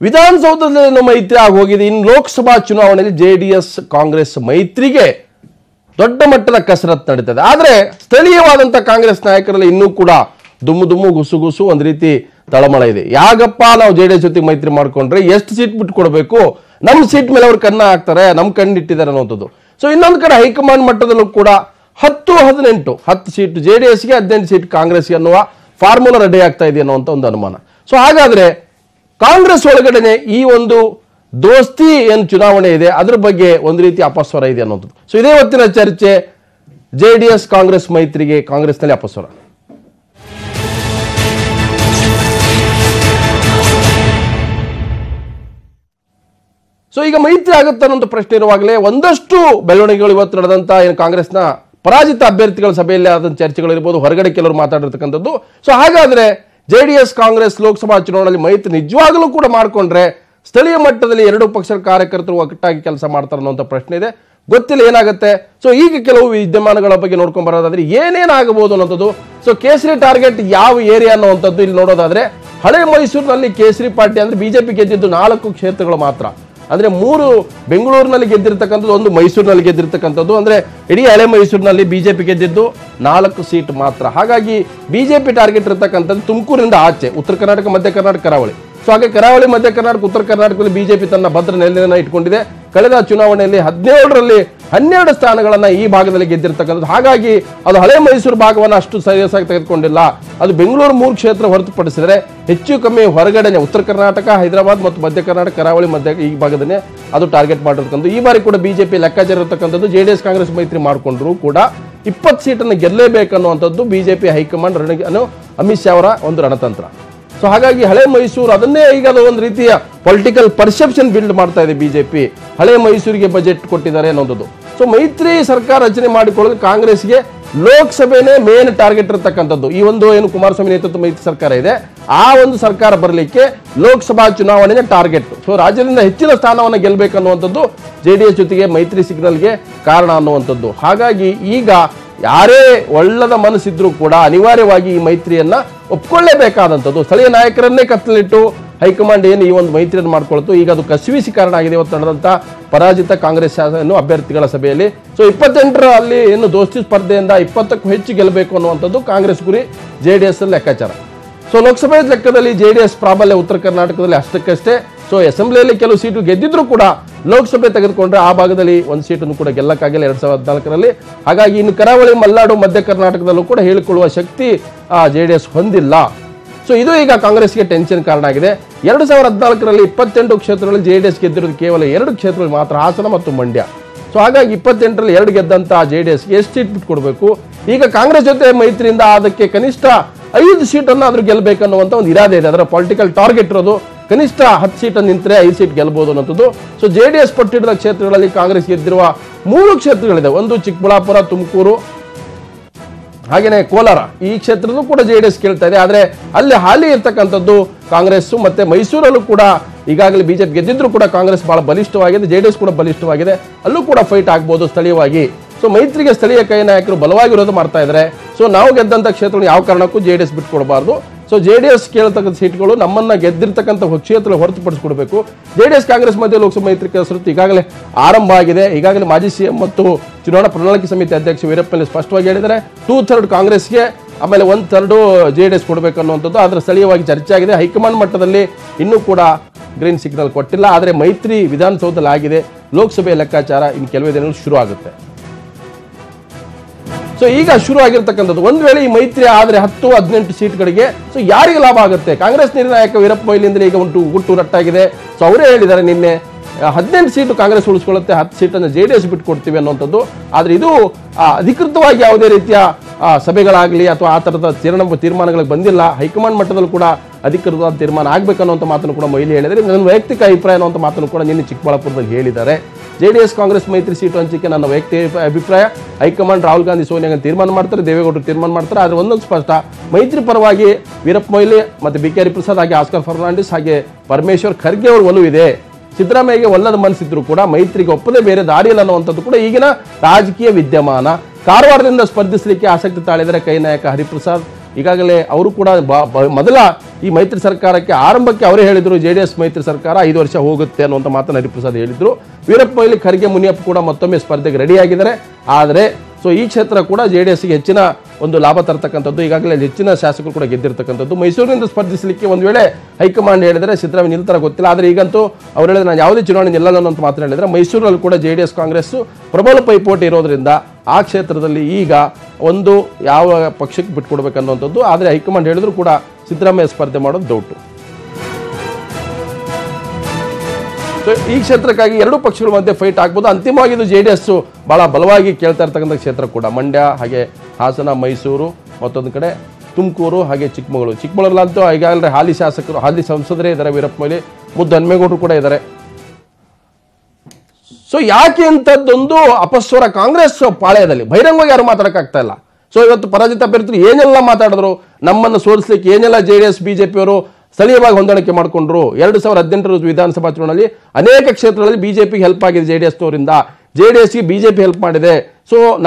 ವಿಧಾನಸೌಧದಲ್ಲಿ ಮೈತ್ರಿ ಆಗೋಗಿದೆ. ಇನ್ನು ಲೋಕಸಭಾ ಚುನಾವಣೆಯಲ್ಲಿ ಜೆಡಿಎಸ್ ಕಾಂಗ್ರೆಸ್ ಮೈತ್ರಿಗೆ ದೊಡ್ಡ ಮಟ್ಟದ ಕಸರತ್ತು ನಡೀತದೆ. ಆದರೆ ಸ್ಥಳೀಯವಾದಂಥ ಕಾಂಗ್ರೆಸ್ ನಾಯಕರಲ್ಲಿ ಇನ್ನೂ ಕೂಡ ದುಮ್ಮು ಗುಸುಗುಸು ಒಂದು ರೀತಿ ತಳಮಳ ಇದೆ. ಯಾಗಪ್ಪ ನಾವು ಜೆಡಿಎಸ್ ಜೊತೆಗೆ ಮೈತ್ರಿ ಮಾಡ್ಕೊಂಡ್ರೆ ಎಷ್ಟು ಸೀಟ್ ಬಿಟ್ಟು ಕೊಡಬೇಕು, ನಮ್ಮ ಸೀಟ್ ಮೇಲೆ ಅವ್ರು ಕನ್ನ ಹಾಕ್ತಾರೆ, ನಮ್ಮ ಕಣ್ಣಿಟ್ಟಿದ್ದಾರೆ ಅನ್ನೋಂಥದ್ದು. ಸೊ ಇನ್ನೊಂದು ಕಡೆ ಹೈಕಮಾಂಡ್ ಮಟ್ಟದಲ್ಲೂ ಕೂಡ 10 ಸೀಟ್ ಜೆಡಿಎಸ್ಗೆ, 18 ಸೀಟ್ ಕಾಂಗ್ರೆಸ್ಗೆ ಅನ್ನುವ ಫಾರ್ಮುಲಾ ರೆಡಿ ಆಗ್ತಾ ಇದೆ ಅನ್ನುವಂಥ ಒಂದು ಅನುಮಾನ. ಸೊ ಹಾಗಾದ್ರೆ ಕಾಂಗ್ರೆಸ್ ಒಳಗಡೆ ಈ ಒಂದು ದೋಸ್ತಿ ಏನು ಚುನಾವಣೆ ಇದೆ ಅದ್ರ ಬಗ್ಗೆ ಒಂದು ರೀತಿ ಅಪಸ್ವರ ಇದೆ ಅನ್ನೋದು. ಸೊ ಇದೇ ಹೊತ್ತಿನ ಚರ್ಚೆ. ಜೆಡಿಎಸ್ ಕಾಂಗ್ರೆಸ್ ಮೈತ್ರಿಗೆ ಕಾಂಗ್ರೆಸ್ನಲ್ಲಿ ಅಪಸ್ವರ. ಸೊ ಈಗ ಮೈತ್ರಿ ಆಗುತ್ತೆ ಅನ್ನೋ ಪ್ರಶ್ನೆ ಇರುವಾಗಲೇ ಒಂದಷ್ಟು ಬೆಳವಣಿಗೆಗಳು ಇವತ್ತು ನಡೆದಂತ ಏನು ಕಾಂಗ್ರೆಸ್ನ ಪರಾಜಿತ ಅಭ್ಯರ್ಥಿಗಳ ಸಭೆಯಲ್ಲಿ ಆದಂತ ಚರ್ಚೆಗಳು ಇರಬಹುದು, ಹೊರಗಡೆ ಕೆಲವರು ಮಾತಾಡಿರ್ತಕ್ಕಂಥದ್ದು. ಸೊ ಹಾಗಾದ್ರೆ ಜೆಡಿಎಸ್ ಕಾಂಗ್ರೆಸ್ ಲೋಕಸಭಾ ಚುನಾವಣೆಯಲ್ಲಿ ಮೈತ್ರಿ ನಿಜವಾಗಲೂ ಕೂಡ ಮಾಡಿಕೊಂಡ್ರೆ ಸ್ಥಳೀಯ ಮಟ್ಟದಲ್ಲಿ ಎರಡೂ ಪಕ್ಷದ ಕಾರ್ಯಕರ್ತರು ಒಟ್ಟಾಗಿ ಕೆಲಸ ಮಾಡ್ತಾರೆ ಅನ್ನೋಂಥ ಪ್ರಶ್ನೆ ಇದೆ. ಗೊತ್ತಿಲ್ಲ ಏನಾಗುತ್ತೆ. ಸೊ ಈಗ ಕೆಲವು ವಿದ್ಯಮಾನಗಳ ಬಗ್ಗೆ ನೋಡ್ಕೊಂಡ್ ಬರೋದಾದ್ರೆ ಏನೇನಾಗಬಹುದು ಅನ್ನೋದು. ಸೊ ಕೇಸರಿ ಟಾರ್ಗೆಟ್ ಯಾವ ಏರಿಯಾ ಅನ್ನುವಂಥದ್ದು ಇಲ್ಲಿ ನೋಡೋದಾದ್ರೆ ಹಳೆ ಮೈಸೂರಿನಲ್ಲಿ ಕೇಸರಿ ಪಾರ್ಟಿ ಅಂದ್ರೆ ಬಿಜೆಪಿ ಗೆದ್ದಿದ್ದು 4 ಕ್ಷೇತ್ರಗಳು ಮಾತ್ರ. ಅಂದ್ರೆ 3 ಬೆಂಗಳೂರಿನಲ್ಲಿ ಗೆದ್ದಿರ್ತಕ್ಕಂಥದ್ದು, 1 ಮೈಸೂರಿನಲ್ಲಿ ಗೆದ್ದಿರ್ತಕ್ಕಂಥದ್ದು. ಅಂದ್ರೆ ಇಡೀ ಹಳೆ ಮೈಸೂರಿನಲ್ಲಿ ಬಿಜೆಪಿ ಗೆದ್ದಿದ್ದು 4 ಸೀಟ್ ಮಾತ್ರ. ಹಾಗಾಗಿ ಬಿಜೆಪಿ ಟಾರ್ಗೆಟ್ ಇರತಕ್ಕಂಥದ್ದು ತುಮಕೂರಿನಿಂದ ಆಚೆ ಉತ್ತರ ಕರ್ನಾಟಕ, ಮಧ್ಯ ಕರ್ನಾಟಕ, ಕರಾವಳಿ. ಸೊ ಹಾಗೆ ಕರಾವಳಿ, ಮಧ್ಯ ಕರ್ನಾಟಕ, ಉತ್ತರ ಕರ್ನಾಟಕದಲ್ಲಿ ಬಿಜೆಪಿ ತನ್ನ ಭದ್ರ ನೆಲೆಯನ್ನು ಇಟ್ಕೊಂಡಿದೆ. ಕಳೆದ ಚುನಾವಣೆಯಲ್ಲಿ 17ರಲ್ಲಿ 12 ಸ್ಥಾನಗಳನ್ನ ಈ ಭಾಗದಲ್ಲಿ ಗೆದ್ದಿರ್ತಕ್ಕಂಥದ್ದು. ಹಾಗಾಗಿ ಅದು ಹಳೆ ಮೈಸೂರು ಭಾಗವನ್ನು ಅಷ್ಟು ಸೀರಿಯಸ್ ಆಗಿ ತೆಗೆದುಕೊಂಡಿಲ್ಲ. ಅದು ಬೆಂಗಳೂರು 3 ಕ್ಷೇತ್ರ ಹೊರತುಪಡಿಸಿದರೆ ಹೆಚ್ಚು ಕಮ್ಮಿ ಹೊರಗಡೆನೆ ಉತ್ತರ ಕರ್ನಾಟಕ, ಹೈದರಾಬಾದ್ ಮತ್ತು ಮಧ್ಯ ಕರ್ನಾಟಕ, ಕರಾವಳಿ, ಮಧ್ಯ ಈ ಭಾಗದನ್ನೇ ಅದು ಟಾರ್ಗೆಟ್ ಮಾಡಿರ್ತಕ್ಕಂಥದ್ದು. ಈ ಬಾರಿ ಕೂಡ ಬಿಜೆಪಿ ಲೆಕ್ಕಾಚಾರ ಇರತಕ್ಕಂಥದ್ದು ಜೆಡಿಎಸ್ ಕಾಂಗ್ರೆಸ್ ಮೈತ್ರಿ ಮಾಡಿಕೊಂಡ್ರು ಕೂಡ 20 ಸೀಟನ್ನು ಗೆಲ್ಲಲೇಬೇಕನ್ನುವಂಥದ್ದು ಬಿಜೆಪಿ ಹೈಕಮಾಂಡ್ ಅಮಿತ್ ಶಾ ಅವರ ಒಂದು ರಣತಂತ್ರ. ಸೊ ಹಾಗಾಗಿ ಹಳೆ ಮೈಸೂರು ಅದನ್ನೇ ಈಗ ಅದು ಒಂದು ರೀತಿಯ ಪೊಲಿಟಿಕಲ್ ಪರ್ಸೆಪ್ಷನ್ ಬಿಲ್ಡ್ ಮಾಡ್ತಾ ಇದೆ ಬಿಜೆಪಿ. ಹಳೆ ಮೈಸೂರಿಗೆ ಬಜೆಟ್ ಕೊಟ್ಟಿದ್ದಾರೆ ಅನ್ನೋದು. ಸೊ ಮೈತ್ರಿ ಸರ್ಕಾರ ರಚನೆ ಮಾಡಿಕೊಳ್ಳಲು ಕಾಂಗ್ರೆಸ್ಗೆ ಲೋಕಸಭೆನೇ ಮೇನ್ ಟಾರ್ಗೆಟ್ ಇರತಕ್ಕಂಥದ್ದು. ಈ ಒಂದು ಏನು ಕುಮಾರಸ್ವಾಮಿ ನೇತೃತ್ವ ಮೈತ್ರಿ ಸರ್ಕಾರ ಇದೆ, ಆ ಒಂದು ಸರ್ಕಾರ ಬರಲಿಕ್ಕೆ ಲೋಕಸಭಾ ಚುನಾವಣೆಯ ಟಾರ್ಗೆಟ್. ಸೊ ರಾಜ್ಯದಿಂದ ಹೆಚ್ಚಿನ ಸ್ಥಾನವನ್ನು ಗೆಲ್ಲಬೇಕನ್ನುವಂಥದ್ದು ಜೆಡಿಎಸ್ ಜೊತೆಗೆ ಮೈತ್ರಿ ಸಿಗ್ನಲ್ಗೆ ಕಾರಣ ಅನ್ನುವಂಥದ್ದು. ಹಾಗಾಗಿ ಈಗ ಯಾರೇ ಒಳ್ಳದ ಮನಸ್ಸಿದ್ರೂ ಕೂಡ ಅನಿವಾರ್ಯವಾಗಿ ಈ ಮೈತ್ರಿಯನ್ನ ಒಪ್ಕೊಳ್ಳೇಬೇಕಾದಂಥದ್ದು. ಸ್ಥಳೀಯ ನಾಯಕರನ್ನೇ ಕತ್ತಲಿಟ್ಟು ಹೈಕಮಾಂಡ್ ಏನು ಈ ಒಂದು ಮೈತ್ರಿಯನ್ನು ಮಾಡ್ಕೊಳ್ತು. ಈಗ ಅದು ಕಸಿವಿಸಿ ಕಾರಣ ಆಗಿದೆ ಇವತ್ತು ನಡೆದಂತ ಪರಾಜಿತ ಕಾಂಗ್ರೆಸ್ ಅಭ್ಯರ್ಥಿಗಳ ಸಭೆಯಲ್ಲಿ. ಸೊ 28ರ ಅಲ್ಲಿ ಏನು ದೋಸ್ತಿ ಸ್ಪರ್ಧೆಯಿಂದ 20ಕ್ಕೂ ಹೆಚ್ಚು ಗೆಲ್ಲಬೇಕು ಅನ್ನುವಂಥದ್ದು ಕಾಂಗ್ರೆಸ್ ಗುರಿ, ಜೆಡಿಎಸ್ ಲೆಕ್ಕಾಚಾರ. ಸೊ ಲೋಕಸಭೆ ಲೆಕ್ಕದಲ್ಲಿ ಜೆಡಿಎಸ್ ಪ್ರಾಬಲ್ಯ ಉತ್ತರ ಕರ್ನಾಟಕದಲ್ಲಿ ಅಷ್ಟಕ್ಕಷ್ಟೇ. ಸೊ ಅಸೆಂಬ್ಲಿಯಲ್ಲಿ ಕೆಲವು ಸೀಟು ಗೆದ್ದಿದ್ರು ಕೂಡ ಲೋಕಸಭೆ ತೆಗೆದುಕೊಂಡ್ರೆ ಆ ಭಾಗದಲ್ಲಿ ಒಂದು ಸೀಟನ್ನು ಕೂಡ ಗೆಲ್ಲಕ್ಕಾಗಿಲ್ಲ 2014ರಲ್ಲಿ. ಹಾಗಾಗಿ ಇನ್ನು ಕರಾವಳಿ, ಮಲೆನಾಡು, ಮಧ್ಯ ಕರ್ನಾಟಕದಲ್ಲೂ ಕೂಡ ಹೇಳಿಕೊಳ್ಳುವ ಶಕ್ತಿ ಜೆಡಿಎಸ್ ಹೊಂದಿಲ್ಲ. ಸೊ ಇದು ಈಗ ಕಾಂಗ್ರೆಸ್ಗೆ ಟೆನ್ಷನ್ ಕಾರಣ ಆಗಿದೆ. 2014ರಲ್ಲಿ 28 ಕ್ಷೇತ್ರಗಳಲ್ಲಿ ಜೆಡಿಎಸ್ ಗೆದ್ದಿರೋದು ಕೇವಲ 2 ಕ್ಷೇತ್ರಗಳು ಮಾತ್ರ, ಹಾಸನ ಮತ್ತು ಮಂಡ್ಯ. ಸೊ ಹಾಗಾಗಿ 28ರಲ್ಲಿ 2 ಗೆದ್ದಂತ ಜೆಡಿಎಸ್ಗೆ ಎಷ್ಟು ಸೀಟ್ ಬಿಟ್ಟು ಕೊಡಬೇಕು. ಈಗ ಕಾಂಗ್ರೆಸ್ ಜೊತೆ ಮೈತ್ರಿಯಿಂದ ಅದಕ್ಕೆ ಕನಿಷ್ಠ 5 ಸೀಟನ್ನು ಆದ್ರೂ ಗೆಲ್ಲಬೇಕನ್ನುವಂತ ಒಂದು ಇರಾದೆ ಇದೆ. ಅದರ ಪೊಲಿಟಿಕಲ್ ಟಾರ್ಗೆಟ್ ಇರೋದು ಕನಿಷ್ಠ 10 ಸೀಟನ್ನು ನಿಂತರೆ 5 ಸೀಟ್ ಗೆಲ್ಲಬಹುದು ಅನ್ನೋದು. ಸೊ ಜೆಡಿಎಸ್ ಪಟ್ಟಿಡಿದ ಕ್ಷೇತ್ರಗಳಲ್ಲಿ ಕಾಂಗ್ರೆಸ್ ಗೆದ್ದಿರುವ 3 ಕ್ಷೇತ್ರಗಳಿದೆ. ಒಂದು ಚಿಕ್ಕಬಳ್ಳಾಪುರ, ತುಮಕೂರು, ಹಾಗೇನೆ ಕೋಲಾರ. ಈ ಕ್ಷೇತ್ರದಲ್ಲೂ ಕೂಡ ಜೆಡಿಎಸ್ ಕೇಳ್ತಾ ಇದೆ. ಆದ್ರೆ ಅಲ್ಲಿ ಹಾಲಿ ಇರ್ತಕ್ಕಂಥದ್ದು ಕಾಂಗ್ರೆಸ್. ಮತ್ತೆ ಮೈಸೂರಲ್ಲೂ ಕೂಡ ಈಗಾಗಲೇ ಬಿಜೆಪಿ ಗೆದ್ದಿದ್ರು ಕೂಡ ಕಾಂಗ್ರೆಸ್ ಬಹಳ ಬಲಿಷ್ಠವಾಗಿದೆ, ಜೆಡಿಎಸ್ ಕೂಡ ಬಲಿಷ್ಠವಾಗಿದೆ. ಅಲ್ಲೂ ಕೂಡ ಫೈಟ್ ಆಗ್ಬೋದು ಸ್ಥಳೀಯವಾಗಿ. ಸೊ ಮೈತ್ರಿಗೆ ಸ್ಥಳೀಯ ಕೈ ನಾಯಕರು ಬಲವಾಗಿ ವಿರೋಧ ಮಾಡ್ತಾ ಇದ್ದಾರೆ. ಸೊ ನಾವು ಗೆದ್ದಂತ ಕ್ಷೇತ್ರಗಳು ಯಾವ ಕಾರಣಕ್ಕೂ ಜೆಡಿಎಸ್ ಬಿಟ್ಕೊಡಬಾರ್ದು. ಸೊ ಜೆಡಿಎಸ್ ಕೇಳ್ತಕ್ಕಂಥ ಸೀಟ್ಗಳು ನಮ್ಮನ್ನ ಗೆದ್ದಿರ್ತಕ್ಕಂಥ ಕ್ಷೇತ್ರ ಹೊರತುಪಡಿಸಿಕೊಡಬೇಕು. ಜೆಡಿಎಸ್ ಕಾಂಗ್ರೆಸ್ ಮಧ್ಯೆ ಲೋಕಸಭಾ ಮೈತ್ರಿ ಕಸರತ್ತು ಈಗಾಗಲೇ ಆರಂಭ ಆಗಿದೆ. ಈಗಾಗಲೇ ಮಾಜಿ ಸಿಎಂ ಮತ್ತು ಚುನಾವಣಾ ಪ್ರಣಾಳಿಕೆ ಸಮಿತಿ ಅಧ್ಯಕ್ಷ ವೀರಪ್ಪಲ್ಲಿ ಸ್ಪಷ್ಟವಾಗಿ ಹೇಳಿದ್ದಾರೆ 2/3 ಕಾಂಗ್ರೆಸ್ಗೆ, ಆಮೇಲೆ 1/3 ಜೆಡಿಎಸ್ ಕೊಡಬೇಕು ಅನ್ನುವಂಥದ್ದು. ಅದರ ಸ್ಥಳೀಯವಾಗಿ ಚರ್ಚೆ ಆಗಿದೆ. ಹೈಕಮಾಂಡ್ ಮಟ್ಟದಲ್ಲಿ ಇನ್ನೂ ಕೂಡ ಗ್ರೀನ್ ಸಿಗ್ನಲ್ ಕೊಟ್ಟಿಲ್ಲ. ಆದರೆ ಮೈತ್ರಿ ವಿಧಾನಸೌಧದಲ್ಲಿ ಆಗಿದೆ. ಲೋಕಸಭೆಯ ಲೆಕ್ಕಾಚಾರ ಇನ್ನು ಕೆಲವೇ ದಿನಗಳು ಶುರು ಆಗುತ್ತೆ. ಸೊ ಈಗ ಶುರು ಆಗಿರ್ತಕ್ಕಂಥದ್ದು ಒಂದು ವೇಳೆ ಈ ಮೈತ್ರಿ ಆದ್ರೆ 10-18 ಸೀಟ್ಗಳಿಗೆ ಸೊ ಯಾರಿಗೆ ಲಾಭ ಆಗುತ್ತೆ. ಕಾಂಗ್ರೆಸ್ ನಿರ್ಣಾಯಕ ವೀರಪ್ಪ ಮೊಯ್ಲಿಯಿಂದ ಈಗ ಗುಟ್ಟು ರಟ್ಟಾಗಿದೆ. ಸೊ ಅವರೇ ಹೇಳಿದ್ದಾರೆ ನಿನ್ನೆ 18 ಸೀಟು ಕಾಂಗ್ರೆಸ್ ಉಳಿಸ್ಕೊಳ್ಳುತ್ತೆ, 10 ಸೀಟನ್ನು ಜೆಡಿಎಸ್ ಬಿಟ್ಕೊಡ್ತೀವಿ ಅನ್ನುವಂಥದ್ದು. ಆದ್ರೆ ಇದು ಅಧಿಕೃತವಾಗಿ ಯಾವುದೇ ರೀತಿಯ ಸಭೆಗಳಾಗಲಿ ಅಥವಾ ಆ ಥರದ ತೀರ್ಮಾನಗಳಿಗೆ ಬಂದಿಲ್ಲ. ಹೈಕಮಾಂಡ್ ಮಟ್ಟದಲ್ಲೂ ಕೂಡ ಅಧಿಕೃತವಾದ ತೀರ್ಮಾನ ಆಗ್ಬೇಕನ್ನುವಂಥ ಮಾತನ್ನು ಕೂಡ ಮೊಯ್ಲಿ ಹೇಳಿದರೆ. ನನ್ನ ವೈಯಕ್ತಿಕ ಅಭಿಪ್ರಾಯ ಅನ್ನುವಂಥ ಮಾತನ್ನು ಕೂಡ ನಿನ್ನೆ ಚಿಕ್ಕಬಳ್ಳಾಪುರದಲ್ಲಿ ಹೇಳಿದ್ದಾರೆ. ಜೆಡಿಎಸ್ ಕಾಂಗ್ರೆಸ್ ಮೈತ್ರಿ ಸೀಟು ಹಂಚಿಕೆ ನನ್ನ ವೈಯಕ್ತಿಕ ಅಭಿಪ್ರಾಯ. ಹೈಕಮಾಂಡ್ ರಾಹುಲ್ ಗಾಂಧಿ, ಸೋನಿಯಾ ಗಾಂಧಿ ತೀರ್ಮಾನ ಮಾಡ್ತಾರೆ, ದೇವೇಗೌಡರು ತೀರ್ಮಾನ ಮಾಡ್ತಾರೆ. ಆದರೆ ಒಂದೊಂದು ಸ್ಪಷ್ಟ, ಮೈತ್ರಿ ಪರವಾಗಿ ವೀರಪ್ಪ ಮೊಯ್ಲಿ ಮತ್ತು BK ಹರಿಪ್ರಸಾದ್, ಹಾಗೆ ಆಸ್ಕರ್ ಫರ್ನಾಂಡಿಸ್, ಹಾಗೆ ಪರಮೇಶ್ವರ್ ಖರ್ಗೆ ಅವರು ಒಲವಿದೆ. ಸಿದ್ದರಾಮಯ್ಯಗೆ ಒಲ್ಲದ ಮನಸ್ಸಿದ್ರು ಕೂಡ ಮೈತ್ರಿಗೆ ಒಪ್ಪದೆ ಬೇರೆ ದಾರಿಯಿಲ್ಲ ಅನ್ನುವಂಥದ್ದು ಕೂಡ ಈಗಿನ ರಾಜಕೀಯ ವಿದ್ಯಮಾನ. ಕಾರವಾರದಿಂದ ಸ್ಪರ್ಧಿಸಲಿಕ್ಕೆ ಆಸಕ್ತಿ ತಾಳಿದರೆ ಕೈ ನಾಯಕ ಹರಿಪ್ರಸಾದ್. ಈಗಾಗಲೇ ಅವರು ಕೂಡ ಮೊದಲ ಈ ಮೈತ್ರಿ ಸರ್ಕಾರಕ್ಕೆ ಆರಂಭಕ್ಕೆ ಅವರೇ ಹೇಳಿದ್ರು JDS ಮೈತ್ರಿ ಸರ್ಕಾರ 5 ವರ್ಷ ಹೋಗುತ್ತೆ ಅನ್ನುವಂಥ ಮಾತನ್ನು ಹರಿಪ್ರಸಾದ್ ಹೇಳಿದ್ರು. ವೀರಪ್ಪ ಮೊಯ್ಲಿ, ಖರ್ಗೆ, ಮುನಿಯಪ್ಪ ಕೂಡ ಮತ್ತೊಮ್ಮೆ ಸ್ಪರ್ಧೆಗೆ ರೆಡಿಯಾಗಿದ್ದಾರೆ. ಆದರೆ ಈ ಕ್ಷೇತ್ರ ಕೂಡ JDSಗೆ ಹೆಚ್ಚಿನ ಒಂದು ಲಾಭ ತರತಕ್ಕಂಥದ್ದು, ಈಗಾಗಲೇ ಹೆಚ್ಚಿನ ಶಾಸಕರು ಕೂಡ ಗೆದ್ದಿರ್ತಕ್ಕಂಥದ್ದು. ಮೈಸೂರಿನಿಂದ ಸ್ಪರ್ಧಿಸಲಿಕ್ಕೆ ಒಂದು ವೇಳೆ ಹೈಕಮಾಂಡ್ ಹೇಳಿದರೆ ಸಿದ್ದರಾಮಯ್ಯ ನಿಲ್ತಾರ ಗೊತ್ತಿಲ್ಲ. ಆದರೆ ಈಗಂತೂ ಅವ್ರು ಹೇಳಿದ್ರೆ ನಾನು ಯಾವುದೇ ಚುನಾವಣೆ ನಿಲ್ಲಲ್ಲ ಅಂತ ಮಾತ್ರ ಹೇಳಿದರೆ, ಮೈಸೂರಲ್ಲಿ ಕೂಡ JDS ಕಾಂಗ್ರೆಸ್ ಪ್ರಬಲ ಪೈಪೋಟಿ ಇರೋದ್ರಿಂದ ಆ ಕ್ಷೇತ್ರದಲ್ಲಿ ಈಗ ಒಂದು ಯಾವ ಪಕ್ಷಕ್ಕೆ ಬಿಟ್ಕೊಡ್ಬೇಕನ್ನುವಂಥದ್ದು. ಆದರೆ ಹೈಕಮಾಂಡ್ ಹೇಳಿದ್ರು ಕೂಡ ಸಿದ್ದರಾಮಯ್ಯ ಸ್ಪರ್ಧೆ ಮಾಡೋದು ಡೌಟು. ಈ ಕ್ಷೇತ್ರಕ್ಕಾಗಿ ಎರಡು ಪಕ್ಷಗಳ ಮಧ್ಯೆ ಫೈಟ್ ಆಗ್ಬೋದು. ಅಂತಿಮವಾಗಿ ಇದು JDS ಬಹಳ ಬಲವಾಗಿ ಕೇಳ್ತಾ ಇರ್ತಕ್ಕಂಥ ಕ್ಷೇತ್ರ ಕೂಡ ಮಂಡ್ಯ, ಹಾಗೆ ಹಾಸನ, ಮೈಸೂರು, ಮತ್ತೊಂದು ಕಡೆ ತುಮಕೂರು, ಹಾಗೆ ಚಿಕ್ಕಮಗಳೂರಲ್ಲಂತೂ ಈಗಾಗಲೇ ಹಾಲಿ ಶಾಸಕರು, ಹಾಲಿ ಸಂಸದರೇ ಇದ್ದಾರೆ. ವೀರಪ್ಪ ಮೊಯ್ಲಿ, ಮುದ್ದು ಹನುಮೇಗೌಡರು ಕೂಡ ಇದ್ದಾರೆ. ಯಾಕೆ ಅಂತದ್ದೊಂದು ಅಪಸ್ವರ ಕಾಂಗ್ರೆಸ್ ಪಾಳ್ಯದಲ್ಲಿ ಬಹಿರಂಗವಾಗಿ ಯಾರು ಮಾತಾಡೋಕ್ಕಾಗ್ತಾ ಇಲ್ಲ. ಇವತ್ತು ಪರಾಜಿತ ಅಭ್ಯರ್ಥಿಗಳು ಏನೆಲ್ಲ ಮಾತಾಡಿದ್ರು, ನಮ್ಮನ್ನು ಸೋಲಿಸಲಿಕ್ಕೆ ಏನೆಲ್ಲ JDS BJPಯವರು ಸ್ಥಳೀಯವಾಗಿ ಹೊಂದಾಣಿಕೆ ಮಾಡಿಕೊಂಡ್ರು. 2018 ವಿಧಾನಸಭಾ ಚುನಾವಣೆಯಲ್ಲಿ ಅನೇಕ ಕ್ಷೇತ್ರಗಳಲ್ಲಿ ಬಿಜೆಪಿಗೆ ಹೆಲ್ಪ್ ಆಗಿದೆ JDSನವರಿಂದ, JDSಗೆ BJP ಹೆಲ್ಪ್ ಮಾಡಿದೆ.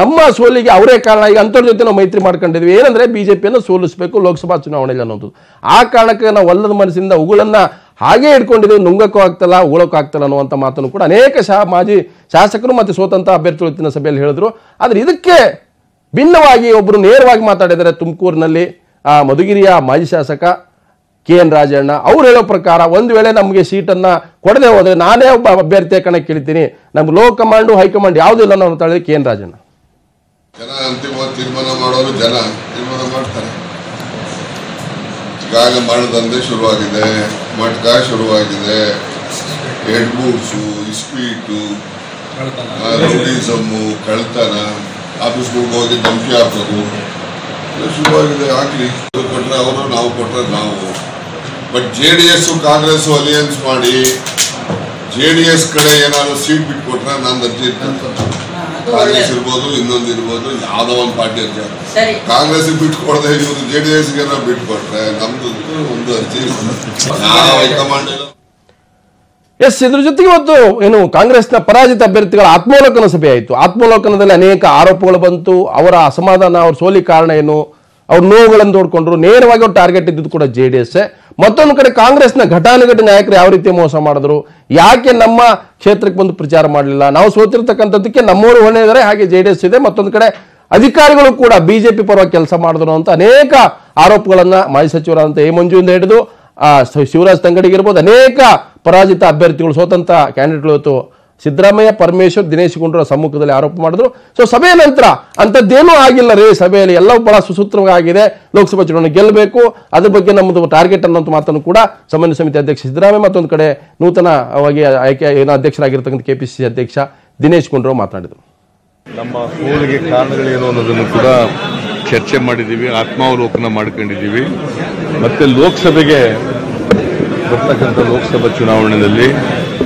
ನಮ್ಮ ಸೋಲಿಗೆ ಅವರೇ ಕಾರಣ. ಈಗ ಅಂಥವ್ರ ಜೊತೆ ನಾವು ಮೈತ್ರಿ ಮಾಡ್ಕೊಂಡಿದ್ವಿ. ಏನಂದ್ರೆ BJPಯನ್ನು ಸೋಲಿಸಬೇಕು ಲೋಕಸಭಾ ಚುನಾವಣೆಯಲ್ಲಿ ಅನ್ನೋದು. ಆ ಕಾರಣಕ್ಕೆ ನಾವು ಒಲ್ಲದ ಮನಸ್ಸಿಂದ ಉಗುಳನ್ನ ಹಾಗೆ ಇಟ್ಕೊಂಡಿದ್ದೀವಿ, ನುಂಗಕ್ಕೂ ಆಗ್ತಲ್ಲ, ಉಗುಳಕ್ಕೂ ಆಗ್ತಲ್ಲ ಅನ್ನುವಂಥ ಮಾತನ್ನು ಕೂಡ ಅನೇಕ ಮಾಜಿ ಶಾಸಕರು ಮತ್ತು ಸ್ವತಂತ್ರ ಅಭ್ಯರ್ಥಿಗಳು ಇವತ್ತಿನ ಸಭೆಯಲ್ಲಿ ಹೇಳಿದ್ರು. ಆದರೆ ಇದಕ್ಕೆ ಭಿನ್ನವಾಗಿ ಒಬ್ಬರು ನೇರವಾಗಿ ಮಾತಾಡಿದ್ದಾರೆ. ತುಮಕೂರಿನಲ್ಲಿ ಮಧುಗಿರಿಯ ಮಾಜಿ ಶಾಸಕ KN ರಾಜಣ್ಣ ಅವ್ರು ಹೇಳೋ ಪ್ರಕಾರ ಒಂದು ವೇಳೆ ನಮಗೆ ಸೀಟನ್ನು ಕೊಡದೆ ಹೋದರೆ ನಾನೇ ಒಬ್ಬ ಅಭ್ಯರ್ಥಿಯ ಕಣಕ್ಕೆ ಕೇಳ್ತೀನಿ, ನಮ್ಗೆ ಲೋ ಕಮಾಂಡು ಹೈಕಮಾಂಡ್ ಯಾವುದೂ ಇಲ್ಲ ಅಂತ ಹೇಳಿದ್ರೆ KN ರಾಜಣ್ಣ. ಜನ ಅಂತಿಮವಾಗಿ ತೀರ್ಮಾನ ಮಾಡೋರು, ಜನ ತೀರ್ಮಾನ ಮಾಡ್ತಾರೆ. ಈಗಾಗಲೇ ಮಾಡದಂತೆ ಶುರುವಾಗಿದೆ, ಮಟ್ಕ ಶುರುವಾಗಿದೆ, ಹೆಡ್ ಬೂಟ್ಸು, ಇಸ್ಪೀಟು, ರೌಡಿಸಮ್ಮು, ಕಳ್ತನ, ಆಫೀಸ್ಗಳಿಗೆ ಹೋಗಿ ಧಮಕಿ ಹಾಕೋದು ಶುರುವಾಗಿದೆ. ಹಾಕ್ಲಿ, ಕೊಟ್ಟರೆ ಅವರು, ನಾವು ಕೊಟ್ಟರೆ ನಾವು. ಬಟ್ JDS ಕಾಂಗ್ರೆಸ್ ಅಲಿಯನ್ಸ್ ಮಾಡಿ JDS ಕಡೆ ಏನಾದ್ರು ಸೀಟ್ ಬಿಟ್ಕೊಟ್ರೆ ನಾನು ಅರ್ಜಿ ಇರ್ತೇನೆ. ಕಾಂಗ್ರೆಸ್ ಇರ್ಬೋದು, ಇನ್ನೊಂದು ಇರ್ಬೋದು, ಯಾವ್ದೋ ಒಂದು ಪಾರ್ಟಿ ಇರ್ತಾರೆ. ಕಾಂಗ್ರೆಸ್ ಬಿಟ್ಕೊಡದೆ ಇವರು JDSಗೆ ಬಿಟ್ಕೊಟ್ರೆ ನಮ್ದು ಒಂದು ಅರ್ಜಿ ಯಾವ ಹೈಕಮಾಂಡ್. ಇದ್ರ ಜೊತೆಗೆ ಇವತ್ತು ಏನು ಕಾಂಗ್ರೆಸ್ನ ಪರಾಜಿತ ಅಭ್ಯರ್ಥಿಗಳ ಆತ್ಮಾವಲೋಕನ ಸಭೆ ಆಯಿತು. ಆತ್ಮಾವಲೋಕನದಲ್ಲಿ ಅನೇಕ ಆರೋಪಗಳು ಬಂತು. ಅವರ ಅಸಮಾಧಾನ, ಅವ್ರ ಸೋಲಿ ಕಾರಣ ಏನು, ಅವ್ರ ನೋವುಗಳನ್ನು ನೋಡಿಕೊಂಡ್ರು. ನೇರವಾಗಿ ಅವ್ರು ಟಾರ್ಗೆಟ್ ಇದ್ದಿದ್ದು ಕೂಡ JDS. ಮತ್ತೊಂದು ಕಡೆ ಕಾಂಗ್ರೆಸ್ನ ಘಟಾನುಘಟಿ ನಾಯಕರು ಯಾವ ರೀತಿ ಮೋಸ ಮಾಡಿದ್ರು, ಯಾಕೆ ನಮ್ಮ ಕ್ಷೇತ್ರಕ್ಕೆ ಬಂದು ಪ್ರಚಾರ ಮಾಡಲಿಲ್ಲ, ನಾವು ಸೋತಿರ್ತಕ್ಕಂಥದ್ದಕ್ಕೆ ನಮ್ಮವರು ಹೊಣೆ ಇದ್ದಾರೆ, ಹಾಗೆ JDS ಇದೆ. ಮತ್ತೊಂದು ಕಡೆ ಅಧಿಕಾರಿಗಳು ಕೂಡ BJP ಪರವಾಗಿ ಕೆಲಸ ಮಾಡಿದ್ರು ಅಂತ ಅನೇಕ ಆರೋಪಗಳನ್ನ ಮಾಜಿ ಸಚಿವರಾದಂಥ A ಮಂಜುವಿಂದ ಹಿಡಿದು ಶಿವರಾಜ್ ತಂಗಡಿಗೆ ಇರ್ಬೋದು, ಅನೇಕ ಪರಾಜಿತ ಅಭ್ಯರ್ಥಿಗಳು, ಸ್ವತಂತ್ರ ಕ್ಯಾಂಡಿಡೇಟ್ಗಳು ಇವತ್ತು ಸಿದ್ದರಾಮಯ್ಯ, ಪರಮೇಶ್ವರ್, ದಿನೇಶ್ ಗುಂಡೂರಾವ್ ಸಮ್ಮುಖದಲ್ಲಿ ಆರೋಪ ಮಾಡಿದ್ರು. ಸಭೆಯ ನಂತರ ಅಂಥದ್ದೇನೂ ಆಗಿಲ್ಲ ರೀ, ಸಭೆಯಲ್ಲಿ ಎಲ್ಲವೂ ಬಹಳ ಸುಸೂತ್ರವಾಗಿದೆ, ಲೋಕಸಭಾ ಚುನಾವಣೆ ಗೆಲ್ಲಬೇಕು, ಅದ್ರ ಬಗ್ಗೆ ನಮ್ಮದು ಟಾರ್ಗೆಟ್ ಅನ್ನೋಂಥ ಮಾತನ್ನು ಕೂಡ ಸಮನ್ವಯ ಸಮಿತಿ ಅಧ್ಯಕ್ಷ ಸಿದ್ದರಾಮಯ್ಯ, ಮತ್ತೊಂದು ಕಡೆ ನೂತನವಾಗಿ ಆಯ್ಕೆ ಅಧ್ಯಕ್ಷರಾಗಿರ್ತಕ್ಕಂಥ KPCC ಅಧ್ಯಕ್ಷ ದಿನೇಶ್ ಗುಂಡೂರಾವ್ ಮಾತನಾಡಿದರು. ನಮ್ಮ ಸೋಲಿಗೆ ಕಾರಣಗಳೇನು ಅನ್ನೋದನ್ನು ಕೂಡ ಚರ್ಚೆ ಮಾಡಿದ್ದೀವಿ, ಆತ್ಮಾವಲೋಕನ ಮಾಡ್ಕೊಂಡಿದ್ದೀವಿ. ಮತ್ತೆ ಲೋಕಸಭೆಗೆ ಬರ್ತಕ್ಕಂಥ ಲೋಕಸಭಾ ಚುನಾವಣೆಯಲ್ಲಿ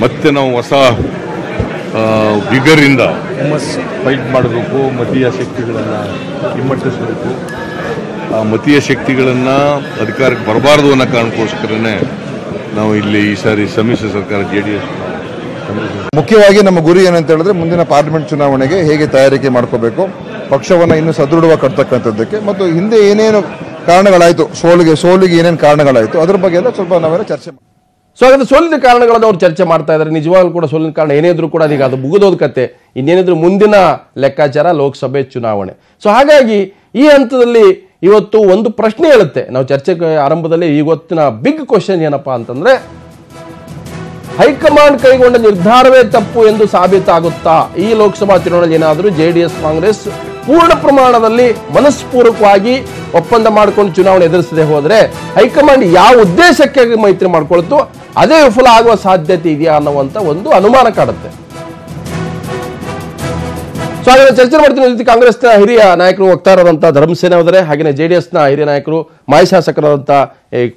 ಮತ್ತೆ ನಾವು ಹೊಸ ವಿಗರಿಂದ ಫೈಟ್ ಮಾಡಬೇಕು, ಮತೀಯ ಶಕ್ತಿಗಳನ್ನು ಹಿಮ್ಮೆಟ್ಟಿಸಬೇಕು. ಆ ಮತೀಯ ಶಕ್ತಿಗಳನ್ನು ಅಧಿಕಾರಕ್ಕೆ ಬರಬಾರ್ದು ಅನ್ನೋ ಕಾರಣಕ್ಕೋಸ್ಕರನೇ ನಾವು ಇಲ್ಲಿ ಈ ಸಾರಿ ಸಮ್ಮಿಶ್ರ ಸರ್ಕಾರ JDS. ಮುಖ್ಯವಾಗಿ ನಮ್ಮ ಗುರಿ ಏನಂತ ಹೇಳಿದ್ರೆ ಮುಂದಿನ ಪಾರ್ಲಿಮೆಂಟ್ ಚುನಾವಣೆಗೆ ಹೇಗೆ ತಯಾರಿಕೆ ಮಾಡ್ಕೋಬೇಕು, ಪಕ್ಷವನ್ನು ಇನ್ನೂ ಸದೃಢವಾಗಿ ಕಟ್ತಕ್ಕಂಥದ್ದಕ್ಕೆ, ಮತ್ತು ಹಿಂದೆ ಏನೇನು ಕಾರಣಗಳಾಯಿತು, ಸೋಲಿಗೆ ಏನೇನು ಕಾರಣಗಳಾಯಿತು ಅದ್ರ ಬಗ್ಗೆ ಎಲ್ಲ ಸ್ವಲ್ಪ ನಾವೆಲ್ಲ ಚರ್ಚೆ ಮಾಡಿ. ಹಾಗಾದ್ರೆ ಸೋಲಿನ ಕಾರಣಗಳನ್ನು ಅವ್ರು ಚರ್ಚೆ ಮಾಡ್ತಾ ಇದ್ದಾರೆ. ನಿಜವಾಗ್ಲೂ ಕೂಡ ಸೋಲಿನ ಕಾರಣ ಏನಿದ್ರು ಕೂಡ ಅದೀಗ ಅದು ಮುಗಿದೋದ ಕತೆ. ಇನ್ನೇನಿದ್ರು ಮುಂದಿನ ಲೆಕ್ಕಾಚಾರ ಲೋಕಸಭೆ ಚುನಾವಣೆ. ಹಾಗಾಗಿ ಈ ಹಂತದಲ್ಲಿ ಇವತ್ತು ಒಂದು ಪ್ರಶ್ನೆ ಹೇಳುತ್ತೆ. ನಾವು ಚರ್ಚೆಗೆ ಆರಂಭದಲ್ಲಿ ಇವತ್ತಿನ ಬಿಗ್ ಕ್ವಶನ್ ಏನಪ್ಪಾ ಅಂತಂದ್ರೆ, ಹೈಕಮಾಂಡ್ ಕೈಗೊಂಡ ನಿರ್ಧಾರವೇ ತಪ್ಪು ಎಂದು ಸಾಬೀತಾಗುತ್ತಾ? ಈ ಲೋಕಸಭಾ ಚುನಾವಣೆಯಲ್ಲಿ ಏನಾದರೂ JDS ಕಾಂಗ್ರೆಸ್ ಪೂರ್ಣ ಪ್ರಮಾಣದಲ್ಲಿ ಮನಸ್ಪೂರ್ವಕವಾಗಿ ಒಪ್ಪಂದ ಮಾಡಿಕೊಂಡು ಚುನಾವಣೆ ಎದುರಿಸದೆ ಹೋದರೆ ಹೈಕಮಾಂಡ್ ಯಾವ ಉದ್ದೇಶಕ್ಕೆ ಮೈತ್ರಿ ಮಾಡಿಕೊಳ್ತು ಅದೇ ವಿಫಲ ಆಗುವ ಸಾಧ್ಯತೆ ಇದೆಯಾ ಅನ್ನುವಂಥ ಒಂದು ಅನುಮಾನ ಕಾಡುತ್ತೆ. ಹಾಗೆ ಚರ್ಚೆ ಮಾಡ್ತೀನಿ. ಜೊತೆ ಕಾಂಗ್ರೆಸ್ನ ಹಿರಿಯ ನಾಯಕರು ವಕ್ತಾರರಾದಂಥ ಧರ್ಮಸೇನೆ ಅವರೇ, ಹಾಗೆಯೇ JDSನ ಹಿರಿಯ ನಾಯಕರು ಮಾಜಿ ಶಾಸಕರಾದಂಥ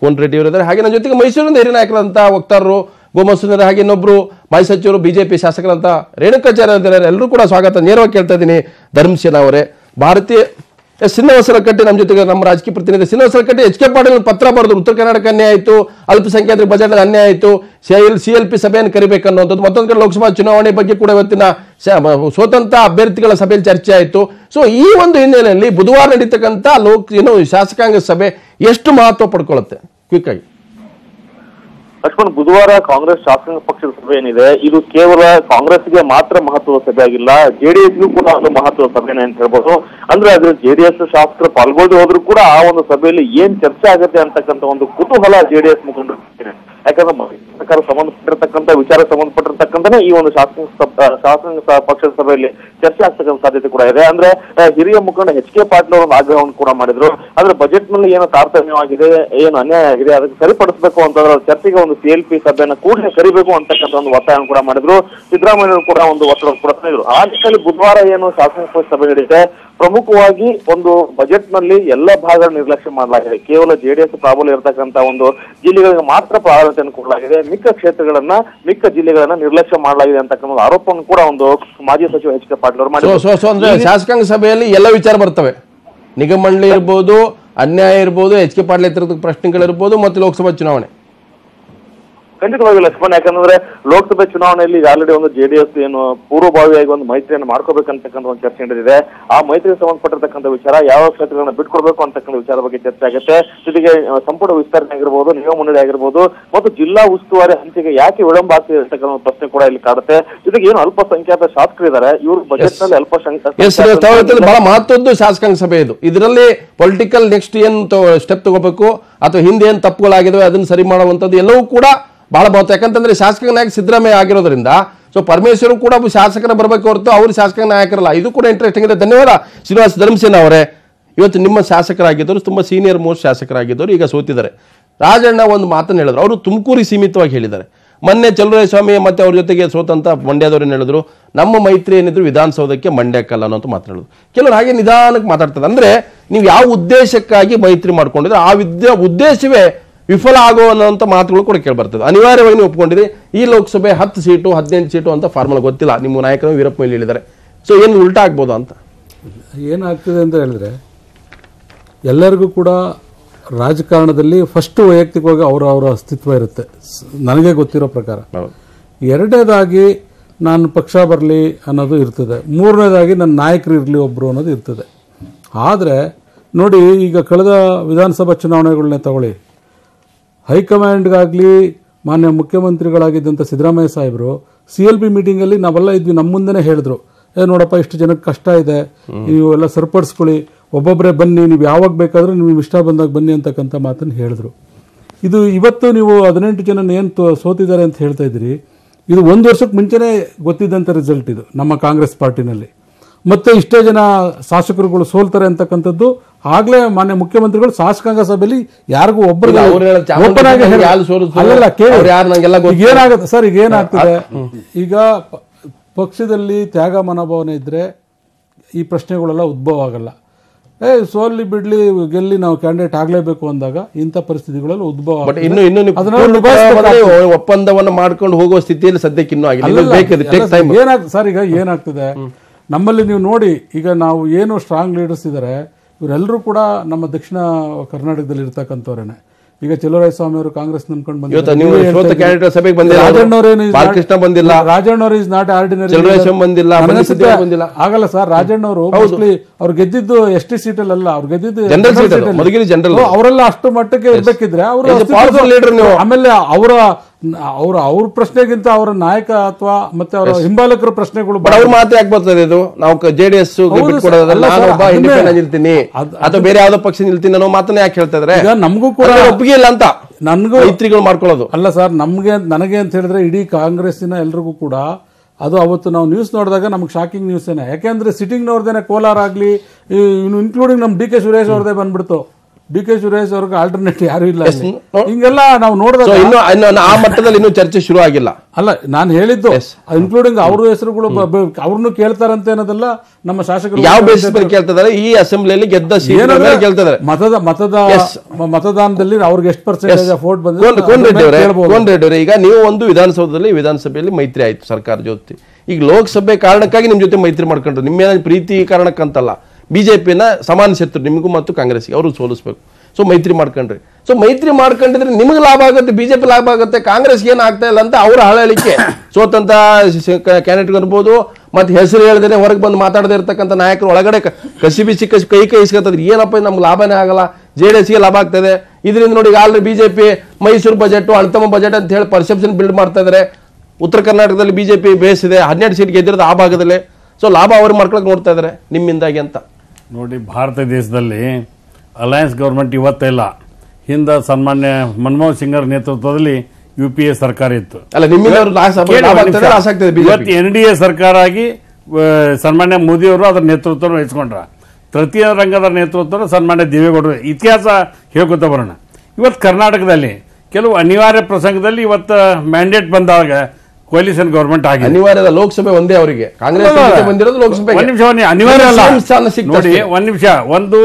ಕೋನ್ ರೆಡ್ಡಿ ಅವರಿದ್ದಾರೆ, ಹಾಗೆ ನನ್ನ ಜೊತೆಗೆ ಮೈಸೂರಿನ ಹಿರಿಯ ನಾಯಕರಾದಂಥ ವಕ್ತಾರರು ಗೋಮಸೂರ್, ಹಾಗೆ ಇನ್ನೊಬ್ರು ಮಾಜಿ ಸಚಿವರು BJP ಶಾಸಕರಂತ ರೇಣುಕಾಚಾರ್ಯ ಇದ್ದಾರೆ. ಎಲ್ಲರೂ ಕೂಡ ಸ್ವಾಗತ. ನೇರವಾಗಿ ಕೇಳ್ತಾ ಇದ್ದೀನಿ ಶ್ರೀನಿವಾಸ್ ಅವರೇ, ಭಾರತೀಯ ಶ್ರೀನಿವಾಸ್ ಕಟ್ಟಿ ನಮ್ಮ ಜೊತೆಗೆ ನಮ್ಮ ರಾಜಕೀಯ ಪ್ರತಿನಿಧಿ ಶ್ರೀನಿವಾಸ್ ಕಟ್ಟಿ HK ಪಾಟೀಲ್ ಪತ್ರ ಬರೆದು ಉತ್ತರ ಕರ್ನಾಟಕ ಅನ್ಯಾಯ ಆಯಿತು, ಅಲ್ಪಸಂಖ್ಯಾತರ ಬಜೆಟ್ ಅನ್ಯಾಯ ಆಯಿತು, CLP ಸಭೆಯನ್ನು ಕರಿಬೇಕನ್ನುವಂಥದ್ದು. ಮತ್ತೊಂದು ಕಡೆ ಲೋಕಸಭಾ ಚುನಾವಣೆ ಬಗ್ಗೆ ಕೂಡ ಇವತ್ತಿನ ಸ್ವತಂತ್ರ ಅಭ್ಯರ್ಥಿಗಳ ಸಭೆಯಲ್ಲಿ ಚರ್ಚೆ ಆಯಿತು. ಈ ಒಂದು ಹಿನ್ನೆಲೆಯಲ್ಲಿ ಬುಧವಾರ ನಡೀತಕ್ಕಂಥ ಶಾಸಕಾಂಗ ಸಭೆ ಎಷ್ಟು ಮಹತ್ವ ಪಡ್ಕೊಳ್ಳುತ್ತೆ? ಕ್ವಿಕ್ ಆಗಿ. ಲಕ್ಷ್ಮಣ್, ಬುಧವಾರ ಕಾಂಗ್ರೆಸ್ ಶಾಸಕಾಂಗ ಪಕ್ಷದ ಸಭೆ ಏನಿದೆ ಇದು ಕೇವಲ ಕಾಂಗ್ರೆಸ್ಗೆ ಮಾತ್ರ ಮಹತ್ವದ ಸಭೆ ಆಗಿಲ್ಲ, ಜೆಡಿಎಸ್ಗೂ ಕೂಡ ಒಂದು ಮಹತ್ವದ ಸಭೆನೇ ಅಂತ ಹೇಳ್ಬೋದು. ಅಂದ್ರೆ ಅದ್ರ ಜೆಡಿಎಸ್ ಶಾಸಕರು ಪಾಲ್ಗೊಳ್ಳದೆ ಹೋದ್ರು ಕೂಡ ಆ ಒಂದು ಸಭೆಯಲ್ಲಿ ಏನ್ ಚರ್ಚೆ ಆಗುತ್ತೆ ಅಂತಕ್ಕಂಥ ಒಂದು ಕುತೂಹಲ ಜೆಡಿಎಸ್ ಮುಖಂಡರು. ಯಾಕಂದ್ರೆ ಸರ್ಕಾರ ಸಂಬಂಧಪಟ್ಟಿರ್ತಕ್ಕಂಥ ವಿಚಾರ ಸಂಬಂಧಪಟ್ಟಿರ್ತಕ್ಕಂಥನೇ ಈ ಒಂದು ಶಾಸಕಾಂಗ ಪಕ್ಷದ ಸಭೆಯಲ್ಲಿ ಚರ್ಚೆ ಆಗ್ತಕ್ಕಂಥ ಸಾಧ್ಯತೆ ಕೂಡ ಇದೆ. ಅಂದ್ರೆ ಹಿರಿಯ ಮುಖಂಡ HK ಪಾಟೀಲ್ ಅವರು ಒಂದು ಆಗ್ರಹವನ್ನು ಕೂಡ ಮಾಡಿದ್ರು. ಆದ್ರೆ ಬಜೆಟ್ ನಲ್ಲಿ ಏನು ತಾರತಮ್ಯವಾಗಿದೆ, ಏನು ಅನ್ಯಾಯ ಆಗಿದೆ ಅದಕ್ಕೆ ಸರಿಪಡಿಸಬೇಕು ಅಂತಂದ್ರೆ ಚರ್ಚೆಗೆ ಒಂದು CLP ಸಭೆಯನ್ನ ಕೂಡಲೇ ಕರಿಬೇಕು ಅಂತಕ್ಕಂಥ ಒಂದು ಒತ್ತಾಯವನ್ನು ಕೂಡ ಮಾಡಿದ್ರು. ಸಿದ್ದರಾಮಯ್ಯ ಕೂಡ ಒಂದು ಒತ್ತಡ ಕೂಡ ತಂದಿದ್ರು. ಆ ನಿಟ್ಟಿನಲ್ಲಿ ಬುಧವಾರ ಏನು ಶಾಸಕಾಂಗ ಪಕ್ಷ ಸಭೆ ನಡೆದಿದೆ, ಪ್ರಮುಖವಾಗಿ ಒಂದು ಬಜೆಟ್ ನಲ್ಲಿ ಎಲ್ಲ ಭಾಗಗಳ ನಿರ್ಲಕ್ಷ್ಯ ಮಾಡಲಾಗಿದೆ. ಕೇವಲ JDS ಪ್ರಾಬಲ್ಯ ಇರತಕ್ಕಂತ ಒಂದು ಜಿಲ್ಲೆಗಳಿಗೆ ಮಾತ್ರ ಪ್ರಾಧಾನ್ಯತೆಯನ್ನು ಕೊಡಲಾಗಿದೆ, ಮಿಕ್ಕ ಜಿಲ್ಲೆಗಳನ್ನ ನಿರ್ಲಕ್ಷ್ಯ ಮಾಡಲಾಗಿದೆ ಅಂತಕ್ಕಂಥ ಆರೋಪವನ್ನು ಕೂಡ ಒಂದು ಮಾಜಿ ಸಚಿವ HK ಪಾಟೀಲ್ ಅವರು ಮಾಡಿದ್ರು. ಅಂದ್ರೆ ಶಾಸಕಾಂಗ ಸಭೆಯಲ್ಲಿ ಎಲ್ಲ ವಿಚಾರ ಬರ್ತವೆ, ನಿಗಮ ಮಂಡಳಿ ಇರ್ಬೋದು, ಅನ್ಯಾಯ ಇರ್ಬೋದು, HK ಪಾಟೀಲ್ ಎತ್ತರದ ಪ್ರಶ್ನೆಗಳಿರ್ಬೋದು, ಮತ್ತು ಲೋಕಸಭಾ ಚುನಾವಣೆ. ಖಂಡಿತವಾಗಿ ಲಕ್ಷ್ಮಣ್, ಯಾಕಂದ್ರೆ ಲೋಕಸಭೆ ಚುನಾವಣೆಯಲ್ಲಿ ಆಲ್ರೆಡಿ ಒಂದು JDS ಏನು ಪೂರ್ವಭಾವಿಯಾಗಿ ಒಂದು ಮೈತ್ರಿಯನ್ನು ಮಾಡ್ಕೋಬೇಕಂತಕ್ಕಂಥ ಒಂದು ಚರ್ಚೆ ನಡೆದಿದೆ. ಆ ಮೈತ್ರಿಗೆ ಸಂಬಂಧಪಟ್ಟಿರ್ತಕ್ಕಂಥ ವಿಚಾರ, ಯಾವ ಕ್ಷೇತ್ರಗಳನ್ನ ಬಿಟ್ಕೊಡ್ಬೇಕು ಅಂತಕ್ಕಂಥ ವಿಚಾರ ಬಗ್ಗೆ ಚರ್ಚೆ ಆಗುತ್ತೆ. ಜೊತೆಗೆ ಸಂಪುಟ ವಿಸ್ತರಣೆ ಆಗಿರ್ಬೋದು, ನಿಗಮ ಮಂಡಳಿ ಆಗಿರ್ಬೋದು, ಮತ್ತು ಜಿಲ್ಲಾ ಉಸ್ತುವಾರಿ ಹಂಚಿಕೆ ಯಾಕೆ ವಿಳಂಬ ಆಗ್ತಿದೆ ಅಂತಕ್ಕಂಥ ಪ್ರಶ್ನೆ ಕೂಡ ಇಲ್ಲಿ ಕಾಡುತ್ತೆ. ಜೊತೆಗೆ ಏನು ಅಲ್ಪಸಂಖ್ಯಾತ ಶಾಸಕರಿದ್ದಾರೆ, ಇವರು ಬಜೆಟ್ ನಲ್ಲಿ ಬಹಳ ಮಹತ್ವದ್ದು ಶಾಸಕಾಂಗ ಸಭೆ ಇದು. ಇದರಲ್ಲಿ ಪೊಲಿಟಿಕಲ್ ನೆಕ್ಸ್ಟ್ ಏನ್ ಸ್ಟೆಪ್ ತಗೋಬೇಕು ಅಥವಾ ಹಿಂದೆ ಏನ್ ತಪ್ಪುಗಳಾಗಿದಾವೆ ಅದನ್ನ ಸರಿ ಮಾಡುವಂತದ್ದು ಎಲ್ಲವೂ ಕೂಡ ಬಹಳ ಬಹುತ. ಯಾಕಂತಂದ್ರೆ ಶಾಸಕ ನಾಯಕ ಸಿದ್ದರಾಮಯ್ಯ ಆಗಿರೋದ್ರಿಂದ ಸೊ ಪರಮೇಶ್ವರ್ ಕೂಡ ಶಾಸಕರ ಬರಬೇಕು ಹೊರತು ಅವರು ಶಾಸಕ ನಾಯಕರಲ್ಲ. ಇದು ಕೂಡ ಇಂಟ್ರೆಸ್ಟಿಂಗ್ ಇದೆ. ಧನ್ಯವಾದ ಶ್ರೀನಿವಾಸ ಧರ್ಮಸೇನ ಅವರೇ. ಇವತ್ತು ನಿಮ್ಮ ಶಾಸಕರಾಗಿದ್ದರು, ತುಂಬಾ ಸೀನಿಯರ್ ಮೋಸ್ಟ್ ಶಾಸಕರಾಗಿದ್ದರು, ಈಗ ಸೋತಿದ್ದಾರೆ. ರಾಜಣ್ಣ ಒಂದು ಮಾತನ್ನು ಹೇಳಿದ್ರು, ಅವರು ತುಮಕೂರಿಗೆ ಸೀಮಿತವಾಗಿ ಹೇಳಿದ್ದಾರೆ. ಮೊನ್ನೆ ಚಲುವರಾಯಸ್ವಾಮಿ ಮತ್ತೆ ಅವ್ರ ಜೊತೆಗೆ ಸೋತಂತ ಮಂಡ್ಯದವ್ರೇನು ಹೇಳಿದ್ರು, ನಮ್ಮ ಮೈತ್ರಿ ಏನಿದ್ರು ವಿಧಾನಸೌಧಕ್ಕೆ ಮಂಡ್ಯಕ್ಕಲ್ಲ ಅನ್ನೋ ಮಾತನಾಡೋದು. ಕೆಲವರು ಹಾಗೆ ನಿಧಾನಕ್ಕೆ ಮಾತಾಡ್ತಾರೆ. ಅಂದ್ರೆ ನೀವು ಯಾವ ಉದ್ದೇಶಕ್ಕಾಗಿ ಮೈತ್ರಿ ಮಾಡ್ಕೊಂಡಿದ್ರೆ ಆ ಉದ್ದೇಶವೇ ವಿಫಲ ಆಗುವಂತ ಮಾತುಗಳು ಕೂಡ ಕೇಳಿಬರ್ತದೆ. ಅನಿವಾರ್ಯವಾಗಿ ನೀವು ಒಪ್ಕೊಂಡಿರಿ. ಈ ಲೋಕಸಭೆ 10 ಸೀಟು 18 ಸೀಟು ಅಂತ ಫಾರ್ಮುಲಾ ಗೊತ್ತಿಲ್ಲ, ನಿಮ್ಮ ನಾಯಕರು ವೀರಪ್ಪ ಮೊಯ್ಲಿ ಹೇಳಿದ್ದಾರೆ. ಸೊ ಏನು ಉಲ್ಟಾ ಆಗ್ಬೋದು ಅಂತ ಏನಾಗ್ತದೆ ಅಂತ ಹೇಳಿದ್ರೆ, ಎಲ್ಲರಿಗೂ ಕೂಡ ರಾಜಕಾರಣದಲ್ಲಿ ಫಸ್ಟ್ ವೈಯಕ್ತಿಕವಾಗಿ ಅವರ ಅಸ್ತಿತ್ವ ಇರುತ್ತೆ, ನನಗೆ ಗೊತ್ತಿರೋ ಪ್ರಕಾರ. ಎರಡನೇದಾಗಿ ನಾನು ಪಕ್ಷ ಬರಲಿ ಅನ್ನೋದು ಇರ್ತದೆ, ಮೂರನೇದಾಗಿ ನನ್ನ ನಾಯಕರು ಇರಲಿ ಒಬ್ಬರು ಅನ್ನೋದು ಇರ್ತದೆ. ಆದರೆ ನೋಡಿ, ಈಗ ಕಳೆದ ವಿಧಾನಸಭಾ ಚುನಾವಣೆಗಳನ್ನೇ ತಗೊಳ್ಳಿ, ಹೈಕಮಾಂಡ್ಗಾಗಲಿ ಮಾನ್ಯ ಮುಖ್ಯಮಂತ್ರಿಗಳಾಗಿದ್ದಂಥ ಸಿದ್ದರಾಮಯ್ಯ ಸಾಹೇಬರು CLP ಮೀಟಿಂಗಲ್ಲಿ ನಾವೆಲ್ಲ ಇದ್ವಿ, ನಮ್ಮ ಮುಂದೆನೇ ಹೇಳಿದ್ರು, ನೋಡಪ್ಪ ಇಷ್ಟು ಜನಕ್ಕೆ ಕಷ್ಟ ಇದೆ, ನೀವು ಎಲ್ಲ ಸರಿಪಡಿಸ್ಕೊಳ್ಳಿ, ಒಬ್ಬೊಬ್ಬರೇ ಬನ್ನಿ, ನೀವು ಯಾವಾಗ ಬೇಕಾದರೂ ನೀವು ಇಷ್ಟ ಬಂದಾಗ ಬನ್ನಿ ಅಂತಕ್ಕಂಥ ಮಾತನ್ನು ಹೇಳಿದ್ರು. ಇದು ಇವತ್ತು ನೀವು 18 ಜನ ಏನು ಸೋತಿದ್ದಾರೆ ಅಂತ ಹೇಳ್ತಾ ಇದ್ದೀರಿ, ಇದು 1 ವರ್ಷಕ್ಕೆ ಮುಂಚೆನೇ ಗೊತ್ತಿದ್ದಂಥ ರಿಸಲ್ಟ್ ಇದು ನಮ್ಮ ಕಾಂಗ್ರೆಸ್ ಪಾರ್ಟಿನಲ್ಲಿ. ಮತ್ತೆ ಇಷ್ಟೇ ಜನ ಶಾಸಕರುಗಳು ಸೋಲ್ತಾರೆ ಅಂತಕ್ಕಂಥದ್ದು ಆಗ್ಲೇ ಮಾನ್ಯ ಮುಖ್ಯಮಂತ್ರಿಗಳು ಶಾಸಕಾಂಗ ಸಭೆಯಲ್ಲಿ ಯಾರಿಗೂ ಒಬ್ಬರಿಗೆ ಏನಾಗುತ್ತೆ ಸರ್, ಈಗ ಏನಾಗ್ತದೆ, ಈಗ ಪಕ್ಷದಲ್ಲಿ ತ್ಯಾಗ ಮನೋಭಾವನೆ ಇದ್ರೆ ಈ ಪ್ರಶ್ನೆಗಳೆಲ್ಲ ಉದ್ಭವ ಆಗಲ್ಲ. ಸೋಲ್ಲಿ ಬಿಡ್ಲಿ ಗೆಲ್ಲಿ ನಾವು ಕ್ಯಾಂಡಿಡೇಟ್ ಆಗ್ಲೇಬೇಕು ಅಂದಾಗ ಇಂಥ ಪರಿಸ್ಥಿತಿಗಳಲ್ಲಿ ಉದ್ಭವ ಒಪ್ಪಂದವನ್ನು ಮಾಡ್ಕೊಂಡು ಹೋಗುವ ಸ್ಥಿತಿಯಲ್ಲಿ ಸದ್ಯಕ್ಕೆ ಇನ್ನೂ ಆಗಿಲ್ಲ ಸರ್. ಈಗ ಏನಾಗ್ತದೆ ನಮ್ಮಲ್ಲಿ ನೀವು ನೋಡಿ, ಈಗ ನಾವು ಏನು ಸ್ಟ್ರಾಂಗ್ ಲೀಡರ್ಸ್ ಇದ್ದಾರೆ ಇವರೆಲ್ಲರೂ ಕೂಡ ನಮ್ಮ ದಕ್ಷಿಣ ಕರ್ನಾಟಕದಲ್ಲಿ ಇರ್ತಕ್ಕಂಥವ್ರೇನೆ. ಈಗ ಚಲುವರಾಯಸ್ವಾಮಿ ಅವರು ಕಾಂಗ್ರೆಸ್ ನಂಬ್ಕೊಂಡು ರಾಜಣ್ಣವರು ಇಸ್ ನಾಟ್ ಆರ್ಡಿನರಿ ಆಗಲ್ಲ ಸರ್. ರಾಜಣ್ಣವರು ಮೋಸ್ಟ್ಲಿ ಅವ್ರು ಗೆದ್ದಿದ್ದು ST ಸೀಟಲ್ಲಿ ಅಲ್ಲ, ಅವ್ರು ಗೆದ್ದಿದ್ದು ಅವರೆಲ್ಲ ಅಷ್ಟು ಮಟ್ಟಕ್ಕೆ ಇರ್ಬೇಕಿದ್ರೆ ಅವರು ಆಮೇಲೆ ಅವ್ರ ಪ್ರಶ್ನೆಗಿಂತ ಅವರ ನಾಯಕ ಅಥವಾ ಮತ್ತೆ ಅವರ ಹಿಂಬಾಲಕರ ಪ್ರಶ್ನೆಗಳು ಅವ್ರ ಮಾತು ಯಾಕೆ ಬರ್ತದೆ, ಇದು ನಾವು JDS ನಿಲ್ತೀನಿ ಅಥವಾ ಬೇರೆ ಯಾವ್ದೋ ಪಕ್ಷ ನಿಲ್ತೀನಿ ಅನ್ನೋ ಮಾತನ್ನ ಯಾಕೆ ಹೇಳ್ತಾ ಇದ್ರೆ, ನಮಗೂ ಕೂಡ ಒಪ್ಪಿಗೆ ಇಲ್ಲ ಅಂತ ನನ್ಗೂ ಮೈತ್ರಿಗಳು ಮಾಡ್ಕೊಳ್ಳೋದು ಅಲ್ಲ ಸರ್. ನನಗೆ ಅಂತ ಹೇಳಿದ್ರೆ ಇಡೀ ಕಾಂಗ್ರೆಸ್ಸಿನ ಎಲ್ರಿಗೂ ಕೂಡ ಅದು ಅವತ್ತು ನಾವು ನ್ಯೂಸ್ ನೋಡಿದಾಗ ನಮ್ಗೆ ಶಾಕಿಂಗ್ ನ್ಯೂಸ್ ಏನೇ, ಯಾಕೆಂದ್ರೆ ಸಿಟ್ಟಿಂಗ್ ನೋಡ್ದೇನೆ ಕೋಲಾರ ಆಗ್ಲಿ ಇನ್ಕ್ಲೂಡಿಂಗ್ ನಮ್ DK ಸುರೇಶ್ ಅವ್ರದೇ ಬಂದ್ಬಿಡ್ತು. DK ಸುರೇಶ್ ಅವ್ರಿಗೆ ಆಲ್ಟರ್ನೇಟ್ ಯಾರು ಇಲ್ಲ. ಹಿಂಗೆಲ್ಲ ನಾವು ನೋಡಿದಾಗ ಆ ಮಟ್ಟದಲ್ಲಿ ಇನ್ನೂ ಚರ್ಚೆ ಶುರು ಆಗಿಲ್ಲ. ಅಲ್ಲ, ನಾನು ಹೇಳಿದ್ದು ಇನ್ಕ್ಲೂಡಿಂಗ್ ಅವ್ರ ಹೆಸರುಗಳು ಅವ್ರನ್ನು ಕೇಳ್ತಾರಂತೆ ಅನ್ನೋದೆಲ್ಲ ನಮ್ಮ ಶಾಸಕರು ಯಾವ ಬೇಸಿಸ್ ಮೇಲೆ ಕೇಳ್ತಿದ್ದಾರೆ, ಈ ಅಸೆಂಬ್ಲಿಯಲ್ಲಿ ಗೆದ್ದ ಕೇಳ್ತಿದ್ದಾರೆ. ಮತದಾನದಲ್ಲಿ ಅವ್ರಿಗೆ ಎಷ್ಟು ಪರ್ಸೆಂಟೇಜ್ ವೋಟ್ ಬಂದಿದೆ. ಕೋನ್ ರೆಡ್ಡಿ ಈಗ ನೀವು ಒಂದು ವಿಧಾನಸಭೆಯಲ್ಲಿ ಮೈತ್ರಿ ಆಯ್ತು ಸರ್ಕಾರ ಜೊತೆ, ಈಗ ಲೋಕಸಭೆ ಕಾರಣಕ್ಕಾಗಿ ನಿಮ್ ಜೊತೆ ಮೈತ್ರಿ ಮಾಡ್ಕೊಂಡ್ರು, ನಿಮ್ಮೇನ ಪ್ರೀತಿ ಕಾರಣಕ್ಕಂತಲ್ಲ. BJPನ ಸಮಾನ ಶತ್ರು ನಿಮಗೂ ಮತ್ತು ಕಾಂಗ್ರೆಸ್ಗೆ, ಅವರು ಸೋಲಿಸ್ಬೇಕು. ಸೊ ಮೈತ್ರಿ ಮಾಡ್ಕೊಂಡ್ರಿ. ಸೊ ಮೈತ್ರಿ ಮಾಡ್ಕೊಂಡಿದ್ರೆ ನಿಮಗೆ ಲಾಭ ಆಗುತ್ತೆ, BJP ಲಾಭ ಆಗುತ್ತೆ, ಕಾಂಗ್ರೆಸ್ಗೆ ಏನು ಆಗ್ತಾ ಇಲ್ಲ ಅಂತ ಅವ್ರ ಹಳಲಿಕ್ಕೆ ಸೋತಂತ ಕ್ಯಾಂಡಿಡೇಟ್ ಇರ್ಬೋದು, ಮತ್ತೆ ಹೆಸರು ಹೇಳ್ದೇನೆ ಹೊರಗೆ ಬಂದು ಮಾತಾಡದೇ ಇರ್ತಕ್ಕಂಥ ನಾಯಕರು ಒಳಗಡೆ ಕೈ ಇಸ್ಕೊತದ್ರಿ, ಏನಪ್ಪ ನಮ್ಗೆ ಲಾಭನೇ ಆಗಲ್ಲ, JDSಗೆ ಲಾಭ ಆಗ್ತದೆ, ಇದರಿಂದ ನೋಡಿ ಈಗ ಆಲ್ರೆಡಿ ಬಿಜೆಪಿ ಮೈಸೂರು ಬಜೆಟ್ ಅಣ್ತಮ ಬಜೆಟ್ ಅಂತ ಹೇಳಿ ಪರ್ಸೆಪ್ಷನ್ ಬಿಲ್ಡ್ ಮಾಡ್ತಾ ಇದ್ದಾರೆ. ಉತ್ತರ ಕರ್ನಾಟಕದಲ್ಲಿ ಬಿಜೆಪಿ ಬೇಸ್ ಇದೆ, 12 ಸೀಟ್ ಗೆದ್ದಿರೋದು ಆ ಭಾಗದಲ್ಲಿ. ಸೊ ಲಾಭ ಅವ್ರು ಮಾಡ್ಕೊಳಕ್ ನೋಡ್ತಾ ಇದ್ದಾರೆ ನಿಮ್ಮಿಂದಾಗಿ ಅಂತ. ನೋಡಿ, ಭಾರತ ದೇಶದಲ್ಲಿ ಅಲಯನ್ಸ್ ಗೌರ್ಮೆಂಟ್ ಇವತ್ತಿಲ್ಲ. ಹಿಂದೆ ಸನ್ಮಾನ್ಯ ಮನಮೋಹನ್ ಸಿಂಗ್ ನೇತೃತ್ವದಲ್ಲಿ UPA ಸರ್ಕಾರ ಇತ್ತು. ಅಲ್ಲ, ನಿಮ್ಮಿಂದ ಇವತ್ತು NDA ಸರ್ಕಾರ ಆಗಿ ಸನ್ಮಾನ್ಯ ಮೋದಿಯವರು ಅದರ ನೇತೃತ್ವ ವಹಿಸ್ಕೊಂಡ್ರ. ತೃತೀಯ ರಂಗದ ನೇತೃತ್ವ ಸನ್ಮಾನ್ಯ ದೇವೇಗೌಡರು. ಇತಿಹಾಸ ಹೇಳ್ಕೊತ ಬರೋಣ. ಇವತ್ತು ಕರ್ನಾಟಕದಲ್ಲಿ ಕೆಲವು ಅನಿವಾರ್ಯ ಪ್ರಸಂಗದಲ್ಲಿ ಇವತ್ತು ಮ್ಯಾಂಡೇಟ್ ಬಂದಾಗ ಕೊಲಿಷನ್ ಗವರ್ಮೆಂಟ್ ಆಗಿದೆ. ಅನಿವಾರ್ಯ ಲೋಕಸಭೆ ಒಂದೇ ಅವರಿಗೆ, ಕಾಂಗ್ರೆಸ್ ಬಂದಿರೋದು ಲೋಕಸಭೆ. ಒಂದು ನಿಮಿಷ, ಅನಿವಾರ್ಯ ಅಲ್ಲ ನೋಡಿ, ಒಂದು ನಿಮಿಷ. ಒಂದು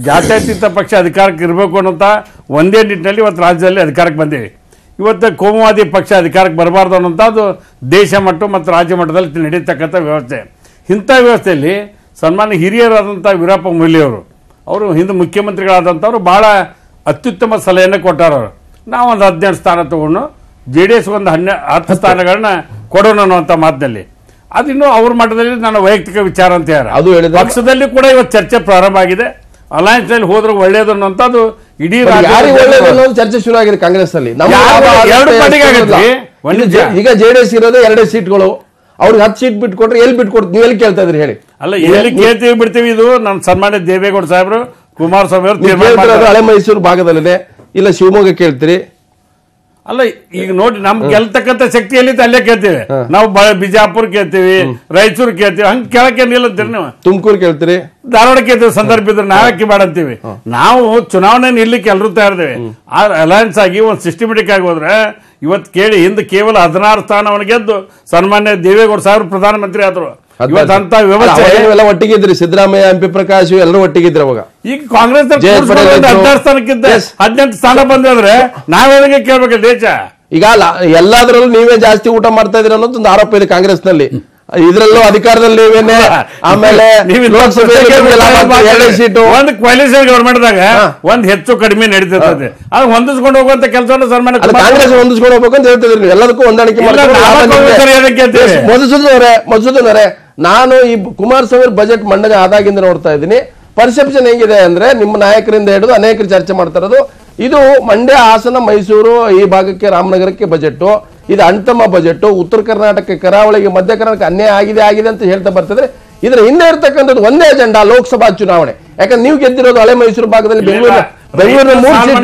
ಜಾತ್ಯತೀತ ಪಕ್ಷ ಅಧಿಕಾರಕ್ಕೆ ಇರಬೇಕು ಅನ್ನೋಂಥ ಒಂದೇ ನಿಟ್ಟಿನಲ್ಲಿ ಇವತ್ತು ರಾಜ್ಯದಲ್ಲಿ ಅಧಿಕಾರಕ್ಕೆ ಬಂದಿವೆ. ಇವತ್ತು ಕೋಮುವಾದಿ ಪಕ್ಷ ಅಧಿಕಾರಕ್ಕೆ ಬರಬಾರ್ದು ಅನ್ನೋಂಥದ್ದು ದೇಶ ಮಟ್ಟ ಮತ್ತು ರಾಜ್ಯ ಮಟ್ಟದಲ್ಲಿ ನಡೀತಕ್ಕಂಥ ವ್ಯವಸ್ಥೆ. ಇಂಥ ವ್ಯವಸ್ಥೆಯಲ್ಲಿ ಸನ್ಮಾನ್ಯ ಹಿರಿಯರಾದಂಥ ವೀರಪ್ಪ ಮೊಯ್ಲಿಯವರು, ಅವರು ಹಿಂದೆ ಮುಖ್ಯಮಂತ್ರಿಗಳಾದಂಥವ್ರು ಭಾಳ ಅತ್ಯುತ್ತಮ ಸಲಹೆಯನ್ನು ಕೊಟ್ಟಾರವರು. ನಾವೊಂದು 12 ಸ್ಥಾನ ತಗೊಂಡು JDS ಒಂದು 10 ಸ್ಥಾನಗಳನ್ನ ಕೊಡೋಣ ಅನ್ನುವಂಥ ಮಾತಿನಲ್ಲಿ. ಅದಿನ್ನೂ ಅವ್ರ ಮಟ್ಟದಲ್ಲಿ ನನ್ನ ವೈಯಕ್ತಿಕ ವಿಚಾರ ಅಂತ ಹೇಳಿ ಪಕ್ಷದಲ್ಲಿ ಕೂಡ ಇವತ್ತು ಚರ್ಚೆ ಪ್ರಾರಂಭ ಆಗಿದೆ. ಅಲಯನ್ಸ್ ನಲ್ಲಿ ಹೋದ್ರೆ ಒಳ್ಳೇದು ಅನ್ನೋಂಥದ್ದು ಇಡೀ ಚರ್ಚೆ ಶುರು ಆಗಿದೆ ಕಾಂಗ್ರೆಸ್ ಅಲ್ಲಿ. ಈಗ JDS ಇರೋದು 2 ಸೀಟ್ಗಳು, ಅವ್ರಿಗೆ 10 ಸೀಟ್ ಬಿಟ್ಕೊಟ್ರೆ ಎಲ್ಲಿ ಬಿಟ್ಕೊಡ್ತೀವಿ, ನೀವು ಎಲ್ಲಿ ಕೇಳ್ತಾ ಇದ್ರಿ ಹೇಳಿ? ಅಲ್ಲ, ಎಲ್ಲಿ ಕೇಳ್ತೀವಿ ಬಿಡ್ತೀವಿ. ಇದು ನಮ್ಮ ಸನ್ಮಾನ್ಯ ದೇವೇಗೌಡ ಸಾಹೇಬರು, ಕುಮಾರಸ್ವಾಮಿ ಅವರು ಹಳೆ ಮೈಸೂರು ಭಾಗದಲ್ಲಿದೆ, ಇಲ್ಲ ಶಿವಮೊಗ್ಗ ಕೇಳ್ತೀರಿ. ಅಲ್ಲ, ಈಗ ನೋಡಿ, ನಮ್ಗೆ ಗೆಲ್ತಕ್ಕಂಥ ಶಕ್ತಿ ಎಲ್ಲಿ ಅಲ್ಲೇ ಕೇಳ್ತೀವಿ ನಾವು. ಬಿಜಾಪುರ ಕೇಳ್ತೀವಿ, ರಾಯಚೂರು ಕೇಳ್ತೀವಿ, ಹಂಗೆ ಕೇಳಕ್ಕೆ ನಿಲ್ಲಂತೀರಿ ನೀವು. ತುಮಕೂರು ಕೇಳ್ತೀರಿ, ಧಾರವಾಡ ಕೇಳ್ತೀವಿ. ಸಂದರ್ಭ ಇದ್ರೆ ನಾವಕ್ಕೆ ಮಾಡಂತೀವಿ. ನಾವು ಚುನಾವಣೆ ನಿಲ್ಲಕ್ಕೆ ಎಲ್ಲರೂ ತಯಾರಿದ್ದೇವೆ. ಆ ಅಲಯನ್ಸ್ ಆಗಿ ಒಂದು ಸಿಸ್ಟಮೆಟಿಕ್ ಆಗಿ ಹೋದ್ರೆ ಇವತ್ತು ಕೇಳಿ, ಹಿಂದೆ ಕೇವಲ 16 ಸ್ಥಾನವನ್ನು ಗೆದ್ದು ಸನ್ಮಾನ್ಯ ದೇವೇಗೌಡ ಸಾಹೇಬರು ಪ್ರಧಾನಮಂತ್ರಿ ಆದ್ರು. ಇವತ್ತಂತ ವ್ಯವಸ್ಥೆ ಎಲ್ಲ ಒಟ್ಟಿಗಿದ್ರಿ, ಸಿದ್ದರಾಮಯ್ಯ, MP ಪ್ರಕಾಶ್ ಎಲ್ಲರೂ ಒಟ್ಟಿಗಿದ್ರು ಅವಾಗ. ಈಗ ಕಾಂಗ್ರೆಸ್ 16 ಸ್ಥಾನಕ್ಕಿಂತ 18 ಸ್ಥಾನ ಬಂದ್ರೆ ನಾವೇನಿಗೆ ಕೇಳ್ಬೇಕು ದೇಶ. ಈಗ ಎಲ್ಲಾದ್ರಲ್ಲೂ ನೀವೇ ಜಾಸ್ತಿ ಊಟ ಮಾಡ್ತಾ ಇದ್ರಿ ಅನ್ನೋದು ಒಂದು ಆರೋಪ ಇದೆ ಕಾಂಗ್ರೆಸ್ ನಲ್ಲಿ. ಇದ್ರಲ್ಲೂ ಅಧಿಕಾರದಲ್ಲಿ ನೀವೇನೆ, ಆಮೇಲೆ ಸೀಟು ಒಂದು ಕೊಲಿಷನ್ ಗವರ್ಮೆಂಟ್ದಾಗ ಒಂದ್ ಹೆಚ್ಚು ಕಡಿಮೆ ನಡೀತಿರ್ತದೆ. ಅದು ಹೊಂದಿಸ್ಕೊಂಡು ಹೋಗುವಂತ ಕೆಲಸವನ್ನು ಸನ್ಮಾನ ಕಾಂಗ್ರೆಸ್ ಹೊಂದಿಸ್ಕೊಂಡು ಹೋಗ್ಬೇಕು ಅಂತ ಹೇಳ್ತಿದ್ರಿ ನೀವು. ಎಲ್ಲದಕ್ಕೂ ಹೊಂದಾಣಿಕೆ ಮಧುಸೂದನ್ ನಾನು ಈ ಕುಮಾರಸ್ವಾಮಿ ಬಜೆಟ್ ಮಂಡನೆ ಆದಾಗಿಂದ ನೋಡ್ತಾ ಇದ್ದೀನಿ. ಪರ್ಸೆಪ್ಷನ್ ಹೇಗಿದೆ ಅಂದ್ರೆ, ನಿಮ್ಮ ನಾಯಕರಿಂದ ಹಿಡಿದು ಅನೇಕರು ಚರ್ಚೆ ಮಾಡ್ತಾ ಇರೋದು, ಇದು ಮಂಡ್ಯ, ಹಾಸನ, ಮೈಸೂರು ಈ ಭಾಗಕ್ಕೆ, ರಾಮನಗರಕ್ಕೆ ಬಜೆಟ್, ಇದು ಅಣ್ತಮ ಬಜೆಟ್, ಉತ್ತರ ಕರ್ನಾಟಕ, ಕರಾವಳಿಗೆ, ಮಧ್ಯ ಕರ್ನಾಟಕ ಅನ್ಯಾಯ ಆಗಿದೆ ಅಂತ ಹೇಳ್ತಾ ಬರ್ತಿದ್ರೆ, ಇದರ ಹಿಂದೆ ಇರ್ತಕ್ಕಂಥದ್ದು ಒಂದೇ ಅಜೆಂಡಾ, ಲೋಕಸಭಾ ಚುನಾವಣೆ. ಯಾಕಂದ್ರೆ ನೀವು ಗೆದ್ದಿರೋದು ಹಳೆ ಮೈಸೂರು ಭಾಗದಲ್ಲಿ, ಬೆಂಗಳೂರಿನ 3 ಸೀಟು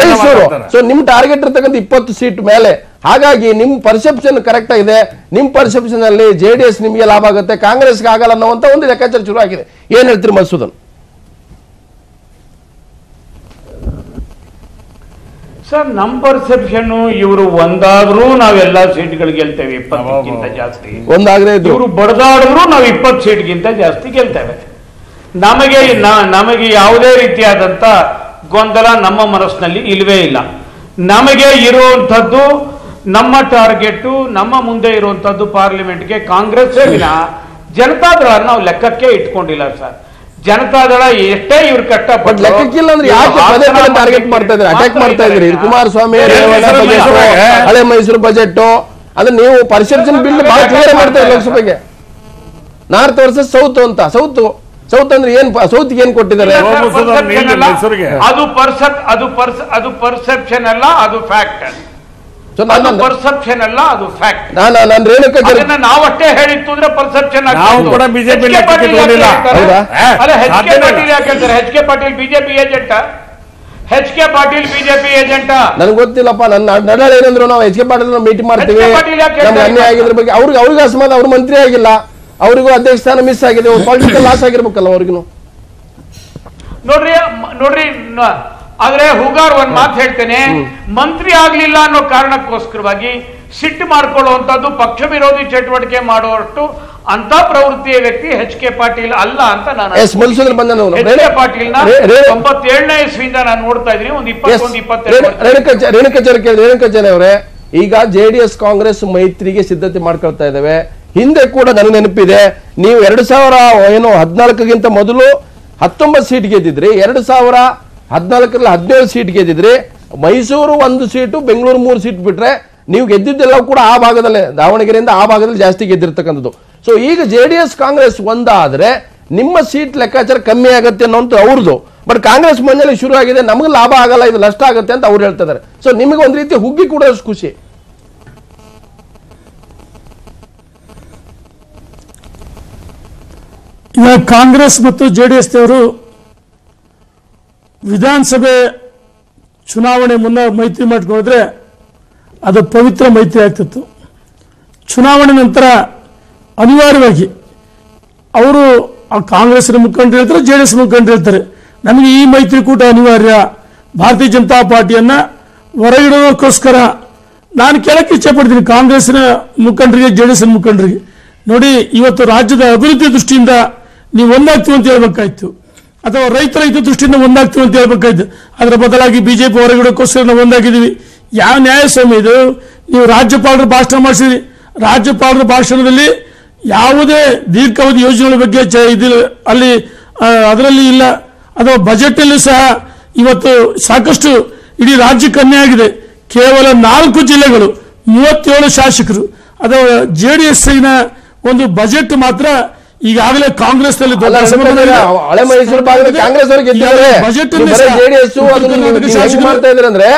ಮೈಸೂರು. ಸೊ ನಿಮ್ ಟಾರ್ಗೆಟ್ ಇರ್ತಕ್ಕಂಥ 20 ಸೀಟ್ ಮೇಲೆ. ಹಾಗಾಗಿ ನಿಮ್ ಪರ್ಸೆಪ್ಷನ್ ಕರೆಕ್ಟ್ ಆಗಿದೆ. ನಿಮ್ ಪರ್ಸೆಪ್ಷನ್ ಅಲ್ಲಿ JDS ನಿಮಗೆ ಲಾಭ ಆಗುತ್ತೆ, ಕಾಂಗ್ರೆಸ್ಗೆ ಆಗಲ್ಲ ಅನ್ನುವಂತ ಒಂದು ಲೆಕ್ಕಾಚಾರ ಶುರು ಆಗಿದೆ. ಏನ್ ಹೇಳ್ತೀರಿ ಮಧುಸೂದನ್? ಸರ್, ನಮ್ ಪರ್ಸೆಪ್ಷನ್ ಇವರು ಒಂದಾದ್ರೂ ನಾವೆಲ್ಲ ಸೀಟ್ಗಳು ಗೆಲ್ತೇವೆ, 20ಕ್ಕಿಂತ ಜಾಸ್ತಿ. ಒಂದಾಗ್ರೆ ಇವರು ಬಡದಾಡಿದ್ರು ನಾವು 20 ಸೀಟ್ಗಿಂತ ಜಾಸ್ತಿ ಗೆಲ್ತೇವೆ. ನಮಗೆ ಯಾವುದೇ ರೀತಿಯಾದಂತ ಗೊಂದಲ ನಮ್ಮ ಮನಸ್ಸಿನಲ್ಲಿ ಇಲ್ವೇ ಇಲ್ಲ. ನಮಗೆ ಇರುವಂತದ್ದು, ನಮ್ಮ ಟಾರ್ಗೆಟ್, ನಮ್ಮ ಮುಂದೆ ಇರುವಂತದ್ದು ಪಾರ್ಲಿಮೆಂಟ್ಗೆ ಕಾಂಗ್ರೆಸ್ ವಿನ ಜನತಾದಳ ನಾವು ಲೆಕ್ಕಕ್ಕೆ ಇಟ್ಕೊಂಡಿಲ್ಲ ಸರ್. ಜನತಾದಳ ಎಷ್ಟೇ ಇವ್ರು ಕಷ್ಟಪಟ್ಟು ಲೆಕ್ಕಕ್ಕಿಲ್ಲ ಅಂದ್ರೆ ಯಾಕೆ ಟಾರ್ಗೆಟ್ ಮಾಡ್ತಾ ಇದ್ರಿ, ಅಟ್ಯಾಕ್ ಮಾಡ್ತಾ ಇದ್ರಿ? ಕುಮಾರಸ್ವಾಮಿ ಹಳೆ ಮೈಸೂರು ಬಜೆಟ್ ಅಂದ್ರೆ ನೀವು ಪರ್ಸೆಪ್ಷನ್ ಬಿಲ್ಡ್ ಬಹಳ ಕ್ಲಿಯರ್ ಮಾಡ್ತಾ ಇದ್ರಿ ಲೋಕಸಭೆಗೆ. ನಾರ್ತ್ ವರ್ಸಸ್ ಸೌತ್ ಅಂತ. ಸೌತ್ ಅಂದ್ರೆ ಏನ್, ಸೌತ್ ಏನ್ ಕೊಟ್ಟಿದ್ದಾರೆ? ಅದು ಪರ್ಸೆಪ್ಷನ್ ಅಲ್ಲ, ಅದು ಫ್ಯಾಕ್ಟ್. ಪರ್ಸೆಪ್ಷನ್ ಅಲ್ಲ, ಅದು ಫ್ಯಾಕ್ಟ್. ನಾವಷ್ಟೇ ಹೇಳಿತ್ತು ಅಂದ್ರೆ perception. BJP HK Patil BJP agent, HK Patil BJP agent. ನನ್ಗೆ ಗೊತ್ತಿಲ್ಲಪ್ಪ. ನನ್ನ ನಡಾಳೆ ಏನಂದ್ರು, ನಾವು HK ಪಾಟೀಲ್ ಮೀಟಿಂಗ್ ಮಾಡ್ತೀವಿ, ನಮ್ಗೆ ಅನ್ಯಾಯ ಆಗಿದ್ರ ಬಗ್ಗೆ ಅವ್ರಿಗೆ ಅಸಮಾನ. ಅವ್ರು ಮಂತ್ರಿ ಆಗಿಲ್ಲ, ಅವ್ರಿಗೂ ಅಧ್ಯಕ್ಷ ಸ್ಥಾನ ಮಿಸ್ ಆಗಿದೆ, ಪೊಲಿಟಿಕಲ್ ಲಾಸ್ ಆಗಿರ್ಬೇಕಲ್ಲ ಅವ್ರಿಗೂ. ನೋಡ್ರಿ ಆದ್ರೆ ಹೂಗಾರ್ ಒಂದ್ ಮಾತು ಹೇಳ್ತೇನೆ, ಮಂತ್ರಿ ಆಗ್ಲಿಲ್ಲ ಅನ್ನೋ ಕಾರಣಕ್ಕೋಸ್ಕರವಾಗಿ ಸಿಟ್ಟು ಮಾಡ್ಕೊಳ್ಳುವಂತದ್ದು, ಪಕ್ಷ ವಿರೋಧಿ ಚಟುವಟಿಕೆ ಮಾಡುವಷ್ಟು ಅಂತ ಪ್ರವೃತ್ತಿಯ ವ್ಯಕ್ತಿ HK ಪಾಟೀಲ್ ಅಲ್ಲ ಅಂತ ನಾನು. HK ಪಾಟೀಲ್ನ 97ನೇ ಇಸ್ವಿಯಿಂದ ನಾನು ನೋಡ್ತಾ ಇದ್ದೀನಿ. ಒಂದು 22 ರೇಣುಕಾಚಾರ್ಯ ಅವರೇ, ಈಗ JDS ಕಾಂಗ್ರೆಸ್ ಮೈತ್ರಿಗೆ ಸಿದ್ಧತೆ ಮಾಡ್ಕೊಳ್ತಾ ಇದ್ದೇವೆ. ಹಿಂದೆ ಕೂಡ ನನಗೆ ನೆನಪಿದೆ, ನೀವು 2014ಗಿಂತ ಮೊದಲು 19 ಸೀಟ್ ಗೆದ್ದಿದ್ರಿ, 2014ರಲ್ಲಿ 17 ಸೀಟ್ ಗೆದ್ದಿದ್ರಿ. ಮೈಸೂರು 1 ಸೀಟು, ಬೆಂಗಳೂರು 3 ಸೀಟ್ ಬಿಟ್ರೆ ನೀವು ಗೆದ್ದಿದ್ದೆಲ್ಲ ಕೂಡ ಆ ಭಾಗದಲ್ಲೇ, ದಾವಣಗೆರೆಯಿಂದ ಆ ಭಾಗದಲ್ಲಿ ಜಾಸ್ತಿ ಗೆದ್ದಿರ್ತಕ್ಕಂಥದ್ದು. ಸೊ ಈಗ JDS ಕಾಂಗ್ರೆಸ್ ಒಂದಾದ್ರೆ ನಿಮ್ಮ ಸೀಟ್ ಲೆಕ್ಕಾಚಾರ ಕಮ್ಮಿ ಆಗತ್ತೆ ಅನ್ನೋಂತ ಅವ್ರದ್ದು. ಬಟ್ ಕಾಂಗ್ರೆಸ್ ಮನೆಯಲ್ಲಿ ಶುರು ಆಗಿದೆ, ನಮಗೆ ಲಾಭ ಆಗಲ್ಲ, ಇದು ನಷ್ಟ ಆಗುತ್ತೆ ಅಂತ ಅವ್ರು ಹೇಳ್ತಿದ್ದಾರೆ. ಸೊ ನಿಮಗೆ ಒಂದು ರೀತಿ ಹುಗ್ಗಿ ಕೂಡ ಖುಷಿ. ಈಗ ಕಾಂಗ್ರೆಸ್ ಮತ್ತು JDS ನವರು ವಿಧಾನಸಭೆ ಚುನಾವಣೆ ಮುನ್ನ ಮೈತ್ರಿ ಮಾಡಿಕೊಂಡ್ರೆ ಅದು ಪವಿತ್ರ ಮೈತ್ರಿ ಆಗ್ತಿತ್ತು. ಚುನಾವಣೆ ನಂತರ ಅನಿವಾರ್ಯವಾಗಿ ಅವರು ಕಾಂಗ್ರೆಸ್ನ ಮುಖಂಡರು ಹೇಳ್ತಾರೆ, JDS ಮುಖಂಡರು ಹೇಳ್ತಾರೆ, ನಮಗೆ ಈ ಮೈತ್ರಿಕೂಟ ಅನಿವಾರ್ಯ, ಭಾರತೀಯ ಜನತಾ ಪಾರ್ಟಿಯನ್ನ ಹೊರಗಿಡೋದಕ್ಕೋಸ್ಕರ ನಾನು ಕೇಳಕ್ಕೆ ಇಚ್ಛೆ ಪಡ್ತೀನಿ ಕಾಂಗ್ರೆಸ್ನ ಮುಖಂಡರಿಗೆ, JDS ಮುಖಂಡರಿಗೆ, ನೋಡಿ ಇವತ್ತು ರಾಜ್ಯದ ಅಭಿವೃದ್ಧಿ ದೃಷ್ಟಿಯಿಂದ ನೀವು ಒಂದಾಗ್ತೀವಿ ಅಂತ ಹೇಳ್ಬೇಕಾಯ್ತು, ಅಥವಾ ರೈತರ ಹಿತ ದೃಷ್ಟಿಯಿಂದ ಒಂದಾಗ್ತೀವಿ ಅಂತ ಹೇಳ್ಬೇಕಾಯ್ತು. ಅದರ ಬದಲಾಗಿ ಬಿಜೆಪಿ ಹೊರಗಿಡೋಕ್ಕೋಸ್ಕರ ನಾವು ಒಂದಾಗಿದ್ದೀವಿ. ಯಾವ ನ್ಯಾಯಸ್ವಾಮಿ ಇದು? ನೀವು ರಾಜ್ಯಪಾಲರು ಭಾಷಣ ಮಾಡಿಸಿದ್ರಿ, ರಾಜ್ಯಪಾಲರ ಭಾಷಣದಲ್ಲಿ ಯಾವುದೇ ದೀರ್ಘಾವಧಿ ಯೋಜನೆಗಳ ಬಗ್ಗೆ ಅಲ್ಲಿ ಅದರಲ್ಲಿ ಇಲ್ಲ. ಅಥವಾ ಬಜೆಟ್ನಲ್ಲೂ ಸಹ ಇವತ್ತು ಸಾಕಷ್ಟು ಇಡೀ ರಾಜ್ಯಕ್ಕೆ ಅನ್ಯಾಯ ಆಗಿದೆ. ಕೇವಲ 4 ಜಿಲ್ಲೆಗಳು 37 ಶಾಸಕರು ಅಥವಾ JDS ಒಂದು ಬಜೆಟ್ ಮಾತ್ರ ಈಗಾಗಲೇ ಕಾಂಗ್ರೆಸ್ ನಲ್ಲಿ ಹಳೆ ಮೈಸೂರು ಭಾಗದ ಕಾಂಗ್ರೆಸ್ ಅವರು ಗೆದ್ದಿದ್ದಾರೆ, JDS ಮಾಡ್ತಾ ಇದ್ರೆ ಅಂದ್ರೆ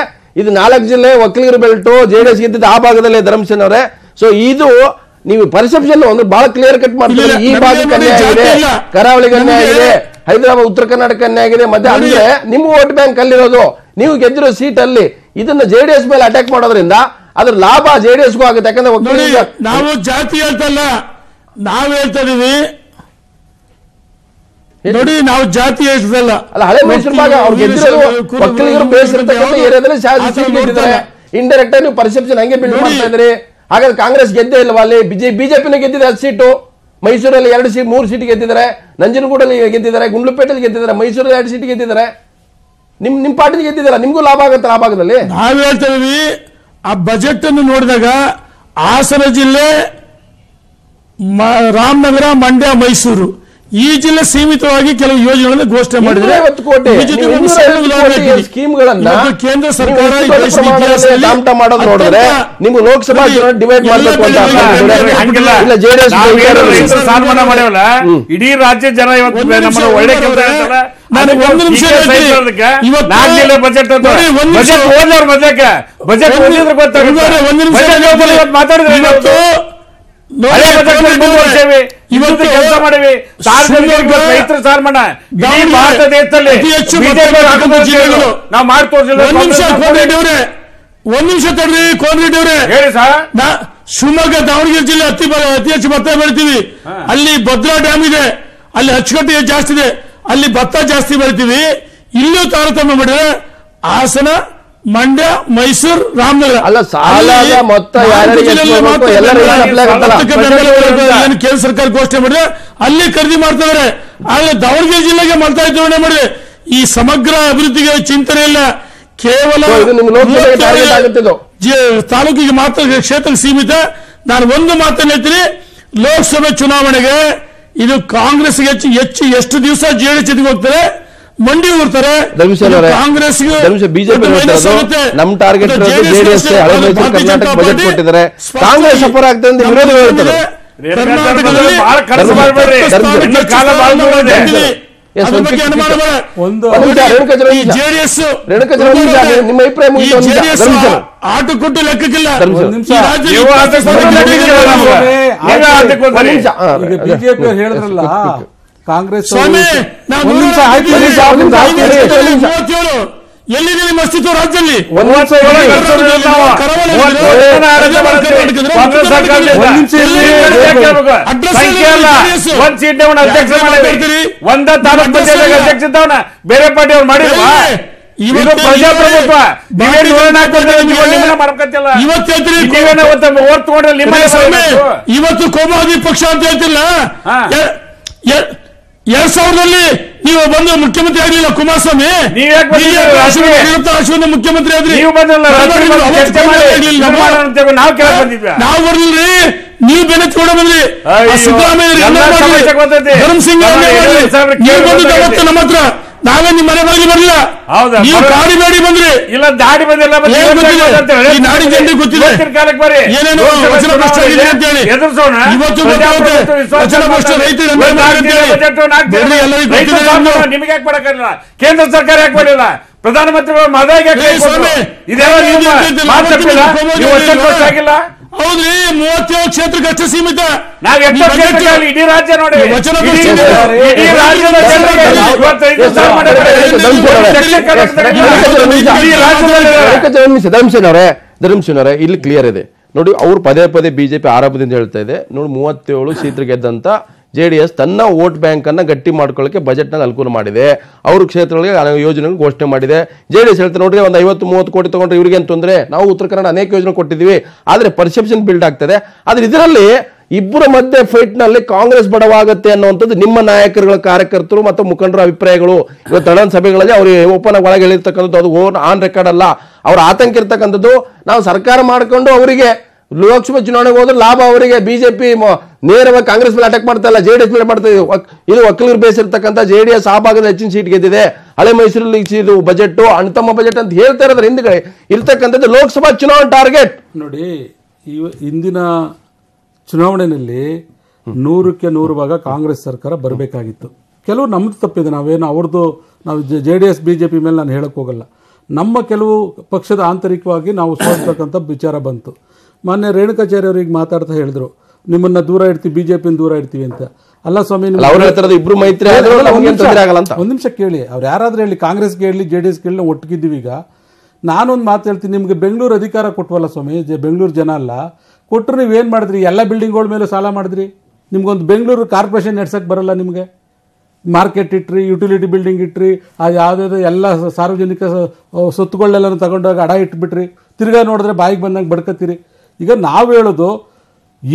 ಇದು 4 ಜಿಲ್ಲೆ ಒಕ್ಕಲಿಗರ ಬೆಲ್ಟು JDS ಗೆದ್ದಿದ್ದು ಆ ಭಾಗದಲ್ಲೇ ಧರ್ಮಸೇನ ಅವರೇ. ಸೊ ಇದು ನೀವು ಪರ್ಸೆಪ್ಷನ್ ಒಂದು ಬಹಳ ಕ್ಲಿಯರ್ ಕಟ್ ಮಾಡ್ತೀವಿ. ಈ ಭಾಗಕ್ಕೆ ಅನ್ಯಾಯ ಆಗಿದೆ, ಕರಾವಳಿಗೆ ಅನ್ಯಾಯ ಆಗಿದೆ, ಹೈದರಾಬಾದ್ ಉತ್ತರ ಕರ್ನಾಟಕ ಅನ್ಯಾಯ ಆಗಿದೆ. ಮತ್ತೆ ಅಂದ್ರೆ ನಿಮ್ಮ ವೋಟ್ ಬ್ಯಾಂಕ್ ಅಲ್ಲಿರೋದು, ನೀವು ಗೆದ್ದಿರೋ ಸೀಟ್ ಅಲ್ಲಿ ಇದನ್ನ JDS ಮೇಲೆ ಅಟ್ಯಾಕ್ ಮಾಡೋದ್ರಿಂದ ಅದ್ರ ಲಾಭ JDSಗೂ ಆಗುತ್ತೆ. ಯಾಕಂದ್ರೆ ನಾವು ಜಾತಿ ಹೇಳ್ತಲ್ಲ, ನಾವು ಹೇಳ್ತಾ ಇದೀವಿ ನೋಡಿ, ನಾವು ಜಾತಿ ಹೇಳ್ತದಲ್ಲ. ಅಲ್ಲ, ಹಳೆ ಮೈಸೂರು ಭಾಗ ಅವ್ರು ಗೆದ್ದಿರೋದು ಒಕ್ಕಲಿಗರು ಬೇಸಿರ್ತಕ್ಕಂಥ ಏರಿಯಾದಲ್ಲಿ ಸೀಟ್ ಗೆದ್ದಿದ್ದಾರೆ. ಇಂಡೈರೆಕ್ಟ್ ಆಗಿ ನೀವು ಪರ್ಸೆಪ್ಷನ್ ಹಂಗೆ ಬಿಲ್ಡ್ ಮಾಡ್ತಾ ಇದ್ರಿ. ಹಾಗಾದ್ರೆ ಕಾಂಗ್ರೆಸ್ ಗೆದ್ದೇ ಇಲ್ವಾ ಅಲ್ಲಿ? ಬಿಜೆಪಿನ ಗೆದ್ದಿದೆ 10 ಸೀಟು, ಮೈಸೂರಲ್ಲಿ 3 ಸೀಟ್ ಗೆದ್ದಿದ್ದಾರೆ, ನಂಜನಗೂಡಲ್ಲಿ ಗೆದ್ದಿದ್ದಾರೆ, ಗುಂಡ್ಲುಪೇಟೆಯಲ್ಲಿ ಗೆದ್ದಿದ್ದಾರೆ, ಮೈಸೂರಲ್ಲಿ 2 ಸೀಟ್ ಗೆದ್ದಿದ್ದಾರೆ. ನಿಮ್ ಪಾರ್ಟಿ ಗೆದ್ದಿದ್ದಾರೆ, ನಿಮ್ಗೂ ಲಾಭ ಆಗುತ್ತೆ ಆ ಭಾಗದಲ್ಲಿ. ನಾವು ಹೇಳ್ತಾ ಇದೀವಿ, ಆ ಬಜೆಟ್ ಅನ್ನು ನೋಡಿದಾಗ ಹಾಸನ ಜಿಲ್ಲೆ, ರಾಮನಗರ, ಮಂಡ್ಯ, ಮೈಸೂರು ಈ ಜಿಲ್ಲೆ ಸೀಮಿತವಾಗಿ ಕೆಲವು ಯೋಜನೆಗಳನ್ನು ಘೋಷಣೆ ಮಾಡಿದ್ರೆ ಕೇಂದ್ರ ಸರ್ಕಾರ ನೋಡಿದ್ರೆ ನಿಮ್ಗೆ ಲೋಕಸಭಾ ಡಿವೈಡ್ ಮಾಡಬೇಕು ಇಡೀ ರಾಜ್ಯ ಜನ ಇವತ್ತು ಒಳ್ಳೆ ಒಂದು ನಿಮಿಷ ಕೆಲಸ ಮಾಡಿವಿ ರೈತರ ಸಾರ್ಮಣ ಭಾರತ ದೇಶದಲ್ಲಿ ನಾವು ಮಾಡಿ ತೋರಿಸಿಲ್ಲ. ಒಂದ್ ನಿಮಿಷ ತಡ್ರಿ ಕೋನ್ರೆಡ್ಡಿ ಅವರೇ, ಹೇಳಿ ಸರ್. ಶಿವಮೊಗ್ಗ ದಾವಣಗೆರೆ ಜಿಲ್ಲೆ ಅತಿ ಹೆಚ್ಚು ಭತ್ತ ಬೆಳಿತೀವಿ. ಅಲ್ಲಿ ಭದ್ರಾ ಡ್ಯಾಮ್ ಇದೆ, ಅಲ್ಲಿ ಅಚ್ಚುಕಟ್ಟು ಜಾಸ್ತಿ ಇದೆ, ಅಲ್ಲಿ ಭತ್ತ ಜಾಸ್ತಿ ಬೆಳಿತೀವಿ. ಇಲ್ಲೂ ತಾರತಮ್ಯ ಮಾಡಿದ್ರೆ ಹಾಸನ, ಮಂಡ್ಯ, ಮೈಸೂರು, ರಾಮನಗರ ಅಲ್ಲ ಸಾಲದ ಮೊತ್ತ ಕೇಂದ್ರ ಸರ್ಕಾರ ಘೋಷಣೆ ಮಾಡಿದ್ರೆ ಅಲ್ಲಿ ಖರೀದಿ ಮಾಡ್ತಿದ್ದಾರೆ. ಆದ್ರೆ ದಾವಣಗೆರೆ ಜಿಲ್ಲೆಗೆ ಮಾಡ್ತಾ ಇದ್ದೇವೆ ಮಾಡಿದ್ರೆ ಈ ಸಮಗ್ರ ಅಭಿವೃದ್ಧಿಗೆ ಚಿಂತನೆ ಇಲ್ಲ. ಕೇವಲ ತಾಲೂಕಿಗೆ ಮಾತ್ರ, ಕ್ಷೇತ್ರಕ್ಕೆ ಸೀಮಿತ. ನಾನು ಒಂದು ಮಾತನ್ನು ಹೇಳ್ತೀನಿ, ಲೋಕಸಭೆ ಚುನಾವಣೆಗೆ ಇದು ಕಾಂಗ್ರೆಸ್ಗೆ ಹೆಚ್ಚು ಎಷ್ಟು ದಿವಸ JDS ಜೊತೆಗೆ ಹೋಗ್ತಾರೆ, ಮಂಡಿ ಊರ್ತಾರೆ. ಕಾಂಗ್ರೆಸ್ ಬಿಜೆಪಿ ನಮ್ ಟಾರ್ಗೆಟ್ JDS ಹಳೆ ಮೈಸೂರು ಕರ್ನಾಟಕ ಬಜೆಟ್ ಕೊಟ್ಟಿದ್ದಾರೆ, ಕಾಂಗ್ರೆಸ್ ಸಫರ್ ಆಗ್ತದೆ ಅಂತ ವಿರೋಧಿಗಳು ಹೇಳ್ತಾರೆ. ನಿಮ್ಮ ಅಭಿಪ್ರಾಯ ಆಟ ಕೊಟ್ಟು ಲೆಕ್ಕಕ್ಕಿಲ್ಲ. ಬಿಜೆಪಿ ಹೇಳಿದ್ರಲ್ಲ ಕಾಂಗ್ರೆಸ್ ಎಲ್ಲಿದೆ ನಿಮ್ಮ ಅಸ್ತಿತ್ವ ರಾಜ್ಯದಲ್ಲಿ? ಬೇರೆ ಪಾರ್ಟಿ ಅವ್ರು ಮಾಡಿಲ್ವಾ? ಪ್ರಜಾಪ್ರಭುತ್ವ ಇವತ್ತು ಕೋಮುವಾದಿ ಪಕ್ಷ ಅಂತ ಹೇಳ್ತಿಲ್ಲ. 2000ರಲ್ಲಿ ನೀವು ಬಂದು ಮುಖ್ಯಮಂತ್ರಿ ಆಗಲಿಲ್ಲ ಕುಮಾರಸ್ವಾಮಿ, ಅಶ್ವಿನ ಮುಖ್ಯಮಂತ್ರಿ ಆದ್ರಿ. ನಾವು ಬರ್ಲಿಲ್ರಿ, ನೀವು ಬೆನ್ನತ್ಕೊಂಡು ಬಂದ್ರಿ. ಸಿದ್ದರಾಮಯ್ಯ ಧರ್ಮಸಿಂಗ್ ನಮ್ಮ ಹತ್ರ ನಾವೇ ನಿಮ್ಮ ಮನೆ ಬಾಗಿಲು ಬರಲಿಲ್ಲ. ಹೌದಾ? ನೀವು ಗಾಡಿ ಬೇಡಿ ಬಂದ್ರಿ. ಇಲ್ಲ ದಾಡಿ ಬಂದಿಲ್ಲ. ಈ ನಾಡಿನ ಜನರಿಗೆ ಗೊತ್ತಿದೆ ಏನೇನು ವಚನ ಭ್ರಷ್ಟ ಆಗಿದೆ ಅಂತ ಹೇಳಿ. ಎದುರಿಸೋಣ. ಇವತ್ತು ವಚನ ಭ್ರಷ್ಟ ರೈತರು ಎಲ್ಲರಿಗೂ ಗೊತ್ತಿದೆ. ನಿಮಗೆ ಯಾಕೆ ಮಾಡಕ್ಕಾಗಲ್ಲ? ಕೇಂದ್ರ ಸರ್ಕಾರ ಯಾಕೆ ಮಾಡಿಲ್ಲ? ಪ್ರಧಾನಮಂತ್ರಿಗಳು ಮಹದಾಯಿಗೆ ಇದೆಲ್ಲ ಆಗಿಲ್ಲ. ಹೌದ್ರಿ, 37 ಕ್ಷೇತ್ರಕ್ಕೆ ಅಷ್ಟೇ ಸೀಮಿತ. ನಾವು ಇಡೀ ರಾಜ್ಯ ನೋಡಿ, ಧರ್ಮಶನವರೇ ಇಲ್ಲಿ ಕ್ಲಿಯರ್ ಇದೆ ನೋಡಿ. ಅವ್ರು ಪದೇ ಪದೇ ಬಿಜೆಪಿ ಆರಂಭದಿಂದ ಹೇಳ್ತಾ ಇದೆ ನೋಡಿ, 37 ಕ್ಷೇತ್ರ ಗೆದ್ದಂತ JDS ತನ್ನ ವೋಟ್ ಬ್ಯಾಂಕ್ ಅನ್ನ ಗಟ್ಟಿ ಮಾಡ್ಕೊಳ್ಳಕ್ಕೆ ಬಜೆಟ್ ನಲ್ಲಿ ಅನುಕೂಲ ಮಾಡಿದೆ. ಅವ್ರ ಕ್ಷೇತ್ರಗಳಿಗೆ ಯೋಜನೆಗಳು ಘೋಷಣೆ ಮಾಡಿದೆ. JDS ಹೇಳ್ತಾರೆ ನೋಡ್ರಿ, ಒಂದು 50-30 ಕೋಟಿ ತಗೊಂಡ್ರೆ ಇವ್ರಿಗೆ ಏನು ತೊಂದರೆ, ನಾವು ಉತ್ತರ ಕನ್ನಡ ಅನೇಕ ಯೋಜನೆ ಕೊಟ್ಟಿದ್ದೀವಿ. ಆದ್ರೆ ಪರ್ಸೆಪ್ಷನ್ ಬಿಲ್ಡ್ ಆಗ್ತದೆ. ಆದ್ರೆ ಇದರಲ್ಲಿ ಇಬ್ಬರ ಮಧ್ಯೆ ಫೈಟ್ ನಲ್ಲಿ ಕಾಂಗ್ರೆಸ್ ಬಡವಾಗುತ್ತೆ ಅನ್ನುವಂಥದ್ದು ನಿಮ್ಮ ನಾಯಕರುಗಳ, ಕಾರ್ಯಕರ್ತರು ಮತ್ತು ಮುಖಂಡರ ಅಭಿಪ್ರಾಯಗಳು. ಇವತ್ತು ತಳನ್ ಸಭೆಗಳಲ್ಲಿ ಅವ್ರು ಓಪನ್ ಒಳಗೆ ಹೇಳಿರ್ತಕ್ಕಂಥದ್ದು ಅದು ಆನ್ ರೆಕಾರ್ಡ್ ಅಲ್ಲ. ಅವ್ರ ಆತಂಕ ಇರ್ತಕ್ಕಂಥದ್ದು ನಾವು ಸರ್ಕಾರ ಮಾಡ್ಕೊಂಡು ಅವರಿಗೆ ಲೋಕಸಭಾ ಚುನಾವಣೆಗೆ ಹೋದ್ರೆ ಲಾಭ ಅವರಿಗೆ. ಬಿಜೆಪಿ ನೇರವಾಗಿ ಕಾಂಗ್ರೆಸ್ ಮೇಲೆ ಅಟ್ಯಾಕ್ ಮಾಡ್ತಾ ಇಲ್ಲ, JDS ಮೇಲೆ ಮಾಡ್ತಾ ಇದೆ. ಇದು ಒಕ್ಕಲಿಗರು ಬೇಸಿರ್ತಕ್ಕಂಥ JDS ಆ ಭಾಗದ ಹೆಚ್ಚಿನ ಸೀಟ್ ಗೆದ್ದಿದೆ. ಹಳೆ ಮೈಸೂರಲ್ಲಿ ಇದು ಬಜೆಟ್ ಅಣ್ತಮ್ಮ ಬಜೆಟ್ ಅಂತ ಹೇಳ್ತಾ ಇರೋದ್ರ ಹಿಂದ್ಗಡೆ ಇರ್ತಕ್ಕಂಥದ್ದು ಲೋಕಸಭಾ ಚುನಾವಣೆ ಟಾರ್ಗೆಟ್ ನೋಡಿ. ಇಂದಿನ ಚುನಾವಣೆಯಲ್ಲಿ 100ಕ್ಕೆ 100 ಭಾಗ ಕಾಂಗ್ರೆಸ್ ಸರ್ಕಾರ ಬರಬೇಕಾಗಿತ್ತು. ಕೆಲವು ನಮ್ದು ತಪ್ಪಿದೆ, ನಾವೇನು ಅವ್ರದ್ದು ನಾವು JDS BJP ಮೇಲೆ ನಾನು ಹೇಳಕ್ ಹೋಗಲ್ಲ. ನಮ್ಮ ಕೆಲವು ಪಕ್ಷದ ಆಂತರಿಕವಾಗಿ ನಾವು ಸೋಲ್ತಕ್ಕಂಥ ವಿಚಾರ ಬಂತು. ಮೊನ್ನೆ ರೇಣುಕಾಚಾರ್ಯ ಅವರಿಗೆ ಮಾತಾಡ್ತಾ ಹೇಳಿದ್ರು, ನಿಮ್ಮನ್ನ ದೂರ ಇಡ್ತೀವಿ, ಬಿಜೆಪಿ ದೂರ ಇಡ್ತೀವಿ ಅಂತ. ಅಲ್ಲ ಸ್ವಾಮಿ, ಇಬ್ರು ಮೈತ್ರಿ ಒಂದ್ ನಿಮಿಷ ಕೇಳಿ. ಅವ್ರು ಯಾರಾದ್ರೂ ಹೇಳಿ, ಕಾಂಗ್ರೆಸ್ ಹೇಳಿ, JDS ಹೇಳಿ, ನಾವು ಒಟ್ಟಿಗಿದ್ದೀವಿ. ಈಗ ನಾನೊಂದು ಮಾತು ಹೇಳ್ತೀನಿ, ನಿಮ್ಗೆ ಬೆಂಗಳೂರು ಅಧಿಕಾರ ಕೊಟ್ವಲ್ಲ ಸ್ವಾಮಿ, ಬೆಂಗಳೂರು ಜನ ಅಲ್ಲ ಕೊಟ್ಟರು. ನೀವೇನ್ ಮಾಡಿದ್ರಿ? ಎಲ್ಲ ಬಿಲ್ಡಿಂಗ್ಗಳ ಮೇಲೆ ಸಾಲ ಮಾಡಿದ್ರಿ. ನಿಮ್ಗೊಂದು ಬೆಂಗಳೂರು ಕಾರ್ಪೊರೇಷನ್ ನಡ್ಸಕ್ ಬರಲ್ಲ. ನಿಮ್ಗೆ ಮಾರ್ಕೆಟ್ ಇಟ್ರಿ, ಯುಟಿಲಿಟಿ ಬಿಲ್ಡಿಂಗ್ ಇಟ್ರಿ, ಯಾವುದಾದ್ರು ಎಲ್ಲ ಸಾರ್ವಜನಿಕ ಸೊತ್ತುಗಳನ್ನೆಲ್ಲ ತಗೊಂಡೋಗಿ ಅಡ ಇಟ್ಬಿಟ್ರಿ. ತಿರ್ಗಾ ನೋಡಿದ್ರೆ ಬಾಯಿಗೆ ಬಂದಂಗೆ ಬಡ್ಕತ್ತೀರಿ. ಈಗ ನಾವು ಹೇಳೋದು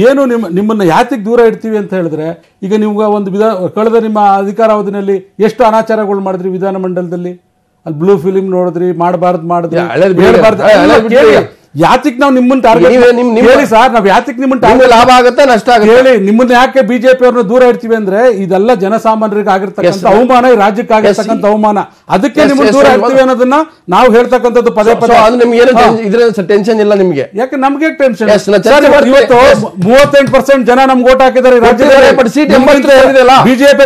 ಏನು, ನಿಮ್ಮನ್ನ ಯಾತಿಗೆ ದೂರ ಇಡ್ತೀವಿ ಅಂತ ಹೇಳಿದ್ರೆ, ಈಗ ನಿಮ್ಗೆ ಒಂದು ಕಳೆದ ನಿಮ್ಮ ಅಧಿಕಾರಾವಧಿನಲ್ಲಿ ಎಷ್ಟು ಅನಾಚಾರಗಳು ಮಾಡಿದ್ರಿ ವಿಧಾನಮಂಡಲದಲ್ಲಿ. ಅಲ್ಲಿ ಬ್ಲೂ ಫಿಲಿಂ ನೋಡಿದ್ರಿ, ಮಾಡಬಾರ್ದು ಮಾಡಿದ್ರಿ, ಯಾತಿಕ್ ನಾವು ನಿಮ್ಮನ್ನ ಟಾರ್ಗೆಟ್ ಹೇಳಿ ಸರ್, ನಾವು ಯಾತಿಕ್ ನಿಮ್ಮನ್ನ ಟಾರ್ಗೆಟ್ ಲಾಭ ಆಗುತ್ತೆ ನಷ್ಟ ಆಗುತ್ತೆ ಹೇಳಿ. ನಿಮ್ಮನ್ನ ಯಾಕೆ ಬಿಜೆಪಿ ಅವ್ರನ್ನ ದೂರ ಇಡ್ತೀವಿ ಅಂದ್ರೆ, ಇದೆಲ್ಲ ಜನಸಾಮಾನ್ಯರಿಗೆ ಆಗಿರ್ತಕ್ಕಂಥ ಅವಮಾನ, ಈ ರಾಜ್ಯಕ್ಕೆ ಆಗಿರ್ತಕ್ಕಂಥ ಅವಮಾನ. ಅದಕ್ಕೆ ನಿಮ್ಮನ್ನ ದೂರ ಇಡ್ತೀವಿ ಅನ್ನೋದನ್ನ ನಾವು ಹೇಳ್ತಕ್ಕಂಥದ್ದು ಪದೇ ಪದೇ. ನಿಮ್ಗೆ ಟೆನ್ಷನ್ ಇಲ್ಲ ನಿಮ್ಗೆ? ಯಾಕೆ ನಮ್ಗೆ ಟೆನ್ಷನ್? ಇವತ್ತು 38% ಜನ ನಮ್ಗೆ ಓಟ್ ಹಾಕಿದ್ದಾರೆ ರಾಜ್ಯದಲ್ಲಿ. ಬಿಜೆಪಿ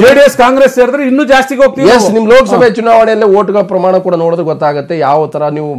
JDS ಕಾಂಗ್ರೆಸ್ ಸೇರಿದ್ರೆ ಇನ್ನೂ ಜಾಸ್ತಿಗೆ ಹೋಗ್ತೀವಿ. ನಿಮ್ ಲೋಕಸಭೆ ಚುನಾವಣೆಯಲ್ಲಿ ಓಟ್ಗಳ ಪ್ರಮಾಣ ಕೂಡ ನೋಡಿದ್ರೆ ಗೊತ್ತಾಗುತ್ತೆ ಯಾವ ತರ ನೀವು.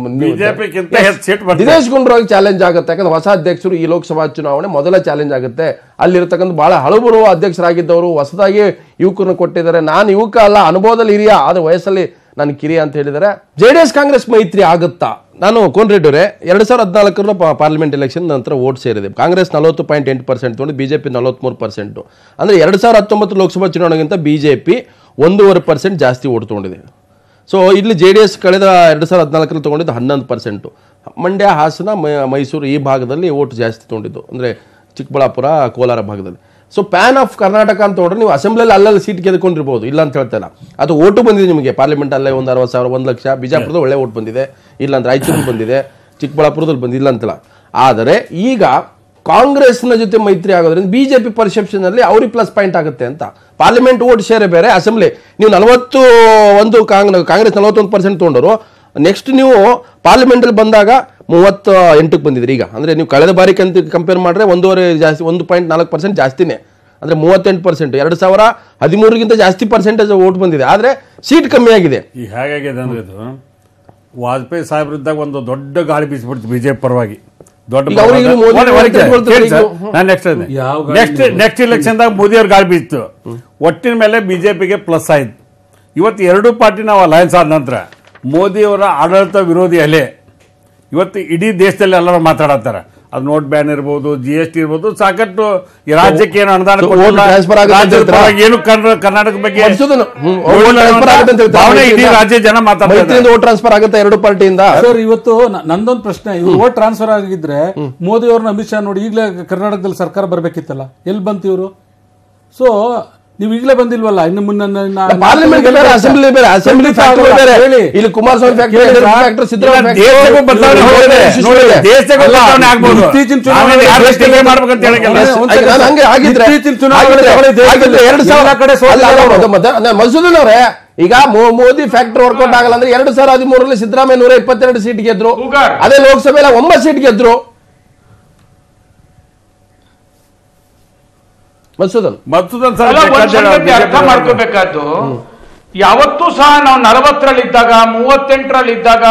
ದಿನೇಶ್ ಗುಂಡೂರಾವ್ ಚಾಲೆಂಜ್ ಆಗುತ್ತೆ, ಯಾಕಂದ್ರೆ ಹೊಸ ಅಧ್ಯಕ್ಷರು ಈ ಲೋಕಸಭಾ ಚುನಾವಣೆ ಮೊದಲ ಚಾಲೆಂಜ್ ಆಗುತ್ತೆ. ಅಲ್ಲಿರ್ತಕ್ಕಂಥ ಬಹಳ ಹಳಬರು ಅಧ್ಯಕ್ಷರಾಗಿದ್ದವರು ಹೊಸದಾಗಿ ಯುವಕರನ್ನು ಕೊಟ್ಟಿದ್ದಾರೆ. ನಾನು ಯುವಕ ಅಲ್ಲ, ಅನುಭವದಲ್ಲಿ ಹಿರಿಯ, ಆದ್ರೆ ವಯಸ್ಸಲ್ಲಿ ನಾನು ಕಿರಿಯ ಅಂತ ಹೇಳಿದ್ದಾರೆ. JDS ಕಾಂಗ್ರೆಸ್ ಮೈತ್ರಿ ಆಗುತ್ತಾ? ನಾನು ಕೋನ್ರೆಡ್ಡಿ ಅವರೇ, 2014 ಪಾರ್ಲಿಮೆಂಟ್ ಎಲೆಕ್ಷನ್ ನಂತರ ವೋಟ್ ಸೇರಿದೆ. ಕಾಂಗ್ರೆಸ್ 40.8% ತಗೊಂಡು, ಬಿಜೆಪಿ 43%. ಅಂದ್ರೆ 2019 ಲೋಕಸಭಾ ಚುನಾವಣೆಗಿಂತ ಬಿಜೆಪಿ 1.5% ಜಾಸ್ತಿ ವೋಟ್ ತಗೊಂಡಿದೆ. ಸೊ ಇಲ್ಲಿ JDS ಕಳೆದ 2014 ತಗೊಂಡಿದ್ದು 11%. ಮಂಡ್ಯ, ಹಾಸನ, ಮೈಸೂರು ಈ ಭಾಗದಲ್ಲಿ ವೋಟ್ ಜಾಸ್ತಿ ತಗೊಂಡಿದ್ದು, ಅಂದ್ರೆ ಚಿಕ್ಕಬಳ್ಳಾಪುರ, ಕೋಲಾರ ಭಾಗದಲ್ಲಿ. ಸೊ ಪ್ಯಾನ್ ಆಫ್ ಕರ್ನಾಟಕ ಅಂತ ನೋಡ್ರೆ ನೀವು ಅಸೆಂಬ್ಲಿಯಲ್ಲಿ ಅಲ್ಲೆಲ್ಲ ಸೀಟ್ ಗೆದ್ಕೊಂಡಿರ್ಬೋದು, ಇಲ್ಲ ಅಂತ ಹೇಳ್ತಾ ಇಲ್ಲ. ಅದು ಓಟು ಬಂದಿದೆ ನಿಮಗೆ ಪಾರ್ಲಿಮೆಂಟ್ ಅಲ್ಲೇ 60,000, 1 ಲಕ್ಷ. ಬಿಜಾಪುರದಲ್ಲಿ ಒಳ್ಳೆ ಓಟ್ ಬಂದಿದೆ, ಇಲ್ಲ ಅಂದ್ರೆ ರಾಯಚೂರಲ್ಲಿ ಬಂದಿದೆ, ಚಿಕ್ಕಬಳ್ಳಾಪುರದಲ್ಲಿ ಬಂದಿಲ್ಲ ಅಂತಲ್ಲ. ಆದರೆ ಈಗ ಕಾಂಗ್ರೆಸ್ನ ಜೊತೆ ಮೈತ್ರಿ ಆಗೋದ್ರಿಂದ ಬಿಜೆಪಿ ಪರ್ಸೆಪ್ಷನ್ ಅಲ್ಲಿ ಅವ್ರಿಗೆ ಪ್ಲಸ್ ಪಾಯಿಂಟ್ ಆಗುತ್ತೆ ಅಂತ. ಪಾರ್ಲಿಮೆಂಟ್ ವೋಟ್ ಶೇರ್ ಬೇರೆ, ಅಸೆಂಬ್ಲಿ ನೀವು 41 ಕಾಂಗ್ರೆಸ್ 41% ತಗೊಂಡರು. ನೆಕ್ಸ್ಟ್ ನೀವು ಪಾರ್ಲಿಮೆಂಟ್ ಅಲ್ಲಿ ಬಂದಾಗ 38ಕ್ಕೆ ಬಂದಿದ್ರಿ. ಈಗ ಅಂದ್ರೆ ನೀವು ಕಳೆದ ಬಾರಿ ಕಂಪೇರ್ ಮಾಡಿದ್ರೆ 1.4% ಜಾಸ್ತಿನೇ, ಅಂದ್ರೆ 38%. 2013ಗಿಂತ ಜಾಸ್ತಿ ಪರ್ಸೆಂಟೇಜ್ ವೋಟ್ ಬಂದಿದೆ, ಆದ್ರೆ ಸೀಟ್ ಕಮ್ಮಿ ಆಗಿದೆ. ಈ ಹೇಗಾಗಿದೆ ಅಂದ್ರೆ, ಇದು ವಾಜಪೇಯಿ ಸಾಹೇಬ್ರಿದ್ದಾಗ ಒಂದು ದೊಡ್ಡ ಗಾಳಿ ಬೀಸ್ಬಿಡ್ತು ಬಿಜೆಪಿ ಪರವಾಗಿ. ನೆಕ್ಸ್ಟ್ ಎಲೆಕ್ಷನ್ದಾಗ ಮೋದಿ ಅವ್ರ ಗಾಳಿ ಬೀಸ್ತು. ಒಟ್ಟಿನ ಮೇಲೆ ಬಿಜೆಪಿಗೆ ಪ್ಲಸ್ ಆಯ್ತು. ಇವತ್ತು ಎರಡು ಪಾರ್ಟಿ ನಾವು ಅಲಯನ್ಸ್ ಆದ ನಂತರ ಮೋದಿ ಅವರ ಆಡಳಿತ ವಿರೋಧಿ ಅಲೆ ಇವತ್ತು ಇಡೀ ದೇಶದಲ್ಲಿ ಎಲ್ಲರೂ ಮಾತಾಡತ್ತಾರೆ. ಅದು ನೋಟ್ ಬ್ಯಾನ್ ಇರ್ಬೋದು, GST ಇರ್ಬೋದು, ಸಾಕಷ್ಟು ರಾಜ್ಯಕ್ಕೆ ಏನು ಅನುದಾನ ಏನು ಕರ್ನಾಟಕ ಬಗ್ಗೆ ಇಡೀ ರಾಜ್ಯ ಜನ ಮಾತಾಡ್ತಾರೆ. ವೋಟ್ ಟ್ರಾನ್ಸ್ಫರ್ ಆಗುತ್ತೆ ಎರಡು ಪಾರ್ಟಿಯಿಂದ. ಸರ್ ಇವತ್ತು ನಂದೊಂದು ಪ್ರಶ್ನೆ, ಇವ್ರು ವೋಟ್ ಟ್ರಾನ್ಸ್ಫರ್ ಆಗಿದ್ರೆ ಮೋದಿ ಅವ್ರನ್ನ ಅಮಿತ್ ಶಾ ನೋಡಿ ಈಗಲೇ ಕರ್ನಾಟಕದಲ್ಲಿ ಸರ್ಕಾರ ಬರ್ಬೇಕಿತ್ತಲ್ಲ, ಎಲ್ಲಿ ಬಂತು ಇವರು? ಸೊ ನೀವು ಈಗಲೇ ಬಂದಿಲ್ವಲ್ಲ ಇನ್ನು ಪಾರ್ಲಿಮೆಂಟ್ ಬೇರೆ, ಅಸೆಂಬ್ಲಿ ಬೇರೆ, ಅಸೆಂಬ್ಲಿ ಫ್ಯಾಕ್ಟರ್ ಬೇರೆ. ಇಲ್ಲಿ ಕುಮಾರಸ್ವಾಮಿ ಫ್ಯಾಕ್ಟರ್, ಸಿದ್ದರಾಮಯ್ಯ ಮಸೂದನ್ ಅವರೇ, ಈಗ ಮೋದಿ ಫ್ಯಾಕ್ಟರ್ ವರ್ಕೌಟ್ ಆಗಲ್ಲ ಅಂದ್ರೆ 2013 ಸಿದ್ದರಾಮಯ್ಯ 122 ಸೀಟ್ ಗೆದ್ರು, ಅದೇ ಲೋಕಸಭೆಯಲ್ಲಿ 9 ಸೀಟ್ ಗೆದ್ರು. ಅರ್ಥ ಮಾಡ್ಕೋಬೇಕಾದ್ದು, ಯಾವತ್ತೂ ಸಹ ನಾವು 40ರಲ್ಲಿದ್ದಾಗ, 38ರಲ್ಲಿದ್ದಾಗ,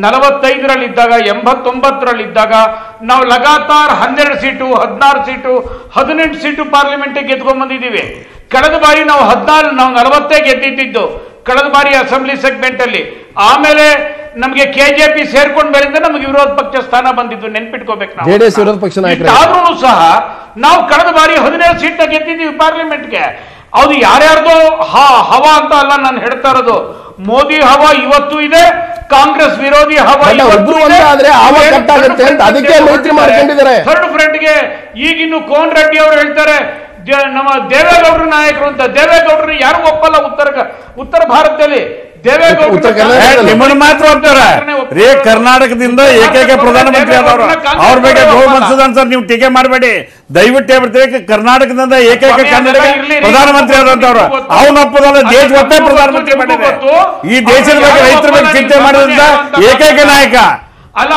45ರಲ್ಲಿದ್ದಾಗ, 89ರಲ್ಲಿದ್ದಾಗ ನಾವು ಲಗಾತಾರ್ 12 ಸೀಟು, 16 ಸೀಟು, 18 ಸೀಟು ಪಾರ್ಲಿಮೆಂಟ್ ಗೆದ್ಕೊಂಡ್ ಬಂದಿದ್ದೀವಿ. ಕಳೆದ ಬಾರಿ ನಾವು 40 ಗೆದ್ದಿದ್ದು ಕಳೆದ ಬಾರಿ ಅಸೆಂಬ್ಲಿ ಸೆಗ್ಮೆಂಟ್ ಅಲ್ಲಿ. ಆಮೇಲೆ ನಮಗೆ ಕೆಜೆಪಿ ಸೇರ್ಕೊಂಡ ಮೇಲಿಂದ ನಮಗೆ ವಿರೋಧ ಪಕ್ಷ ಸ್ಥಾನ ಬಂದಿದ್ದು, ನೆನ್ಪಿಟ್ಕೋಬೇಕು ನಾವು. ಜೆಡಿಎಸ್ ವಿರೋಧ ಪಕ್ಷ ಆದ್ರೂ ಸಹ ನಾವು ಕಳೆದ ಬಾರಿ 17 ಸೀಟ್ ಗೆದ್ದಿದ್ದೀವಿ ಪಾರ್ಲಿಮೆಂಟ್ಗೆ. ಅದು ಯಾರ್ಯಾರ್ದೋ ಹವಾ ಅಂತ ಅಲ್ಲ ನಾನು ಹೇಳ್ತಾ ಇರೋದು. ಮೋದಿ ಹವಾ ಇವತ್ತು ಇದೆ, ಕಾಂಗ್ರೆಸ್ ವಿರೋಧಿ ಹವಾ ಇವತ್ತು ಇದೆ. ಅದಕ್ಕೆ ಮೈತ್ರಿ ಮಾಡ್ಕೊಂಡಿದ್ದಾರೆ. ಥರ್ಡ್ ಫ್ರಂಟ್ಗೆ ಈಗಿನ್ನು ಕೋನ್ ರೆಡ್ಡಿ ಅವರು ಹೇಳ್ತಾರೆ ನಮ್ಮ ದೇವೇಗೌಡರು ನಾಯಕರು ಅಂತ. ದೇವೇಗೌಡರು ಯಾರು ಒಪ್ಪಲ್ಲ ಉತ್ತರ ಭಾರತದಲ್ಲಿ. ನಿಮ್ಮನ್ನು ಮಾತ್ರ ಹೋಗ್ತಾರೆ ರೇ. ಕರ್ನಾಟಕದಿಂದ ಏಕೈಕ ಪ್ರಧಾನಮಂತ್ರಿ ಆದವರು, ಅವ್ರ ಬಗ್ಗೆ ಗೌರವ ಮನ್ಸೂದನ್ ಸರ್ ನೀವು ಟೀಕೆ ಮಾಡಬೇಡಿ ದಯವಿಟ್ಟು ಹೇಳ್ಬಿಡ್ತೀವಿ. ಕರ್ನಾಟಕದಿಂದ ಏಕೈಕ ಕನ್ನಡ ಪ್ರಧಾನಮಂತ್ರಿ ಆದಂತವ್ರು, ಅವನ ಒಪ್ಪದಲ್ಲ, ದೇಶ ಒಪ್ಪೇ ಪ್ರಧಾನಮಂತ್ರಿ ಮಾಡಿದೆ. ಈ ದೇಶದ ಬಗ್ಗೆ ರೈತರ ಬಗ್ಗೆ ಚಿಂತೆ ಮಾಡಿದಂತ ಏಕೈಕ ನಾಯಕ ಅಲ್ಲ.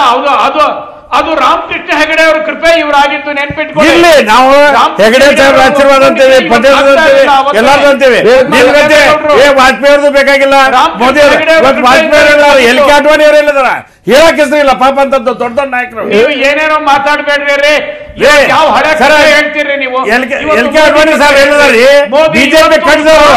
ಅದು ರಾಮಕೃಷ್ಣ ಹೆಗಡೆ ಅವರ ಕೃಪೆ ಇವರಾಗಿದ್ದು ನೆನ್ಪಿಟ್ಕೊಳ್ಳಿ. ಇಲ್ಲಿ ನಾವು ಹೆಗಡೆ ಸಾಹೇಬ್ರ ಆಶೀರ್ವಾದ ಅಂತೇವೆ, ಪಟೇಲ್ ಅಂತೇವೆ, ಎಲ್ಲಾರು ಅಂತೇವೆ. ನಿಮ್ಗಂತೆ ವಾಜಪೇಯಿ ಅವ್ರದ್ದು ಬೇಕಾಗಿಲ್ಲ, ಮೋದಿ ವಾಜಪೇಯಿ ಎಲ್ ಕೆ ಅಡ್ವಾಣಿ ಅವರು ಹೇಳಿದಾರ, ಹೇಳಕ್ ಹೆಸರು ಇಲ್ಲ ಪಾಪ ಅಂತ ದೊಡ್ಡ ನಾಯಕರು. ನೀವು ಏನೇನೋ ಮಾತಾಡ್ಬೇಡ್ರಿ, ಯಾವ ಹಳೆ ಹೇಳ್ತೀರಿ ನೀವು. ಎಲ್ ಕೆ ಅಡ್ವಾಣಿ ಸಾಹೇಬ್ ಹೇಳಿದಾರಿ ಬಿಜೆಪಿ ಕಟ್ಟಿದವರು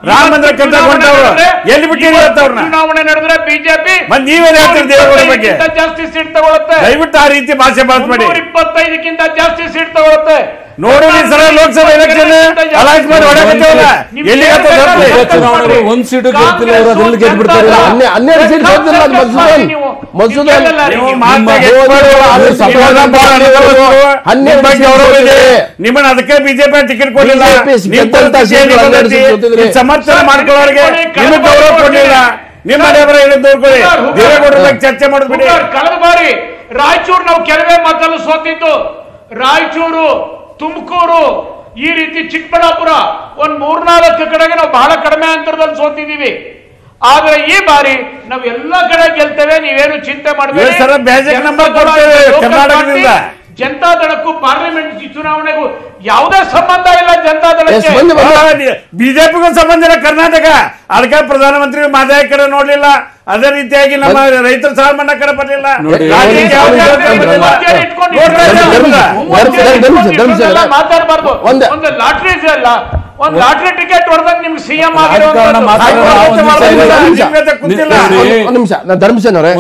ರಾಮ ಮಂದಿರ ಕಟ್ಟಿಕೊಂಡವ್ರು ಎಲ್ಲಿ ಬಿಟ್ಟಿರಿ ಅವ್ರನ್ನ. ಚುನಾವಣೆ ನಡೆದ್ರೆ ಬಿಜೆಪಿ ನೀವೇನ್ ಹೇಳ್ತೀರಿ ದೇವೇಗೌಡ ಬಗ್ಗೆ? ಜಾಸ್ತಿ ಸೀಟ್ ತಗೊಳುತ್ತೆ. ದಯವಿಟ್ಟು ಆ ರೀತಿ ಭಾಷೆ ಬಳಸಬೇಡಿ. 25ಕ್ಕಿಂತ ಜಾಸ್ತಿ ಸೀಟ್ ತಗೊಳುತ್ತೆ. ನೋಡಿ ಸರ ಲೋಕಸಭಾ ಎಲೆಕ್ಷನ್ ಅಲೈನ್ಸ್ ಮಾಡಿ ಹೊಡೆಯಲ್ಲ. ಎಲ್ಲಿ ಒಂದ್ ಸೀಟು ಗೆಲ್ತಿಲ್ಲ, ಅದೆಲ್ಲಿ ಗೆದ್ಬಿಡ್ತಾರೆ. 12 ಸೀಟ್ ಗೆದ್ದಿಲ್ಲ ನಿಮ್ಮನ್ನ ಅದಕ್ಕೆ ಬಿಜೆಪಿ ಟಿಕೆಟ್ ಕೊಡಲಿಲ್ಲ. ಸಮರ್ಥನೆ ಮಾಡ್ಕೊಳ್ಳೋರಿಗೆ ನಿಮಗೆ ಗೌರವ ಕೊಡಲಿಲ್ಲ. ನಿಮ್ಮ ಹೇಳಿದ್ದವ್ರು ದೇವೇಗೌಡರ ಚರ್ಚೆ ಮಾಡಿದ್ಬಿಡಿ. ಕಳೆದ ಬಾರಿ ರಾಯಚೂರು ನಾವು ಕೆಲವೇ ಮತದಲ್ಲಿ ಸೋತಿದ್ದು. ರಾಯಚೂರು, ತುಮಕೂರು, ಈ ರೀತಿ ಚಿಕ್ಕಬಳ್ಳಾಪುರ ಒಂದ್ 3-4 ಕಡೆಗೆ ನಾವು ಬಹಳ ಕಡಿಮೆ ಅಂತರದಲ್ಲಿ ಸೋತಿದ್ದೀವಿ. ಆದ್ರೆ ಈ ಬಾರಿ ನಾವು ಎಲ್ಲಾ ಕಡೆ ಗೆಲ್ತೇವೆ, ನೀವೇನು ಚಿಂತೆ ಮಾಡಬೇಡಿ. ಕರ್ನಾಟಕದಿಂದ ಜನತಾದಳಕ್ಕೂ ಪಾರ್ಲಿಮೆಂಟ್ ಚುನಾವಣೆಗೂ ಯಾವುದೇ ಸಂಬಂಧ ಇಲ್ಲ. ಜನತಾದಳಕ್ಕೆ ಬಿಜೆಪಿಗೂ ಸಂಬಂಧ ಇಲ್ಲ. ಕರ್ನಾಟಕ ಅದಕ್ಕೆ ಪ್ರಧಾನಮಂತ್ರಿ ಮಾದಾಯ ಕಡೆ ನೋಡ್ಲಿಲ್ಲ. ಅದೇ ರೀತಿಯಾಗಿ ನಮ್ಮ ರೈತರ ಸಾಲ ಮನ್ನಾ ಕಡೆ ಬರಲಿಲ್ಲ. ಮಾತಾಡಬಾರ್ದು. ಒಂದು ಲಾಟ್ರಿ ಅಲ್ಲ, ಒಂದು ಲಾಟ್ರಿ ಟಿಕೆಟ್ ಹೊಡೆದಾಗ ನಿಮ್ಗೆ ಸಿಎಂ ಧರ್ಮಸೇನವರೇ,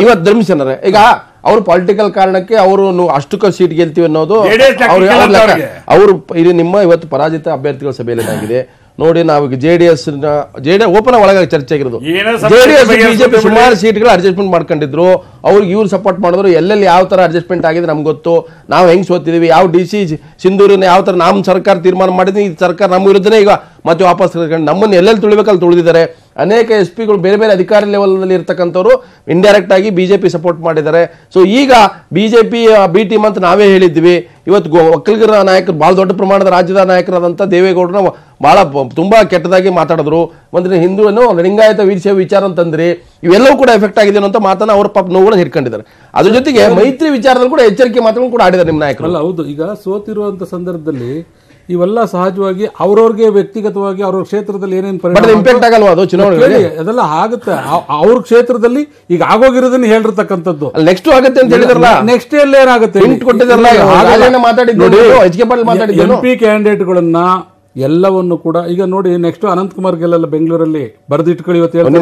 ಇವತ್ತು ಧರ್ಮಸೇನವರೇ ಈಗ ಅವರು ಪೊಲಿಟಿಕಲ್ ಕಾರಣಕ್ಕೆ ಅವರು ಅಷ್ಟಕ್ಕೆ ಸೀಟ್ ಗೆಲ್ತೀವಿ ಅನ್ನೋದು ಅವರು ಇಲ್ಲಿ ನಿಮ್ಮ ಇವತ್ತು ಪರಾಜಿತ ಅಭ್ಯರ್ಥಿಗಳ ಸಭೆಯಲ್ಲಿ ಏನಾಗಿದೆ ನೋಡಿ. ನಾವು ಜೆಡಿಎಸ್ ಓಪನ್ ಒಳಗಾಗಿ ಚರ್ಚೆ ಆಗಿರೋದು. ಜೆಡಿಎಸ್ ಬಿಜೆಪಿ ಸುಮಾರು ಸೀಟ್ಗಳು ಅಡ್ಜಸ್ಟ್ಮೆಂಟ್ ಮಾಡ್ಕೊಂಡಿದ್ರು. ಅವ್ರಿಗೆ ಇವ್ರು ಸಪೋರ್ಟ್ ಮಾಡಿದ್ರು. ಎಲ್ಲೆಲ್ಲಿ ಯಾವ ತರ ಅಡ್ಜಸ್ಟ್ಮೆಂಟ್ ಆಗಿದೆ ನಮ್ಗೆ ಗೊತ್ತು. ನಾವು ಹೆಂಗ್ ಸೋತಿದೀವಿ, ಯಾವ DC ಸಿಂಧೂರಿನ ಯಾವ ತರ ನಮ್ಮ ಸರ್ಕಾರ ತೀರ್ಮಾನ ಮಾಡಿದ್ವಿ. ಈ ಸರ್ಕಾರ ನಮ್ಮ ವಿರುದ್ಧನೇ ಈಗ ಮತ್ತೆ ವಾಪಸ್ ನಮ್ಮನ್ನು ಎಲ್ಲೆಲ್ಲಿ ತುಳಿಬೇಕಲ್ಲಿ ತುಳಿದಿದ್ದಾರೆ. ಅನೇಕ SP ಬೇರೆ ಬೇರೆ ಅಧಿಕಾರಿ ಲೆವೆಲ್ನಲ್ಲಿ ಇರ್ತಕ್ಕಂಥವ್ರು ಇಂಡೈರೆಕ್ಟ್ ಆಗಿ ಬಿಜೆಪಿ ಸಪೋರ್ಟ್ ಮಾಡಿದ್ದಾರೆ. ಸೊ ಈಗ ಬಿಜೆಪಿ ಬಿ ಟೀಮ್ ಅಂತ ನಾವೇ ಹೇಳಿದ್ವಿ. ಇವತ್ತು ಒಕ್ಕಲಿಗರ ನಾಯಕರು ಬಹಳ ದೊಡ್ಡ ಪ್ರಮಾಣದ ರಾಜ್ಯದ ನಾಯಕರಾದಂಥ ದೇವೇಗೌಡರನ್ನ ಬಹಳ ತುಂಬಾ ಕೆಟ್ಟದಾಗಿ ಮಾತಾಡಿದ್ರು. ಒಂದು ಹಿಂದೂ ಲಿಂಗಾಯತ ವೀರಶೈವ ವಿಚಾರ ಅಂತಂದ್ರಿ. ಇವೆಲ್ಲವೂ ಕೂಡ ಎಫೆಕ್ಟ್ ಆಗಿದೆ ಅಂತ ಮಾತನ್ನ ಅವ್ರ ಪಾಪ ನೋವುಗಳನ್ನ ಹಿಡ್ಕೊಂಡಿದ್ದಾರೆ. ಅದ್ರ ಜೊತೆಗೆ ಮೈತ್ರಿ ವಿಚಾರದಲ್ಲಿ ಕೂಡ ಎಚ್ಚರಿಕೆ ಮಾತುಗಳನ್ನು ಕೂಡ ಆಡಿದ್ದಾರೆ ನಿಮ್ಮ ನಾಯಕರು. ಅಲ್ಲ ಹೌದು, ಈಗ ಸೋತಿರುವಂತ ಸಂದರ್ಭದಲ್ಲಿ ಇವೆಲ್ಲ ಸಹಜವಾಗಿ ಅವ್ರವ್ರಿಗೆ ವ್ಯಕ್ತಿಗತವಾಗಿ ಅವ್ರ ಕ್ಷೇತ್ರದಲ್ಲಿ ಏನೇನು ಇಂಪ್ಯಾಕ್ಟ್ ಆಗಲ್ವಾ ಅದು ಚುನಾವಣೆ ಅದೆಲ್ಲ ಆಗುತ್ತೆ. ಅವ್ರ ಕ್ಷೇತ್ರದಲ್ಲಿ ಈಗ ಆಗೋಗಿರೋದನ್ನ ಹೇಳಿರ್ತಕ್ಕಂಥದ್ದು ನೆಕ್ಸ್ಟ್ ಆಗುತ್ತೆ ಅಂತ ಹೇಳಿದ್ರಲ್ಲ. ನೆಕ್ಸ್ಟ್ ಎಲ್ಲ ಏನಾಗುತ್ತೆ MP ಕ್ಯಾಂಡಿಡೇಟ್ಗಳನ್ನ ಎಲ್ಲವನ್ನು ಕೂಡ ಈಗ ನೋಡಿ ನೆಕ್ಸ್ಟ್ ಅನಂತಕುಮಾರ್ ಗೆಲ್ಲಲ್ಲ ಬೆಂಗಳೂರಲ್ಲಿ ಬರೆದಿಟ್ಕೊಳ್ಳಿ. ಇವತ್ತು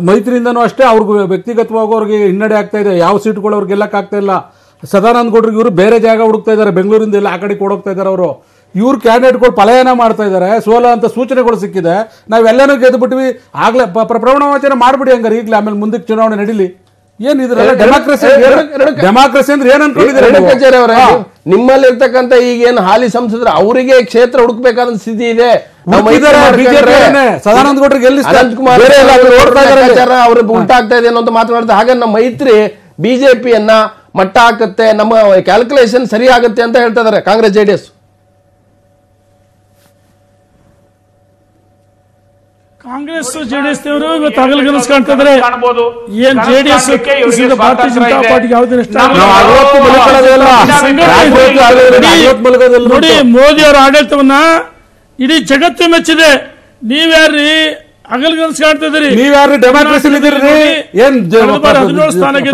ಮೈತ್ರಿಯಿಂದನೂ ಅಷ್ಟೇ ಅವ್ರಿಗೆ ವ್ಯಕ್ತಿಗತವಾಗಿ ಅವ್ರಿಗೆ ಹಿನ್ನಡೆ ಆಗ್ತಾ ಇದೆ. ಯಾವ ಸೀಟ್ಗಳು ಅವ್ರಿಗೆ ಗೆಲ್ಲಕ್ ಆಗ್ತಾ ಇಲ್ಲ. ಸದಾನಂದ ಗೌಡ್ರಿಗೆ ಇವರು ಬೇರೆ ಜಾಗ ಹುಡುಕ್ತಾ ಇದ್ದಾರೆ. ಬೆಂಗಳೂರಿಂದ ಎಲ್ಲ ಆ ಕಡೆ ಕೊಡೋಗ್ತಾ ಇದ್ದಾರೆ. ಅವರು ಇವ್ರ ಕ್ಯಾಂಡಿಡೇಟ್ಗಳು ಪಲಾಯನ ಮಾಡ್ತಾ ಇದ್ದಾರೆ. ಸೋಲ ಅಂತ ಸೂಚನೆಗಳು ಸಿಕ್ಕಿದೆ. ನಾವೆಲ್ಲನೂ ಗೆದ್ದು ಬಿಟ್ವಿ. ಆಗ್ಲೇ ಪ್ರಮಾಣ ವಚನ ಮಾಡ್ಬಿಡಿ ಹಂಗಾರೆ ಈಗಲೇ, ಆಮೇಲೆ ಮುಂದಕ್ಕೆ ಚುನಾವಣೆ ನಡೀಲಿ. ಏನ್ ಇದ್ರಲ್ಲ ಡೆಮಾಕ್ರಸಿ ಅಂದ್ರೆ ಏನ್ ಅನ್ಕೊಂಡಿದ್ದಾರೆ ನಿಮ್ಮಲ್ಲಿ ಇರ್ತಕ್ಕಂಥ ಈಗ ಏನು ಹಾಲಿ ಸಂಸದರು ಅವರಿಗೆ ಕ್ಷೇತ್ರ ಹುಡುಕ್ಬೇಕಾದ ಸ್ಥಿತಿ ಇದೆ. ಸದಾನಂದ ಗೌಡ್ರಿಗೆ ಅವ್ರು ಉಂಟಾಗ್ತಾ ಇದೆ ಅನ್ನೋ ಮಾತನಾಡ್ತಾರೆ. ಹಾಗೆ ನಮ್ಮ ಮೈತ್ರಿ ಬಿಜೆಪಿಯನ್ನ ಮಟ್ಟ ಹಾಕುತ್ತೆ, ನಮ್ಮ ಕ್ಯಾಲ್ಕುಲೇಷನ್ ಸರಿ ಆಗುತ್ತೆ ಅಂತ ಹೇಳ್ತಾ ಇದಾರೆ ಕಾಂಗ್ರೆಸ್ ಜೆಡಿಎಸ್. ಕಾಂಗ್ರೆಸ್ ಜೆಡಿಎಸ್ ನವರು ಇವತ್ತು ಹಗಲುಗನಸು ಕಾಣ್ತಾ ಇದ್ದಾರೆ. ಏನ್ ಜೆಡಿಎಸ್ ಭಾರತೀಯ ಜನತಾ ಪಾರ್ಟಿಗೆ ಯಾವುದೇ ನೋಡಿ, ಮೋದಿ ಅವರ ಆಡಳಿತವನ್ನ ಇಡೀ ಜಗತ್ತು ಮೆಚ್ಚಿದೆ. ನೀವ್ಯಾರ್ರಿ ಹಗಲುಗನಸು ಕಾಣ್ತಾ ಇದ್ದೀರಿ? ನೀವ್ಯಾರು ಡೆಮಾಕ್ರಸಿ ಏನ್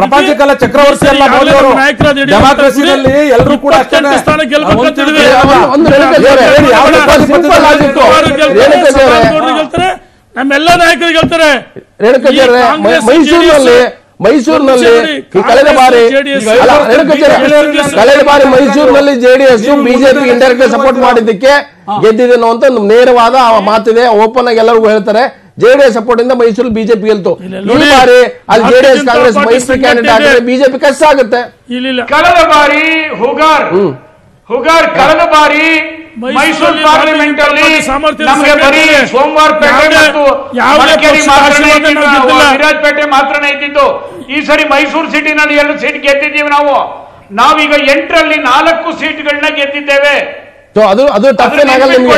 ಪ್ರಪಂಚಕಾಲ ಚಕ್ರವರ್ತಿ ಅಲ್ಲ ಮೋದಿ ಅವರು. ಡೆಮಾಕ್ರಸಿನಲ್ಲಿ ಎಲ್ಲರೂ ಕೂಡ ಸ್ಥಾನ ಗೆಲ್ತಾರೆ. ನಮ್ಮೆಲ್ಲ ನಾಯಕರು ಗೆಲ್ತಾರೆ. ಮೈಸೂರಿನಲ್ಲಿ ಕಳೆದ ಬಾರಿ ಮೈಸೂರಿನಲ್ಲಿ ಜೆಡಿಎಸ್ ಬಿಜೆಪಿ ಇಂಡೈರೆಕ್ಟ್ ಸಪೋರ್ಟ್ ಮಾಡಿದ್ದಕ್ಕೆ ಗೆದ್ದಿದೆ ಅನ್ನುವಂತ ನೇರವಾದ ಮಾತಿದೆ. ಓಪನ್ ಆಗಿ ಎಲ್ಲರಿಗೂ ಹೇಳ್ತಾರೆ. ಜೆಡಿಎಸ್ ಸಪೋರ್ಟ್ ಇಂದ ಮೈಸೂರು ಬಿಜೆಪಿ ಗೆಲ್ತು. ಈ ಬಾರಿ ಅಲ್ಲಿ ಜೆಡಿಎಸ್ ಕಾಂಗ್ರೆಸ್ ಮೈತ್ರಿ ಕ್ಯಾಂಡಿಡೇಟ್ ಆಗಿದ್ರೆ ಬಿಜೆಪಿ ಕಷ್ಟ ಆಗುತ್ತೆ. ಕಳೆದ ಬಾರಿ ಹುಗಾರ್ ಕಳೆದ ಬಾರಿ ಮೈಸೂರು ಪಾರ್ಲಿಮೆಂಟ್ ಅಲ್ಲಿ ನಮಗೆ ಬರೀ ಸೋಮವಾರಪೇಟೆ ಮತ್ತು ವಿರಾಜಪೇಟೆ ಮಾತ್ರನೇ ಇದ್ದಿದ್ದು. ಈ ಸರಿ ಮೈಸೂರು ಸಿಟಿನಲ್ಲಿ 2 ಸೀಟ್ ಗೆದ್ದಿದ್ದೀವಿ. ನಾವೀಗ 8ರಲ್ಲಿ 4 ಸೀಟ್ಗಳನ್ನ ಗೆದ್ದಿದ್ದೇವೆ. ಅದು ತಪ್ಪೇನಾಗಲ್ಲ ನಿಮಗೆ.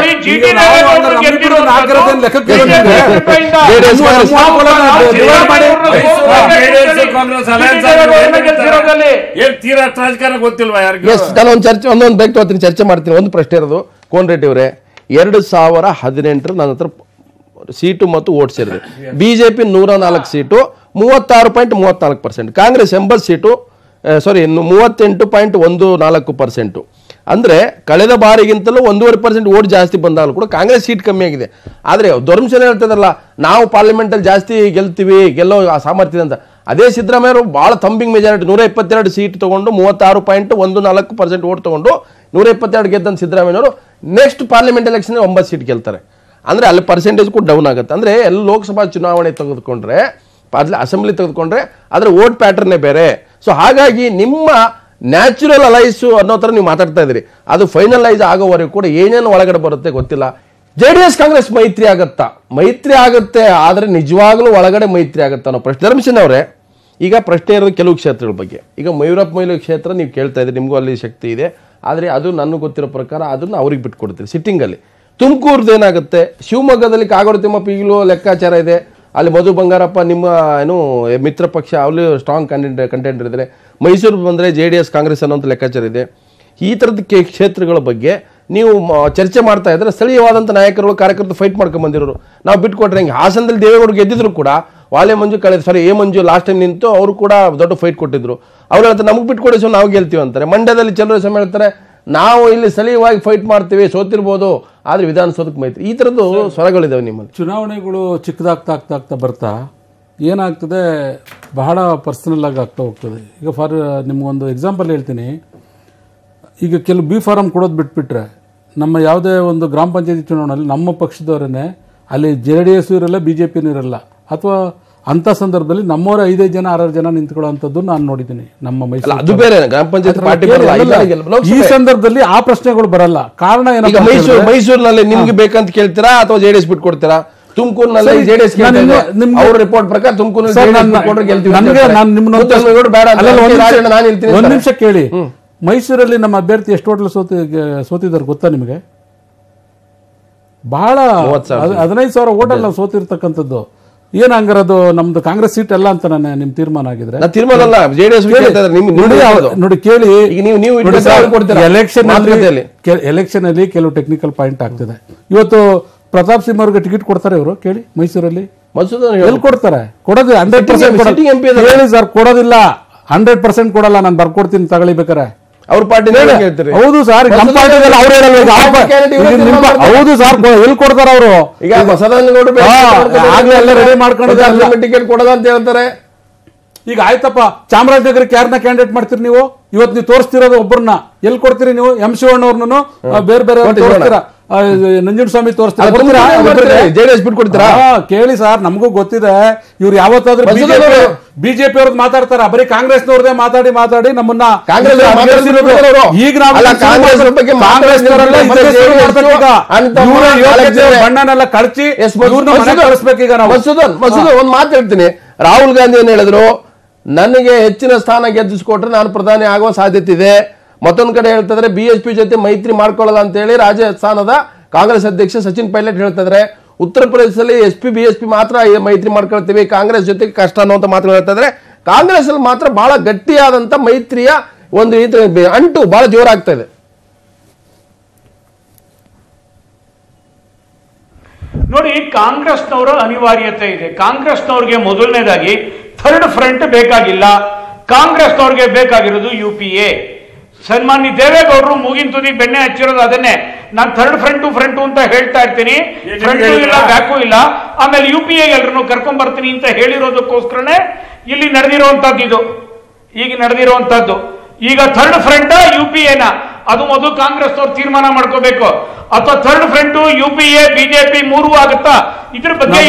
ಒಂದೊಂದು ಚರ್ಚೆ ಮಾಡ್ತೀನಿ. ಒಂದು ಪ್ರಶ್ನೆ ಇರೋದು, ಕೋನ್ ರೆಡ್ಡಿ ಅವರೇ, 2018 ನನ್ನ ಹತ್ರ ಸೀಟು ಮತ್ತು ವೋಟ್ ಸೇರಿದೆ. BJP 104 seat 36.34%, Congress 80 seat 38.14%. ಅಂದ್ರೆ ಕಳೆದ ಬಾರಿಗಿಂತಲೂ 1.5% ವೋಟ್ ಜಾಸ್ತಿ ಬಂದಾಗಲೂ ಕೂಡ ಕಾಂಗ್ರೆಸ್ ಸೀಟ್ ಕಮ್ಮಿ ಆಗಿದೆ. ಆದ್ರೆ ಧರ್ಮಸೇನೆ ಹೇಳ್ತಿದಾರಲ್ಲ, ನಾವು ಪಾರ್ಲಿಮೆಂಟ್ ಅಲ್ಲಿ ಜಾಸ್ತಿ ಗೆಲ್ತೀವಿ, ಗೆಲ್ಲೋ ಸಾಮರ್ಥ್ಯ ಅಂತ. ಅದೇ ಸಿದ್ದರಾಮಯ್ಯ ಅವರು ಬಹಳ ಥಂಬಿಂಗ್ ಮೆಜಾರಿಟಿ 122 ಸೀಟ್ ತಗೊಂಡು 36.14% ವೋಟ್ ತಗೊಂಡು 122 ಗೆದ್ದಂತ ಸಿದ್ದರಾಮಯ್ಯವರು ನೆಕ್ಸ್ಟ್ ಪಾರ್ಲಿಮೆಂಟ್ ಎಲೆಕ್ಷನ್ 9 ಸೀಟ್ ಗೆಲ್ತಾರೆ. ಅಂದ್ರೆ ಅಲ್ಲಿ ಪರ್ಸೆಂಟೇಜ್ ಕೂಡ ಡೌನ್ ಆಗುತ್ತೆ. ಅಂದ್ರೆ ಎಲ್ಲ ಲೋಕಸಭಾ ಚುನಾವಣೆ ತೆಗೆದುಕೊಂಡ್ರೆ, ಅಸೆಂಬ್ಲಿ ತೆಗೆದುಕೊಂಡ್ರೆ ಅದರ ವೋಟ್ ಪ್ಯಾಟರ್ನೇ ಬೇರೆ. ಸೊ ಹಾಗಾಗಿ ನಿಮ್ಮ ನ್ಯಾಚುರಲ್ ಅಲೈಸು ಅನ್ನೋ ಥರ ನೀವು ಮಾತಾಡ್ತಾ ಇದ್ದೀರಿ. ಅದು ಫೈನಲೈಸ್ ಆಗೋವರೆಗೂ ಕೂಡ ಏನೇನು ಒಳಗಡೆ ಬರುತ್ತೆ ಗೊತ್ತಿಲ್ಲ. ಜೆಡಿಎಸ್ ಕಾಂಗ್ರೆಸ್ ಮೈತ್ರಿ ಆಗುತ್ತೆ, ಆದರೆ ನಿಜವಾಗ್ಲೂ ಒಳಗಡೆ ಮೈತ್ರಿ ಆಗುತ್ತಾ ಅನ್ನೋ ಪ್ರಶ್ನೆ. ಧರ್ಮಸಿಂಗ್ ಅವರೇ, ಈಗ ಪ್ರಶ್ನೆ ಇರೋದು ಕೆಲವು ಕ್ಷೇತ್ರಗಳ ಬಗ್ಗೆ. ಈಗ ಮಯೂರಪ್ಪ ಮೊಯ್ಲಿ ಕ್ಷೇತ್ರ ನೀವು ಕೇಳ್ತಾ ಇದ್ದೀರಿ, ನಿಮಗೂ ಅಲ್ಲಿ ಶಕ್ತಿ ಇದೆ. ಆದರೆ ಅದು ನನಗೆ ಗೊತ್ತಿರೋ ಪ್ರಕಾರ ಅದನ್ನು ಅವ್ರಿಗೆ ಬಿಟ್ಕೊಡ್ತೀರಿ ಸಿಟ್ಟಿಂಗಲ್ಲಿ. ತುಮಕೂರ್ದು ಏನಾಗುತ್ತೆ? ಶಿವಮೊಗ್ಗದಲ್ಲಿ ಕಾಗೋಡು ತಿಮ್ಮಪ್ಪ ಈಗಲೂ ಲೆಕ್ಕಾಚಾರ ಇದೆ. ಅಲ್ಲಿ ಮಧು ಬಂಗಾರಪ್ಪ ನಿಮ್ಮ ಮಿತ್ರ ಪಕ್ಷ ಅಲ್ಲಿ ಸ್ಟ್ರಾಂಗ್ ಕಂಟೆಂಡರ್ ಇದ್ದಾರೆ. ಮೈಸೂರು ಬಂದರೆ JDS ಕಾಂಗ್ರೆಸ್ ಅನ್ನೋಂಥ ಲೆಕ್ಕಾಚಾರ ಇದೆ. ಈ ಥರದ ಕ್ಷೇತ್ರಗಳ ಬಗ್ಗೆ ನೀವು ಚರ್ಚೆ ಮಾಡ್ತಾ ಇದ್ರೆ ಸ್ಥಳೀಯವಾದಂಥ ನಾಯಕರು ಕಾರ್ಯಕರ್ತರು ಫೈಟ್ ಮಾಡ್ಕೊಂಡು ಬಂದಿರೋರು. ನಾವು ಬಿಟ್ಕೊಟ್ರೆ ಹಿಂಗೆ ಹಾಸನದಲ್ಲಿ ದೇವೇಗೌಡರು ಗೆದ್ದಿದ್ರು ಕೂಡ ವಾಲೆ ಮಂಜು ಎ ಮಂಜು ಲಾಸ್ಟ್ ಟೈಮ್ ನಿಂತು ಅವರು ಕೂಡ ದೊಡ್ಡ ಫೈಟ್ ಕೊಟ್ಟಿದ್ರು. ಅವ್ರು ಹೇಳ್ತಾರೆ ನಮಗೆ ಬಿಟ್ಕೊಡಿ ಸೊ ನಾವು ಗೆಲ್ತೀವಿ ಅಂತಾರೆ. ಮಂಡ್ಯದಲ್ಲಿ ಚಲುವ ಹೇಳ್ತಾರೆ ನಾವು ಇಲ್ಲಿ ಸ್ಥಳೀಯವಾಗಿ ಫೈಟ್ ಮಾಡ್ತೀವಿ, ಸೋತಿರ್ಬೋದು, ಆದ್ರೆ ವಿಧಾನಸೌಧಕ್ಕೆ ಮೈತ್ರಿ. ಈ ಥರದ್ದು ಸ್ವರಗಳಿದಾವೆ ನಿಮ್ಮಲ್ಲಿ. ಚುನಾವಣೆಗಳು ಚಿಕ್ಕದಾಗ್ತಾ ಬರ್ತಾ ಏನಾಗ್ತದೆ, ಬಹಳ ಪರ್ಸನಲ್ ಆಗಿ ಆಗ್ತಾ ಹೋಗ್ತದೆ. ಈಗ ಫಾರ್ ನಿಮ್ಗೊಂದು ಎಕ್ಸಾಂಪಲ್ ಹೇಳ್ತೀನಿ. ಈಗ ಕೆಲವು ಬಿ ಫಾರಂ ಕೊಡೋದು ಬಿಟ್ಬಿಟ್ರೆ ನಮ್ಮ ಯಾವುದೇ ಒಂದು ಗ್ರಾಮ ಪಂಚಾಯತಿ ಚುನಾವಣೆಯಲ್ಲಿ ನಮ್ಮ ಪಕ್ಷದವರೇ ಅಲ್ಲಿ JDS ಇರಲ್ಲ, BJP ಇರಲ್ಲ, ಅಥವಾ ಅಂತ ಸಂದರ್ಭದಲ್ಲಿ ನಮ್ಮವರ 5 ಜನ 6 ಜನ ನಿಂತ್ಕೊಳ್ಳುವಂಥದ್ದು ನಾನು ನೋಡಿದ್ದೀನಿ ನಮ್ಮ ಮೈಸೂರು. ಅದು ಬೇರೆ ಗ್ರಾಮ ಪಂಚಾಯತ್ ಪಾರ್ಟಿ. ಈ ಸಂದರ್ಭದಲ್ಲಿ ಆ ಪ್ರಶ್ನೆಗಳು ಬರಲ್ಲ. ಕಾರಣ ಏನಂದ್ರೆ ಮೈಸೂರಿನಲ್ಲಿ ನಿಮ್ಗೆ ಬೇಕಂತ ಕೇಳ್ತೀರಾ ಅಥವಾ JDS ಬಿಟ್ಕೊಡ್ತೀರಾ? ತುಮಕೂರಿನಲ್ಲಿ JDS ಅವ್ರ ರಿಪೋರ್ಟ್ ಪ್ರಕಾರ ಒಂದ್ ನಿಮಿಷ ಕೇಳಿ. ಮೈಸೂರಲ್ಲಿ ನಮ್ಮ ಅಭ್ಯರ್ಥಿ ಎಷ್ಟು ಹೋಟ್ಲ್ ಸೋತಿದ್ದಾರೆ ಗೊತ್ತಾ ನಿಮಗೆ? ಬಹಳ 15,000 ಹೋಟೆಲ್ ನಾವು ಸೋತಿರ್ತಕ್ಕಂಥದ್ದು. ಏನ್ ಹಂಗಾರದು ನಮ್ದು ಕಾಂಗ್ರೆಸ್ ಸೀಟ್ ಅಲ್ಲ ಅಂತ ನಿಮ್ ತೀರ್ಮಾನ ಆಗಿದ್ರೆ? ತೀರ್ಮಾನ ಅಲ್ಲ, JDS ನೋಡಿ ಕೇಳಿ. ಎಲೆಕ್ಷನ್ ಅಲ್ಲಿ ಕೆಲವು ಟೆಕ್ನಿಕಲ್ ಪಾಯಿಂಟ್ ಆಗ್ತದೆ. ಇವತ್ತು ಪ್ರತಾಪ್ ಸಿಂಹ ಅವ್ರಿಗೆ ಟಿಕೆಟ್ ಕೊಡ್ತಾರೆ ಇವರು, ಕೇಳಿ. ಮೈಸೂರಲ್ಲಿ ಎಲ್ಲಿ ಕೊಡ್ತಾರೆ? ಕೊಡೋದು 100% ಹೇಳಿ ಸರ್, ಕೊಡೋದಿಲ್ಲ. 100% ಕೊಡಲ್ಲ. ನಾನು ಬರ್ಕೊಡ್ತೀನಿ, ತಗೊಳ್ಬೇಕಾರೆ ಅವ್ರ ಪಾರ್ಟಿ. ಹೌದು ಸರ್, ನಮ್ಮ ಪಾರ್ಟಿ ಹೌದು ಸರ್, ಎಲ್ಲಿ ಕೊಡ್ತಾರ ಅವರು? ಈಗ ರೆಡಿ ಮಾಡ್ಕೊಂಡು ಟಿಕೆಟ್ ಕೊಡೋದ ಅಂತ ಹೇಳ್ತಾರೆ. ಈಗ ಆಯ್ತಪ್ಪ, ಚಾಮರಾಜನಗರಕ್ಕೆ ಯಾರನ್ನ ಕ್ಯಾಂಡಿಡೇಟ್ ಮಾಡ್ತೀರಿ ನೀವು? ಇವತ್ತು ನೀವು ತೋರಿಸ್ತಿರೋದು ಒಬ್ಬರನ್ನ. ಎಲ್ಲಿ ಕೊಡ್ತೀರಿ ನೀವು? ಎಂ ಶಿವಣ್ಣವ್ರನ್ನು ಬೇರೆ ಬೇರೆ ತೋರಿಸ್ತೀರಾ? ನಂಜುಂಡಸ್ವಾಮಿ ಜೆಡಿಎಸ್ ಬಿಟ್ಕೊಡ್ತೀರಾ? ಕೇಳಿ ಸರ್, ನಮಗೂ ಗೊತ್ತಿದೆ ಇವ್ರು ಯಾವತ್ತಾದ್ರೂ ಬಿಜೆಪಿ ಅವ್ರದ್ದು ಮಾತಾಡ್ತಾರ, ಬರೀ ಕಾಂಗ್ರೆಸ್ನವ್ರದೇ ಮಾತಾಡಿ ನಮ್ಮನ್ನ ಈಗ ಬಣ್ಣನೆಲ್ಲ ಕಳಚಿ ಕಳಿಸ್ಬೇಕೀಗ ನಾವು. ಒಂದ್ ಮಾತು ಹೇಳ್ತೀನಿ, ರಾಹುಲ್ ಗಾಂಧಿ ಏನ್ ಹೇಳಿದ್ರು, ನನಗೆ ಹೆಚ್ಚಿನ ಸ್ಥಾನ ಗೆದ್ದಿಸ್ಕೊಟ್ರೆ ನಾನು ಪ್ರಧಾನಿ ಆಗುವ ಸಾಧ್ಯತೆ ಇದೆ. ಮತ್ತೊಂದ್ ಕಡೆ ಹೇಳ್ತಾ ಇದ್ರೆ ಬಿಎಸ್ಪಿ ಜೊತೆ ಮೈತ್ರಿ ಮಾಡ್ಕೊಳ್ಳಲ್ಲ ಅಂತ ಹೇಳಿ ರಾಜಸ್ಥಾನದ ಕಾಂಗ್ರೆಸ್ ಅಧ್ಯಕ್ಷ ಸಚಿನ್ ಪೈಲಟ್ ಹೇಳ್ತಾ ಇದ್ದಾರೆ. ಉತ್ತರ ಪ್ರದೇಶದಲ್ಲಿ ಬಿಎಸ್ಪಿ ಮಾತ್ರ ಮೈತ್ರಿ ಮಾಡ್ಕೊಳ್ತೀವಿ, ಕಾಂಗ್ರೆಸ್ ಜೊತೆಗೆ ಕಷ್ಟ ಅನ್ನುವಂತ ಮಾತುಗಳು ಹೇಳ್ತಾ ಇದ್ದಾರೆ. ಕಾಂಗ್ರೆಸ್ ಅಲ್ಲಿ ಮಾತ್ರ ಬಹಳ ಗಟ್ಟಿಯಾದಂತ ಮೈತ್ರಿಯ ಒಂದು ಅಂಟು ಬಹಳ ಜೋರಾಗ್ತಾ ಇದೆ. ನೋಡಿ, ಕಾಂಗ್ರೆಸ್ನವರ ಅನಿವಾರ್ಯತೆ ಇದೆ. ಕಾಂಗ್ರೆಸ್ನವ್ರಿಗೆ ಮೊದಲನೇದಾಗಿ ಥರ್ಡ್ ಫ್ರಂಟ್ ಬೇಕಾಗಿಲ್ಲ. ಕಾಂಗ್ರೆಸ್ನವ್ರಿಗೆ ಬೇಕಾಗಿರೋದು UPA. ಸನ್ಮಾನ್ಯ ದೇವೇಗೌಡರು ಮೂಗಿನ ತುದಿಗೆ ಬೆಣ್ಣೆ ಹಚ್ಚಿರೋದು ಅದನ್ನೇ. ನಾನು ಥರ್ಡ್ ಫ್ರಂಟು ಅಂತ ಹೇಳ್ತಾ ಇರ್ತೀನಿ, ಫ್ರಂಟು ಇಲ್ಲ ಬ್ಯಾಕು ಇಲ್ಲ. ಆಮೇಲೆ UPA ಎಲ್ಲರನ್ನು ಕರ್ಕೊಂಡ್ ಬರ್ತೀನಿ ಅಂತ ಹೇಳಿರೋದಕ್ಕೋಸ್ಕರನೇ ಇಲ್ಲಿ ನಡೆದಿರುವಂತದ್ದು ಇದು. ಈಗ ನಡೆದಿರುವಂತದ್ದು ಈಗ ಥರ್ಡ್ ಫ್ರಂಟ್ UPA ಅದು ಮೊದಲು ಕಾಂಗ್ರೆಸ್ ಅವ್ರು ತೀರ್ಮಾನ ಮಾಡ್ಕೋಬೇಕು. ಅಥವಾ ಥರ್ಡ್ ಫ್ರಂಟ್ UPA ಬಿಜೆಪಿ ಮೂರು ಆಗುತ್ತಾ, ಇದ್ರ ಬಗ್ಗೆ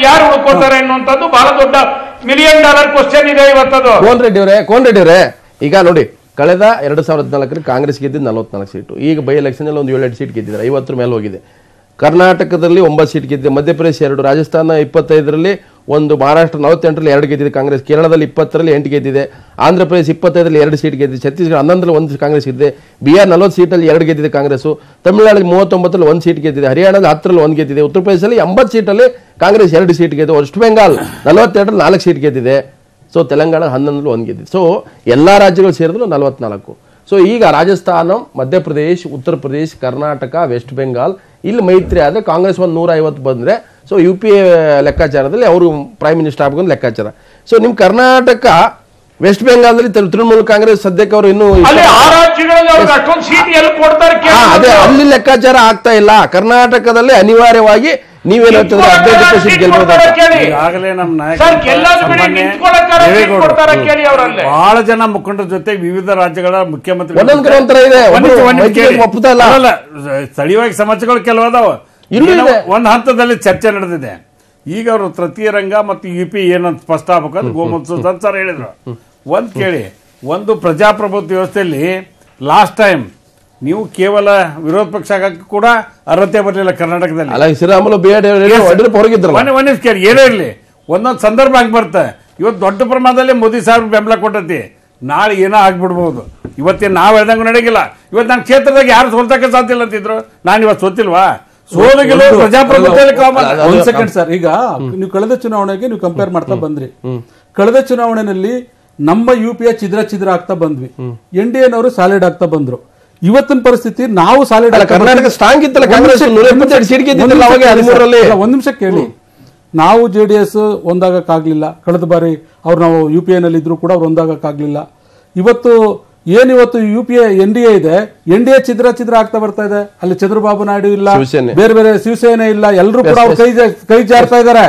ಯಾರು ಉಳ್ಕೊಳ್ತಾರೆ ಅನ್ನುವಂಥದ್ದು ಬಹಳ ದೊಡ್ಡ $1 ಮಿಲಿಯನ್ ಕ್ವಶನ್ ಇದೆ ಇವತ್ತದು. ಕೋನ್ ರೆಡ್ಡಿ ಅವರೇ, ಈಗ ನೋಡಿ, ಕಳೆದ 2014 ಕಾಂಗ್ರೆಸ್ ಗೆದ್ದಿದ್ದು 44 ಸೀಟು. ಈಗ ಬೈ ಎಲೆಕ್ಷನ್ ಅಲ್ಲಿ ಒಂದು 7 ಸೀಟ್ ಗೆದ್ದಿದ್ದಾರೆ, 50 ಮೇಲೆ ಹೋಗಿದೆ. ಕರ್ನಾಟಕದಲ್ಲಿ 9 ಸೀಟ್ ಗೆದ್ದಿದೆ, ಮಧ್ಯಪ್ರದೇಶ 2, ರಾಜಸ್ಥಾನ 25ರಲ್ಲಿ 1, ಮಹಾರಾಷ್ಟ್ರ 48ರಲ್ಲಿ 2 ಗೆದ್ದಿದೆ ಕಾಂಗ್ರೆಸ್, ಕೇರಳದಲ್ಲಿ 20ರಲ್ಲಿ 8 ಗೆದ್ದಿದೆ, ಆಂಧ್ರ ಪ್ರದೇಶ 25ರಲ್ಲಿ 2 ಸೀಟ್ ಗೆದ್ದಿದೆ, ಛತ್ತೀಸ್ಗಢ 11ರಲ್ಲಿ 1 ಕಾಂಗ್ರೆಸ್ ಗೆದ್ದಿದೆ, ಬಿಹಾರ್ 40 ಸೀಟಲ್ಲಿ 2 ಗೆದ್ದಿದೆ ಕಾಂಗ್ರೆಸ್, ತಮಿಳುನಾಡಲ್ಲಿ 39ರಲ್ಲಿ 1 ಸೀಟ್ ಗೆದ್ದಿದೆ, ಹರಿಯಾಣದಲ್ಲಿ 10ರಲ್ಲಿ 1 ಗೆದ್ದಿದೆ, ಉತ್ತರ ಪ್ರದೇಶದಲ್ಲಿ 80 ಸೀಟಲ್ಲಿ ಕಾಂಗ್ರೆಸ್ 2 ಸೀಟ್ ಗೆದ್ದಿದೆ, ವೆಸ್ಟ್ ಬೆಂಗಾಲ್ 42ರಲ್ಲಿ 4 ಸೀಟ್ ಗೆದ್ದಿದೆ, ಸೊ ತೆಲಂಗಾಣ 11ರಲ್ಲಿ 1 ಗೆದ್ದಿದೆ. ಸೊ ಎಲ್ಲಾ ರಾಜ್ಯಗಳು ಸೇರಿದ್ರು 44. ಸೊ ಈಗ ರಾಜಸ್ಥಾನ, ಮಧ್ಯಪ್ರದೇಶ್, ಉತ್ತರ ಪ್ರದೇಶ್, ಕರ್ನಾಟಕ, ವೆಸ್ಟ್ ಬೆಂಗಾಲ್ ಇಲ್ಲಿ ಮೈತ್ರಿ ಆದರೆ ಕಾಂಗ್ರೆಸ್ 150 ಬಂದ್ರೆ, ಸೊ UPA ಲೆಕ್ಕಾಚಾರದಲ್ಲಿ ಅವರು ಪ್ರೈಮ್ ಮಿನಿಸ್ಟರ್ ಆಗಬೇಕು ಲೆಕ್ಕಾಚಾರ. ಸೊ ನಿಮ್ ಕರ್ನಾಟಕ, ವೆಸ್ಟ್ ಬೆಂಗಾಲ್ದಲ್ಲಿ ತೃಣಮೂಲ ಕಾಂಗ್ರೆಸ್ ಸದ್ಯಕ್ಕೆ ಅವರು ಇನ್ನೂ ಅದೇ ಅಲ್ಲಿ ಲೆಕ್ಕಾಚಾರ ಆಗ್ತಾ ಇಲ್ಲ. ಕರ್ನಾಟಕದಲ್ಲಿ ಅನಿವಾರ್ಯವಾಗಿ ನೀವೇನು ಹೇಳ್ತಿದ್ರೆ 15% ಸೀಟ್ ಗೆಲ್ಬಹುದು. ಬಹಳ ಜನ ಮುಖಂಡರ ಜೊತೆ ವಿವಿಧ ರಾಜ್ಯಗಳ ಮುಖ್ಯಮಂತ್ರಿ ಸ್ಥಳೀಯವಾಗಿ ಸಮಸ್ಯೆಗಳು ಕೆಲವು ಅದಾವ. ಒಂದು ಹಂತದಲ್ಲಿ ಚರ್ಚೆ ನಡೆದಿದೆ. ಈಗ ಅವರು ತೃತೀಯ ರಂಗ ಮತ್ತು UP ಏನಂತ ಸ್ಪಷ್ಟ ಆಗ್ಬೇಕಂತ ಗೋಮತ್ಸವ ಸರ್ ಹೇಳಿದ್ರು. ಒಂದ್ ಕೇಳಿ, ಒಂದು ಪ್ರಜಾಪ್ರಭುತ್ವ ವ್ಯವಸ್ಥೆಯಲ್ಲಿ ಲಾಸ್ಟ್ ಟೈಮ್ ನೀವು ಕೇವಲ ವಿರೋಧ ಪಕ್ಷ ಆಗಕ್ಕೆ ಕೂಡ ಅರ್ಹತೆ ಬರಲಿಲ್ಲ ಕರ್ನಾಟಕದಲ್ಲಿ. ಕೇಳಿ, ಏನೇ ಇರಲಿ, ಒಂದೊಂದು ಸಂದರ್ಭ ಆಗಿ ಬರುತ್ತೆ. ಇವತ್ತು ದೊಡ್ಡ ಪ್ರಮಾಣದಲ್ಲಿ ಮೋದಿ ಸಾಹೇಬ್ ಬೆಂಬಲ ಕೊಟ್ಟತಿ, ನಾಳೆ ಏನೋ ಆಗ್ಬಿಡ್ಬೋದು. ಇವತ್ತೇನು ನಾವು ಹೇಳ್ದಂಗೆ ನಡೆಗಿಲ್ಲ. ಇವತ್ತು ನನ್ನ ಕ್ಷೇತ್ರದಾಗ ಯಾರು ಸೋಲ್ತಕ್ಕೆ ಸಾಧ್ಯ ಇಲ್ಲ ಅಂತಿದ್ರು, ನಾನು ಇವತ್ತು ಸೋತಿಲ್ವಾ? ಸೋಲಿಗೆ ಪ್ರಜಾಪ್ರಭುತ್ವದಲ್ಲಿ ಒಂದ್ ಸೆಕೆಂಡ್ ಸರ್, ಈಗ ನೀವು ಕಳೆದ ಚುನಾವಣೆಗೆ ನೀವು ಕಂಪೇರ್ ಮಾಡ್ತಾ ಬಂದ್ರಿ. ಕಳೆದ ಚುನಾವಣೆಯಲ್ಲಿ ನಮ್ಮ UPA ಛಿದ್ರ ಆಗ್ತಾ ಬಂದ್ವಿ, NDAನವರು ಸಾಲಿಡ್ ಆಗ್ತಾ ಬಂದ್ರು. ಇವತ್ತಿನ ಪರಿಸ್ಥಿತಿ ನಾವು ಸಾಲಿಡ್ ಕರ್ನಾಟಕ ಸ್ಟ್ರಾಂಗ್ ಇತ್ತಲ್ಲ, ಕಾಂಗ್ರೆಸ್ 172 ಸೀಟ್ ಗೆದ್ದಿಲ್ಲ ಅವಾಗ 13ರಲ್ಲಿ. ಒಂದ್ ನಿಮಿಷ ಕೇಳಿ, ನಾವು JDS ಒಂದಾಗಕ್ಕಾಗ್ಲಿಲ್ಲ. ಕಳೆದ ಬಾರಿ ಅವ್ರು ನಾವು UPA ನಲ್ಲಿ ಇದ್ರು ಕೂಡ ಅವ್ರು ಒಂದಾಗಕ್ಕಾಗ್ಲಿಲ್ಲ. ಇವತ್ತು UPA NDA ಇದೆ, NDA ಛಿದ್ರ ಆಗ್ತಾ ಬರ್ತಾ ಇದೆ. ಅಲ್ಲಿ ಚಂದ್ರಬಾಬು ನಾಯ್ಡು ಇಲ್ಲ, ಬೇರೆ ಬೇರೆ ಶಿವಸೇನೆ ಇಲ್ಲ, ಎಲ್ಲರೂ ಕೂಡ ಅವ್ರು ಕೈ ಜಾರ್ತಾ ಇದ್ದಾರೆ.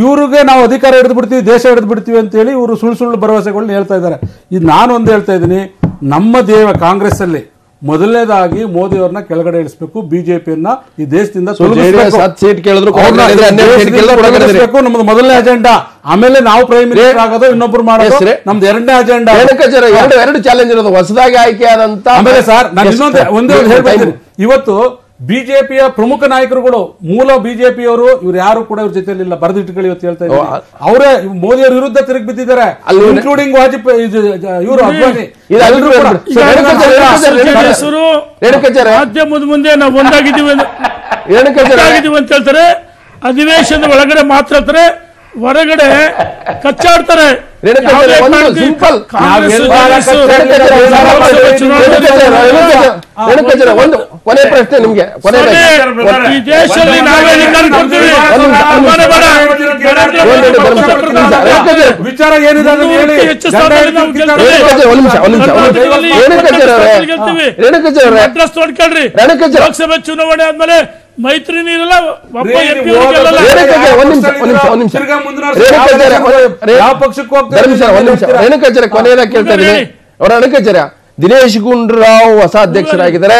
ಇವ್ರಿಗೆ ನಾವು ಅಧಿಕಾರ ಹಿಡಿದು ಬಿಡ್ತೀವಿ, ದೇಶ ಹಿಡಿದು ಬಿಡ್ತೀವಿ ಅಂತ ಹೇಳಿ ಇವರು ಸುಳ್ಳು ಭರವಸೆಗಳನ್ನ ಹೇಳ್ತಾ ಇದ್ದಾರೆ. ಇದು ನಾನು ಒಂದು ಹೇಳ್ತಾ ಇದ್ದೀನಿ, ನಮ್ಮ ಕಾಂಗ್ರೆಸ್ ಅಲ್ಲಿ ಮೊದಲನೇದಾಗಿ ಮೋದಿ ಅವ್ರನ್ನ ಕೆಳಗಡೆ ಇಳಿಸಬೇಕು, ಬಿಜೆಪಿಯನ್ನ ಈ ದೇಶದಿಂದ ನಮ್ದು ಮೊದಲನೇ ಅಜೆಂಡಾ. ಆಮೇಲೆ ನಾವು ಪ್ರೈಮ್ ಮಿನಿಸ್ಟರ್ ಆಗೋದು, ಇನ್ನೊಬ್ರು ಮಾಡೋದು ನಮ್ದು ಎರಡನೇ ಅಜೆಂಡಾ. ಎರಡು ಚಾಲೆಂಜ್ ಇರೋದು, ಹೊಸದಾಗಿ ಆಯ್ಕೆ ಆದಂತ. ಆಮೇಲೆ ಸರ್ ನಾನು ಒಂದೇ ಹೇಳ್ತೀನಿ, ಇವತ್ತು ಬಿಜೆಪಿಯ ಪ್ರಮುಖ ನಾಯಕರುಗಳು, ಮೂಲ ಬಿಜೆಪಿಯವರು, ಇವ್ರು ಯಾರು ಕೂಡ ಇವ್ರ ಜೊತೆಲಿಲ್ಲ, ಬರೆದಿಟ್ಟುಗಳು ಇವತ್ತು ಹೇಳ್ತಾ ಇದ್ದಾರೆ. ಅವರೇ ಮೋದಿ ಅವ್ರ ವಿರುದ್ಧ ತಿರುಗಿ ಬಿದ್ದಿದ್ದಾರೆ, ಇನ್ಕ್ಲೂಡಿಂಗ್ ವಾಜಪೇಯಿ, ಇವರು ಅದ್ವಾನಿ. ಮಾಧ್ಯಮದ ಮುಂದೆ ನಾವು ಒಂದಾಗಿದ್ದೀವಿ ಅಂತ ಹೇಳ್ತಾರೆ, ಅಧಿವೇಶನದ ಒಳಗಡೆ ಮಾತಾಡ್ತಾರೆ, ಹೊರಗಡೆ ಕಚ್ಚಾಡ್ತಾರೆ. ಕೊನೆ ಪ್ರಶ್ನೆ ನಿಮ್ಗೆ, ಈ ದೇಶದಲ್ಲಿ ನಾವೇ ವಿಚಾರ ಏನಿದೆ ಲೋಕಸಭೆ ಚುನಾವಣೆ ಆದ್ಮೇಲೆ ಮೈತ್ರಿ ನೀರಲ್ಲ ಒಬ್ಬ ರೀ, MP ನೀವು ಗೆಲ್ಲಲ್ಲ. ರೇಣುಕಾಚಾರ್ಯ ಕೊನೆಯದಾಗಿ ಕೇಳ್ತಾ ಇದ್ದೀನಿ. ಅವರ ರೇಣುಕಾಚಾರ್ಯ, ದಿನೇಶ್ ಗುಂಡೂರಾವ್ ಹೊಸ ಅಧ್ಯಕ್ಷರಾಗಿದ್ದಾರೆ.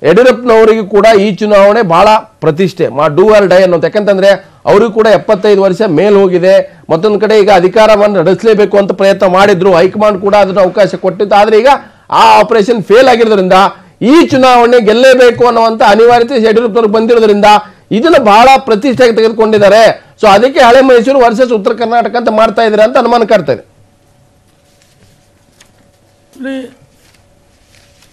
ಯಡಿಯೂರಪ್ಪನವರಿಗೂ ಕೂಡ ಈ ಚುನಾವಣೆ ಬಹಳ ಪ್ರತಿಷ್ಠೆ, ಡೂ ಆರ್ ಡೈ ಅನ್ನೋದು. ಯಾಕಂತಂದ್ರೆ ಅವರಿಗೂ ಕೂಡ 75 ವರ್ಷ ಮೇಲ್ ಹೋಗಿದೆ. ಮತ್ತೊಂದು ಕಡೆ ಈಗ ಅಧಿಕಾರವನ್ನು ನಡೆಸಲೇಬೇಕು ಅಂತ ಪ್ರಯತ್ನ ಮಾಡಿದ್ರು, ಹೈಕಮಾಂಡ್ ಕೂಡ ಅದನ್ನು ಅವಕಾಶ ಕೊಟ್ಟಿತ್ತು. ಆದ್ರೆ ಈಗ ಆ ಆಪರೇಷನ್ ಫೇಲ್ ಆಗಿರೋದ್ರಿಂದ ಈ ಚುನಾವಣೆ ಗೆಲ್ಲೇಬೇಕು ಅನ್ನುವಂತ ಅನಿವಾರ್ಯತೆ ಯಡಿಯೂರಪ್ಪನವ್ರಿಗೆ ಬಂದಿರೋದ್ರಿಂದ ಇದನ್ನು ಬಹಳ ಪ್ರತಿಷ್ಠೆಗೆ ತೆಗೆದುಕೊಂಡಿದ್ದಾರೆ. ಸೊ ಅದಕ್ಕೆ ಹಳೆ ಮೈಸೂರು ವರ್ಸಸ್ ಉತ್ತರ ಕರ್ನಾಟಕ ಅಂತ ಮಾಡ್ತಾ ಇದ್ದಾರೆ ಅಂತ ಅನುಮಾನ ಕಾಡ್ತಾ ಇದೆ.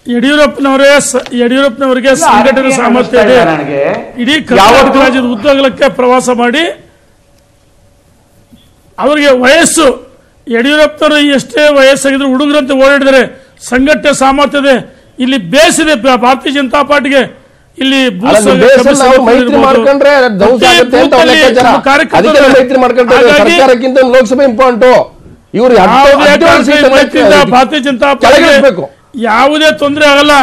ಯಡಿಯೂರಪ್ಪನವರಿಗೆ ಸಂಘಟನೆ ಸಾಮರ್ಥ್ಯ ಇದೆ. ಇಡೀ ಕರ್ನಾಟಕ ರಾಜ್ಯದ ಉದ್ದಗಲಕ್ಕೆ ಪ್ರವಾಸ ಮಾಡಿ ಅವರಿಗೆ ವಯಸ್ಸು, ಯಡಿಯೂರಪ್ಪನವರು ಎಷ್ಟೇ ವಯಸ್ಸಾಗಿದ್ರು ಹುಡುಗರಂತೆ ಓಡಾಡಿದರೆ ಸಂಘಟನೆ ಸಾಮರ್ಥ್ಯ ಇದೆ. ಇಲ್ಲಿ ಬೇಸಿದೆ ಭಾರತೀಯ ಜನತಾ ಪಾರ್ಟಿಗೆ. ಇಲ್ಲಿ ಮೈತ್ರಿ ಮಾಡ್ಕೊಂಡ್ರೆ ಸರ್ಕಾರಕ್ಕಿಂತ ಲೋಕಸಭೆ ಇಂಪಾರ್ಟೆಂಟ್. ಇವರು ಭಾರತೀಯ ಜನತಾ ಪಾರ್ಟಿ ಯಾವುದೇ ತೊಂದರೆ ಆಗಲ್ಲ.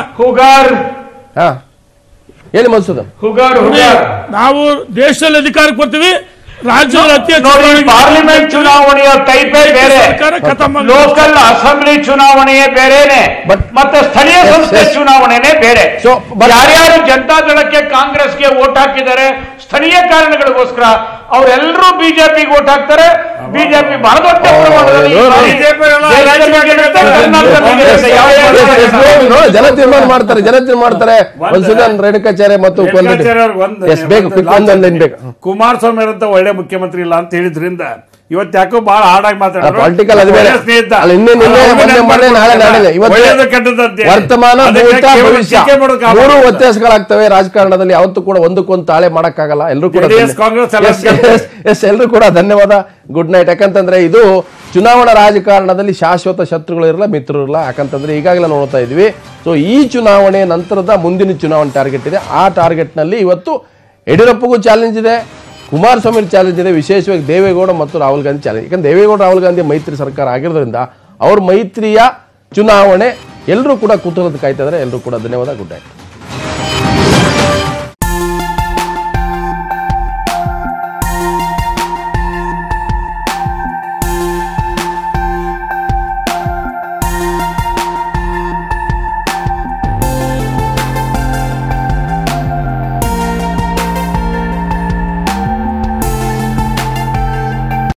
ಹೇಳಿ ಮನ್ಸೂದ್, ನಾವು ದೇಶದಲ್ಲಿ ಅಧಿಕಾರಕ್ಕೆ ಬರ್ತೀವಿ. ರಾಜ್ಯದ ಪಾರ್ಲಿಮೆಂಟ್ ಚುನಾವಣೆಯ ಟೈಪೇ ಬೇರೆ, ಲೋಕಲ್ ಅಸೆಂಬ್ಲಿ ಚುನಾವಣೆಯೇ ಬೇರೆನೆ, ಮತ್ತೆ ಸ್ಥಳೀಯ ಸಂಸ್ಥೆ ಚುನಾವಣೆನೇ ಬೇರೆ. ಯಾರ್ಯಾರು ಜನತಾದಳಕ್ಕೆ ಕಾಂಗ್ರೆಸ್ಗೆ ವೋಟ್ ಹಾಕಿದ್ದಾರೆ ಸ್ಥಳೀಯ ಕಾರಣಗಳಿಗೋಸ್ಕರ ಅವರೆಲ್ಲರೂ ಬಿಜೆಪಿಗೆ ವೋಟ್ ಹಾಕ್ತಾರೆ. ಬಿಜೆಪಿ ಬಹಳ ದೊಡ್ಡ ಪ್ರಮಾಣದಲ್ಲಿ ಜನ ತೀರ್ಮಾನ ಮಾಡ್ತಾರೆ. ಮನ್ಸೂದನ್, ರೇಣುಕಾಚಾರ್ಯ ಮತ್ತು ಕುಮಾರಸ್ವಾಮಿ ಅವರಂತ ಒಳ್ಳೆ ಮುಖ್ಯಮಂತ್ರಿ ಇಲ್ಲ ಅಂತ ಹೇಳಿದ್ರಿಂದ ಇವತ್ತು ಯಾಕೋ ಬಹಳ ಹಾಡಾಗಿ ಮಾತಾಡ್ತಾರೆ. ಪೊಲಿಟಿಕಲ್ ಅದು ಬೇರೆ. ವರ್ತಮಾನ ಭವಿಷ್ಯ ಮೂರು ವ್ಯತ್ಯಾಸಗಳಾಗ್ತವೆ ರಾಜಕಾರಣದಲ್ಲಿ. ಯಾವತ್ತೂ ಕೂಡ ಒಂದಕ್ಕೊಂದು ತಾಳೆ ಮಾಡಕ್ಕಾಗಲ್ಲ. ಎಲ್ಲರೂ ಕೂಡ ಎಲ್ಲರೂ ಕೂಡ ಧನ್ಯವಾದ, ಗುಡ್ ನೈಟ್. ಯಾಕಂತಂದ್ರೆ ಇದು ಚುನಾವಣಾ ರಾಜಕಾರಣದಲ್ಲಿ ಶಾಶ್ವತ ಶತ್ರುಗಳು ಇರಲ್ಲ, ಮಿತ್ರರು ಇರಲ್ಲ. ಯಾಕಂತಂದ್ರೆ ಈಗಾಗಲೇ ನೋಡ್ತಾ ಇದ್ವಿ. ಸೊ ಈ ಚುನಾವಣೆ ನಂತರದ ಮುಂದಿನ ಚುನಾವಣೆ ಟಾರ್ಗೆಟ್ ಇದೆ. ಆ ಟಾರ್ಗೆಟ್ ನಲ್ಲಿ ಇವತ್ತು ಯಡಿಯೂರಪ್ಪಗೂ ಚಾಲೆಂಜ್ ಇದೆ, ಕುಮಾರಸ್ವಾಮಿ ಚಾಲೆಂಜ್ ಇದೆ, ವಿಶೇಷವಾಗಿ ದೇವೇಗೌಡ ಮತ್ತು ರಾಹುಲ್ ಗಾಂಧಿ ಚಾಲೆಂಜ್. ಯಾಕಂದ್ರೆ ದೇವೇಗೌಡ ರಾಹುಲ್ ಗಾಂಧಿ ಮೈತ್ರಿ ಸರ್ಕಾರ ಆಗಿರೋದ್ರಿಂದ ಅವ್ರ ಮೈತ್ರಿಯ ಚುನಾವಣೆ ಎಲ್ಲರೂ ಕೂಡ ಕುತೂಹಲದ ಕಾಯ್ತಾ ಇದ್ದಾರೆ. ಎಲ್ಲರೂ ಕೂಡ ಧನ್ಯವಾದ, ಗುಡ್ ನೈಟ್.